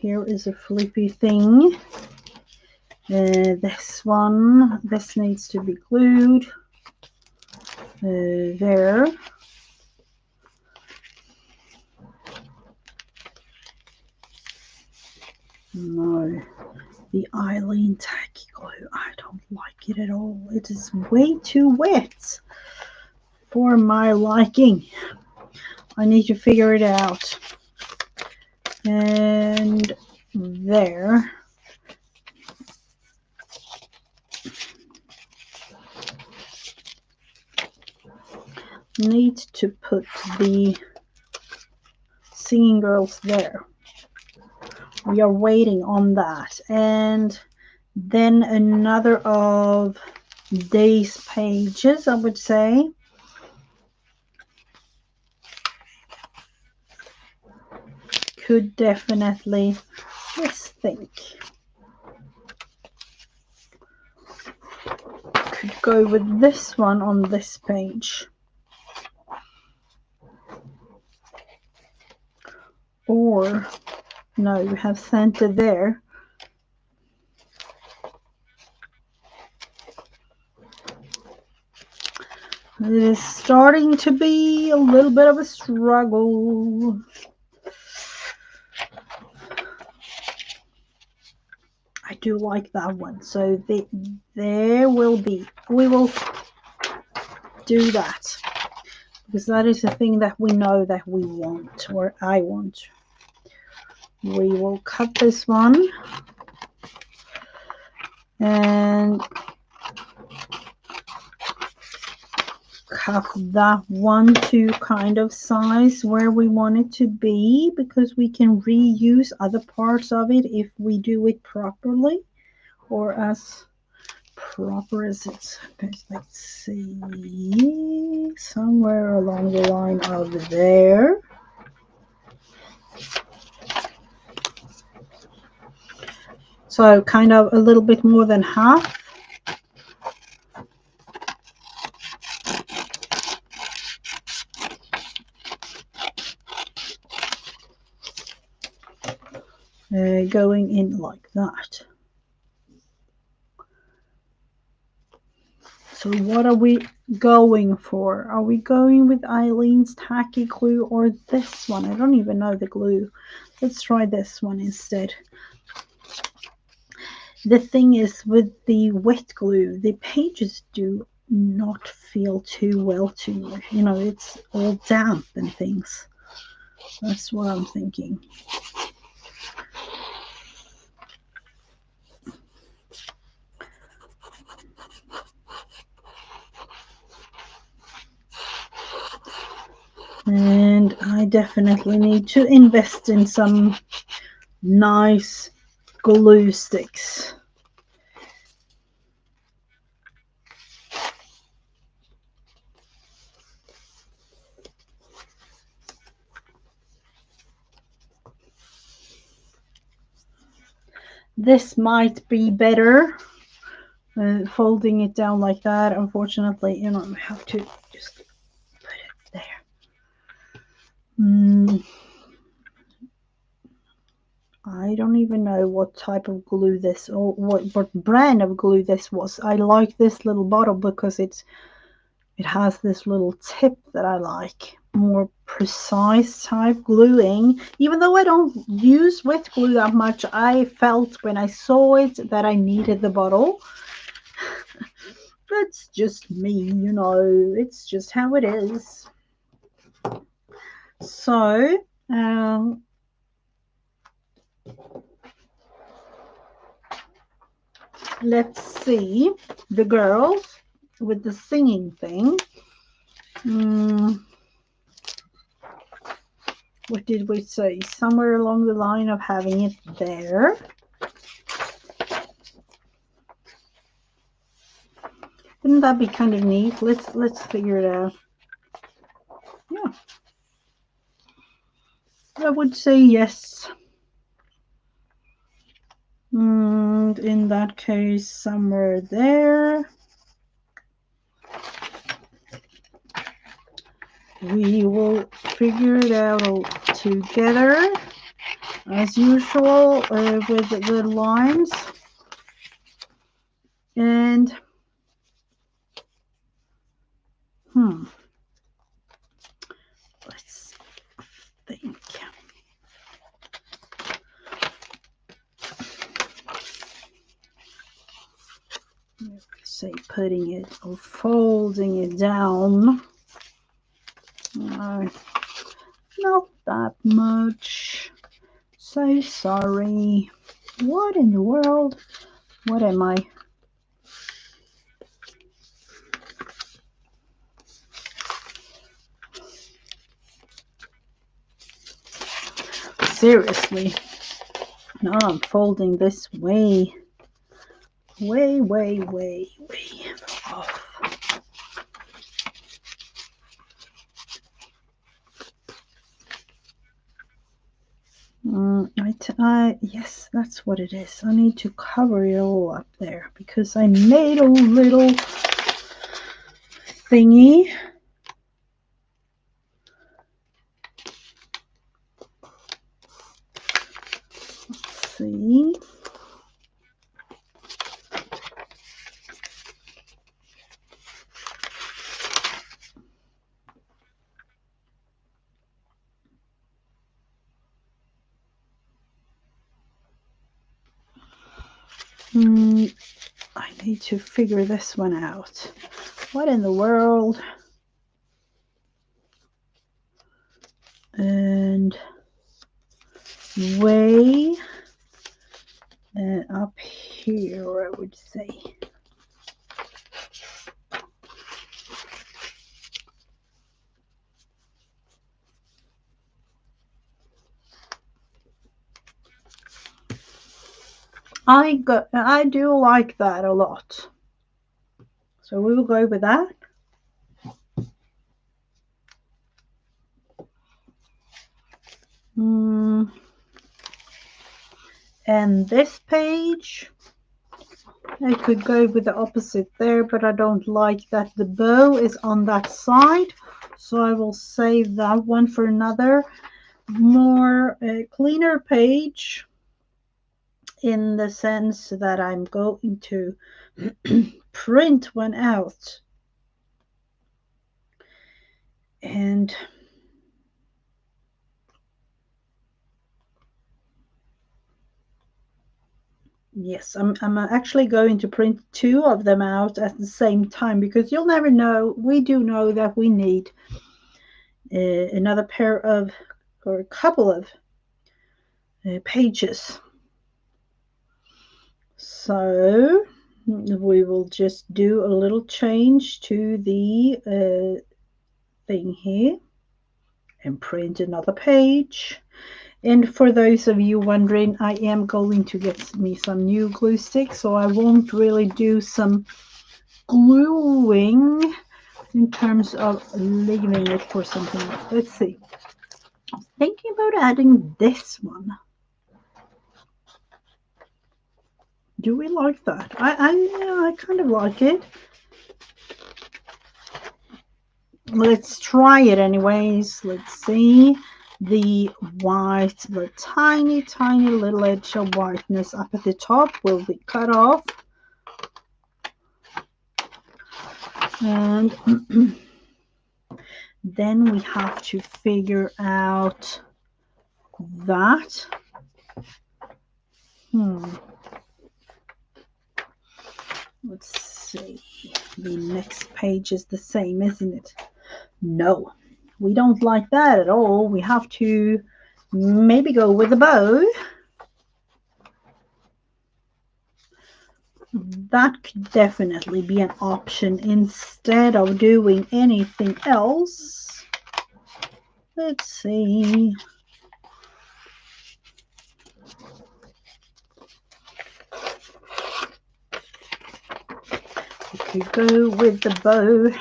is a flippy thing. This one, this needs to be glued. There. No, the Eileen tacky glue, I don't like it at all. It is way too wet for my liking. I need to figure it out. And there. Need to put the singing girls there. We are waiting on that. And then another of these pages, I would say. Could definitely, let's think. Could go with this one on this page. Or, no, we have Santa there. It is starting to be a little bit of a struggle. I do like that one. So there will be. We will do that. Because that is the thing that we know that we want, or I want. We will cut this one. And cut that one to kind of size where we want it to be, because we can reuse other parts of it if we do it properly, or as proper as it's, let's see, somewhere along the line of there. So kind of a little bit more than half. Going in like that. So what are we going for? Are we going with Eileen's tacky glue or this one? I don't even know the glue. Let's try this one instead. The thing is, with the wet glue, the pages do not feel too well to me. You know, it's all damp and things. That's what I'm thinking. And I definitely need to invest in some nice glue sticks. this might be better, folding it down like that. Unfortunately, you know, I have to just put it there. I don't even know what type of glue this, or what brand of glue this was. I like this little bottle because it has this little tip that I like. More precise type gluing. Even though I don't use wet glue that much, I felt when I saw it that I needed the bottle. That's just me, you know. It's just how it is. So, let's see the girls with the singing thing. What did we say? Somewhere along the line of having it there. Wouldn't that be kind of neat? Let's figure it out. Yeah, I would say yes. And in that case, somewhere there. We will figure it out all together as usual with the lines. And let's think. Say putting it or folding it down. Not that much. So sorry. What in the world? What am I? Seriously. Now I'm folding this way off. Yes, that's what it is. I need to cover it all up there because I made a little thingy. Let's see. I need to figure this one out. What in the world? And way up here, I would say. I do like that a lot. So we will go with that. And this page, I could go with the opposite there, but I don't like that the bow is on that side. So I will save that one for another more cleaner page, in the sense that I'm going to print one out. And yes, I'm actually going to print two of them out at the same time, because you'll never know. We do know that we need another pair of, or a couple of pages. So we will just do a little change to the thing here and print another page. And for those of you wondering, I am going to get me some new glue sticks, so I won't really do some gluing in terms of leaving it for something else. Let's see. I'm thinking about adding this one. Do we like that? I kind of like it. Let's try it anyways. Let's see. The white, the tiny little edge of whiteness up at the top will be cut off. And then we have to figure out that. Let's see. The next page is the same, isn't it? No, we don't like that at all. We have to maybe go with a bow. That could definitely be an option instead of doing anything else. Let's see. We could go with the bow.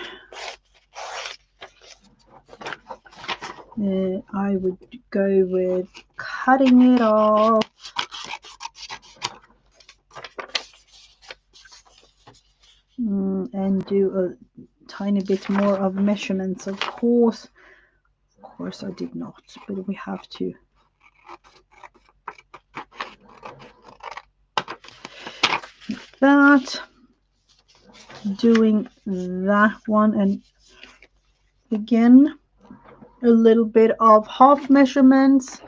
I would go with cutting it off. And do a tiny bit more of measurements. Of course I did not, but we have to. That, doing that one, and again a little bit of half measurements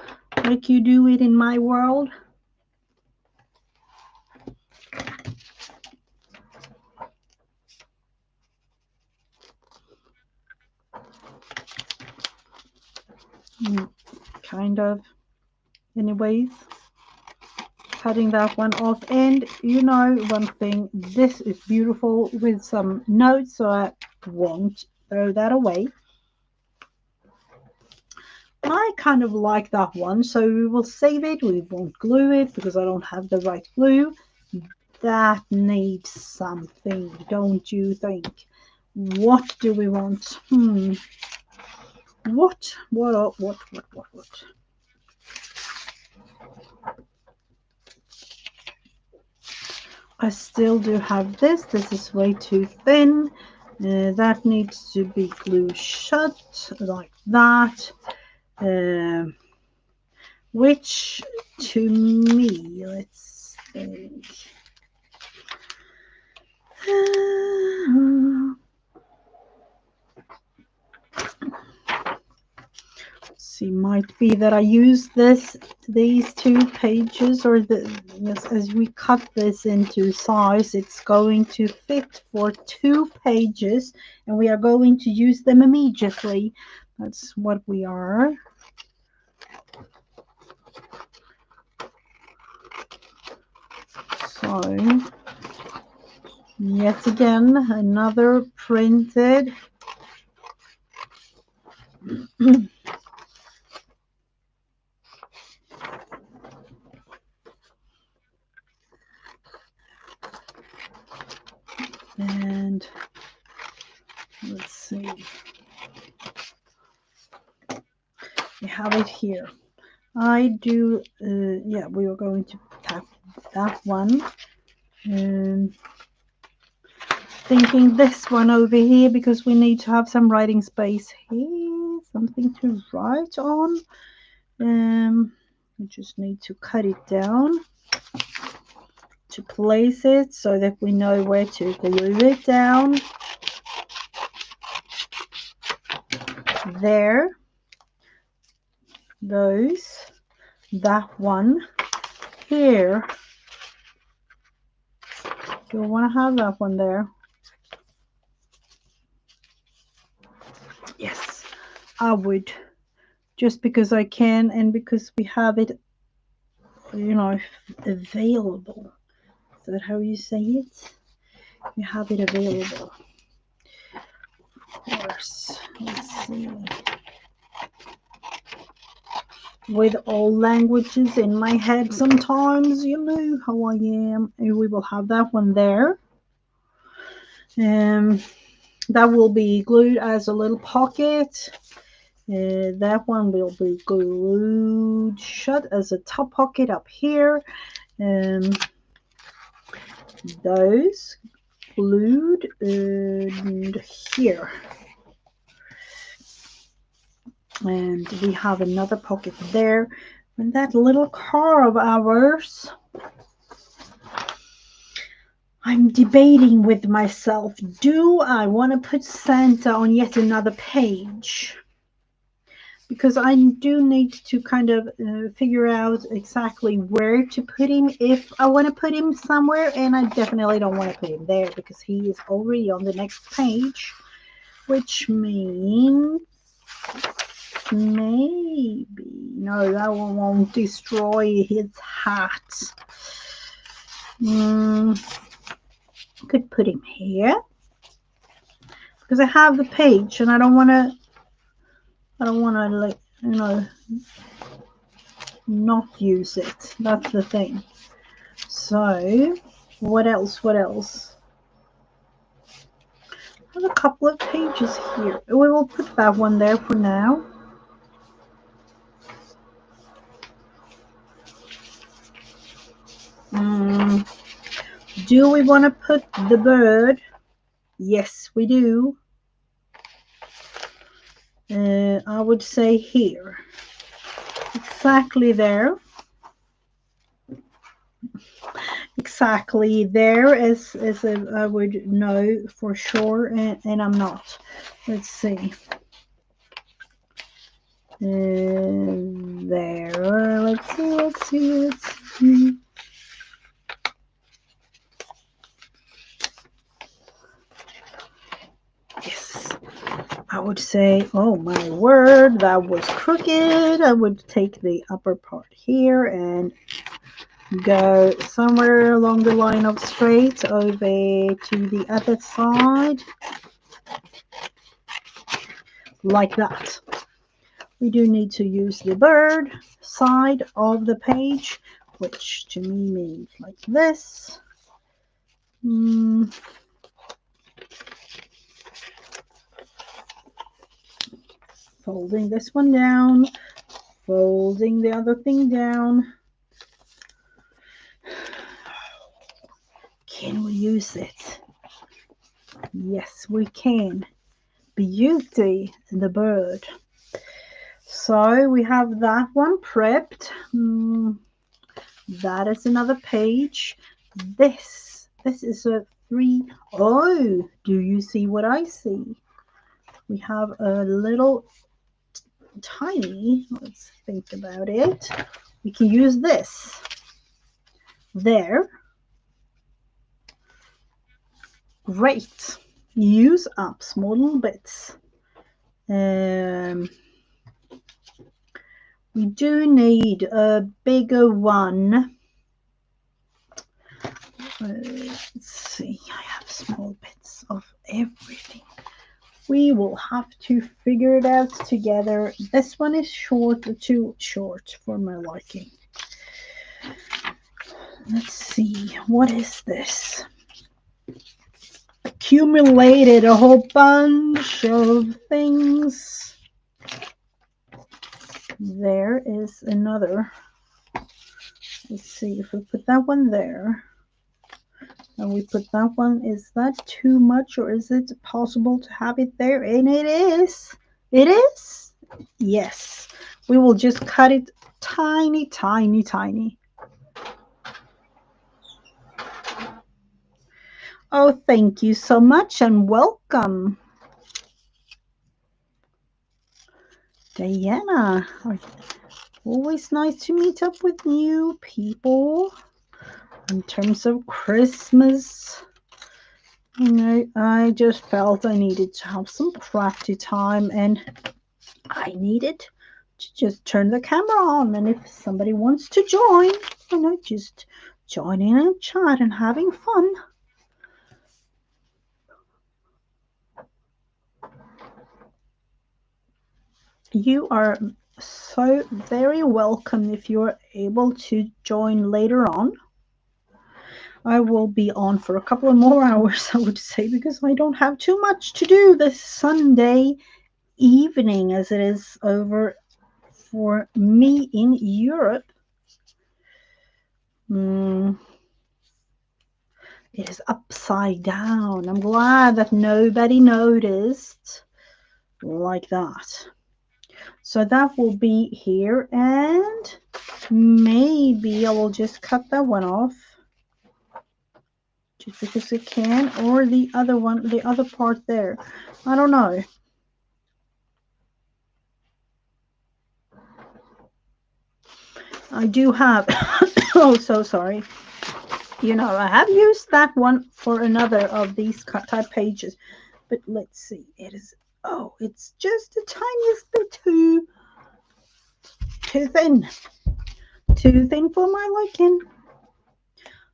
like you do it in my world. Kind of, anyways, cutting that one off. And you know one thing, this is beautiful with some notes, so I won't throw that away. I kind of like that one, so we will save it. We won't glue it because I don't have the right glue. That needs something, don't you think? What do we want? What? I still do have this. This is way too thin. That needs to be glued shut like that. Which to me, let's think. See, might be that I use these 2 pages, or yes, as we cut this into size, it's going to fit for 2 pages, and we are going to use them immediately. That's what we are. So, yet again, another printed. And let's see, we have it here. I do, yeah, we are going to tap that one. And thinking this one over here, because we need to have some writing space here, something to write on. We just need to cut it down to place it so that we know where to glue it down. There, those, that one here. Do I want to have that one there? Yes, I would, just because I can, and because we have it, you know, available. Is that how you say it? You have it available. Of course. Let's see. With all languages in my head sometimes, you know how I am. And we will have that one there. That will be glued as a little pocket. That one will be glued shut as a top pocket up here. those glued in here. And we have another pocket there. And that little car of ours, I'm debating with myself, do I want to put Santa on yet another page? Because I do need to kind of figure out exactly where to put him, if I want to put him somewhere, and I definitely don't want to put him there because he is already on the next page, which means maybe, no, that one won't destroy his hat. Could put him here because I have the page and I don't want to like, you know, not use it. That's the thing. So what else? I have a couple of pages here. We will put that one there for now. Do we want to put the bird? Yes, we do. I would say here. Exactly there. Exactly there, as I would know for sure, and I'm not. Let's see. There. Let's see. Yes. I would say, oh my word, that was crooked. I would take the upper part here and go somewhere along the line of straight over to the other side, like that. We do need to use the bird side of the page, which to me means like this. Folding this one down, folding the other thing down. Can we use it? Yes, we can. Beauty, the bird. So we have that one prepped. That is another page. This is a 3. Oh, do you see what I see? We have a little tiny, let's think about it. We can use this there. Great. Use up small little bits. We do need a bigger one. Let's see, I have small bits of everything. We will have to figure it out together. This one is too short for my liking. Let's see, what is this? Accumulated a whole bunch of things. There is another. Let's see if we put that one there. And we put that one. Is that too much, or is it possible to have it there? And it is. It is? Yes. We will just cut it tiny, tiny, tiny. Oh, thank you so much and welcome. Diana, always nice to meet up with new people. In terms of Christmas, you know, I just felt I needed to have some crafty time, and I needed to just turn the camera on, and if somebody wants to join, you know, just join in and chat and having fun. You are so very welcome if you're able to join later on. I will be on for a couple of more hours, I would say, because I don't have too much to do this Sunday evening as it is over for me in Europe. It is upside down. I'm glad that nobody noticed like that. So that will be here, and maybe I will just cut that one off just because I can, or the other one, the other part there. I don't know. I do have, oh, so sorry. You know, I have used that one for another of these type pages, but let's see. It is, oh, it's just the tiniest bit too thin for my liking.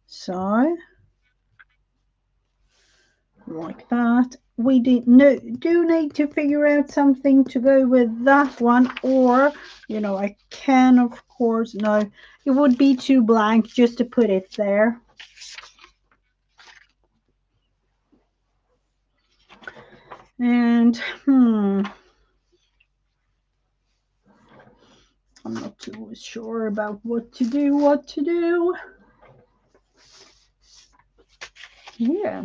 So, like that. We do need to figure out something to go with that one, or, you know, I can, of course, no, it would be too blank just to put it there. And, I'm not too sure about what to do. Yeah.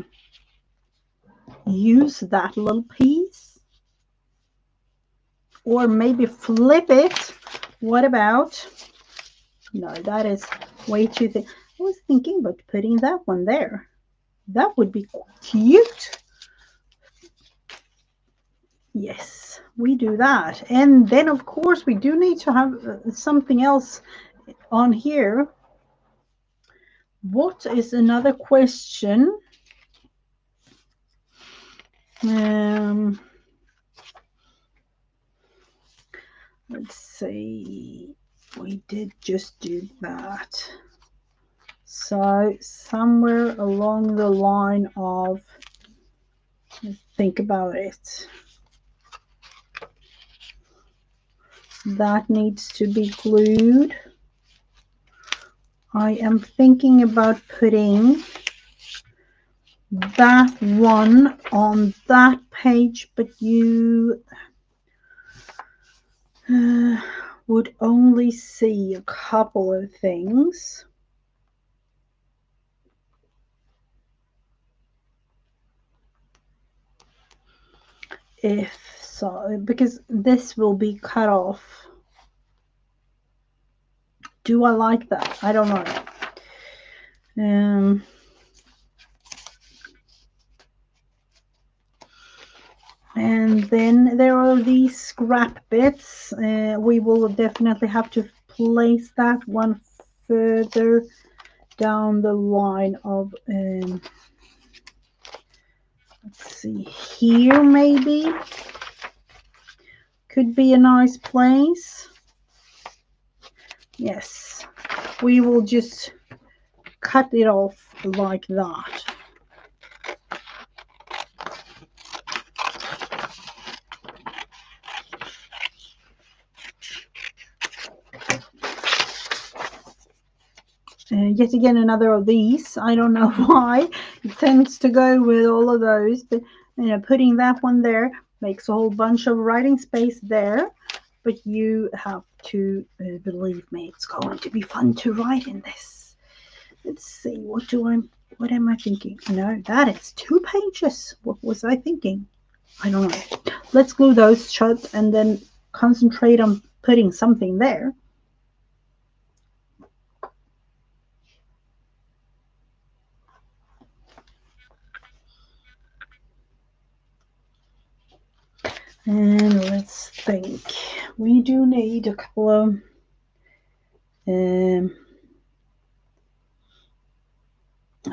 Use that little piece. Or maybe flip it. What about? No, that is way too thin. I was thinking about putting that one there. That would be cute. Yes, we do that. And then, of course, we do need to have something else on here. What is another question? Let's see. We did just do that. So somewhere along the line of, think about it, that needs to be glued. I am thinking about putting that one on that page, but you would only see a couple of things. If so, because this will be cut off. Do I like that? I don't know. And then there are these scrap bits. We will definitely have to place that one further down the line of, let's see, here maybe. Could be a nice place. Yes, we will just cut it off like that. Yet again, another of these. I don't know why it tends to go with all of those, but you know, putting that one there makes a whole bunch of writing space there. But you have to believe me, it's going to be fun to write in this. Let's see, what am I thinking? No, that is 2 pages. What was I thinking? I don't know. Let's glue those shut and then concentrate on putting something there. And let's think. We do need a couple of I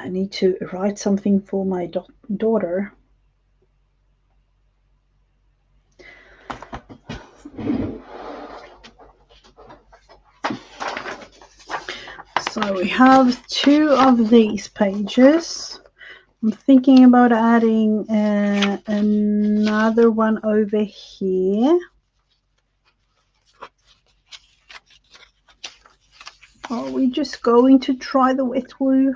need to write something for my daughter. So we have 2 of these pages. I'm thinking about adding another one over here. Are we just going to try the wet glue?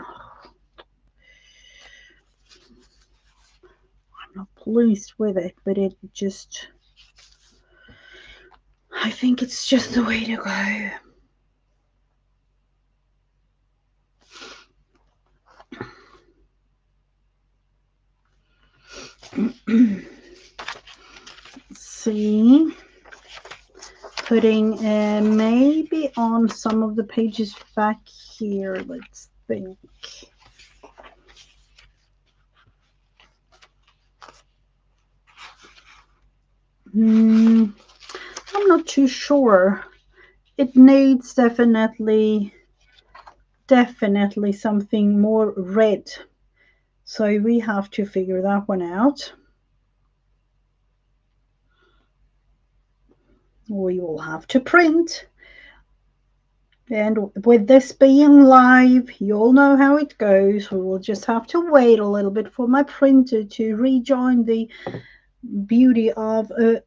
I'm not pleased with it, but it just, I think it's just the way to go. see. Putting maybe on some of the pages back here. Let's think. I'm not too sure. It needs definitely something more red. So we have to figure that one out. We will have to print. And with this being live, you all know how it goes. We will just have to wait a little bit for my printer to rejoin the beauty of a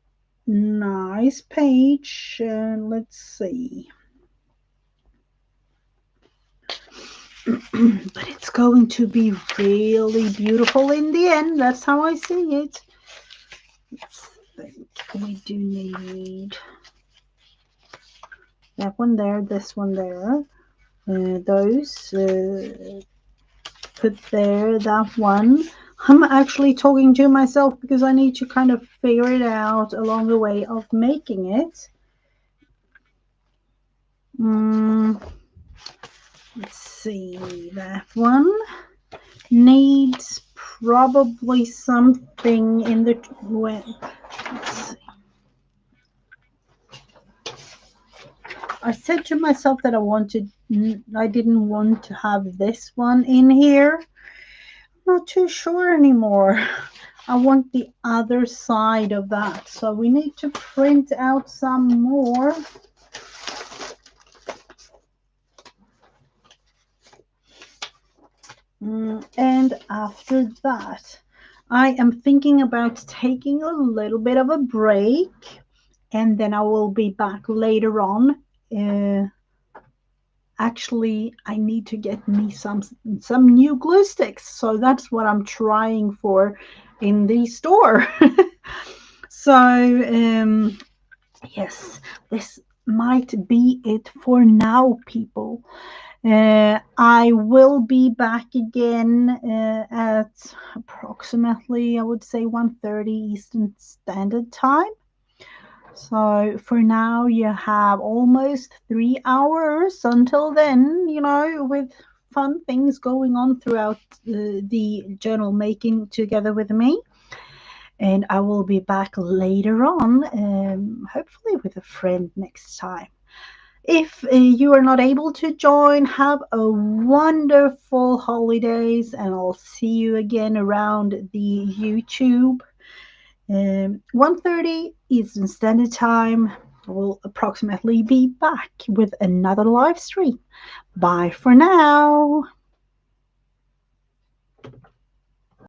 nice page. Let's see. But it's going to be really beautiful in the end. That's how I see it. Let's think. We do need that one there, this one there. Those put there, that one. I'm actually talking to myself because I need to kind of figure it out along the way of making it. Let's see, that one needs probably something in the let's see. I said to myself that I didn't want to have this one in here. I'm not too sure anymore. I want the other side of that, so we need to print out some more. And after that, I am thinking about taking a little bit of a break, and then I will be back later on. Actually, I need to get me some new glue sticks, so that's what I'm trying for in the store. So yes, this might be it for now, people. I will be back again at approximately, I would say, 1:30 Eastern Standard Time. So for now, you have almost 3 hours until then, with fun things going on throughout the journal making together with me. And I will be back later on, hopefully with a friend next time. If you are not able to join, have a wonderful holidays, and I'll see you again around the YouTube. 1:30 Eastern Standard Time. We'll approximately be back with another live stream. Bye for now.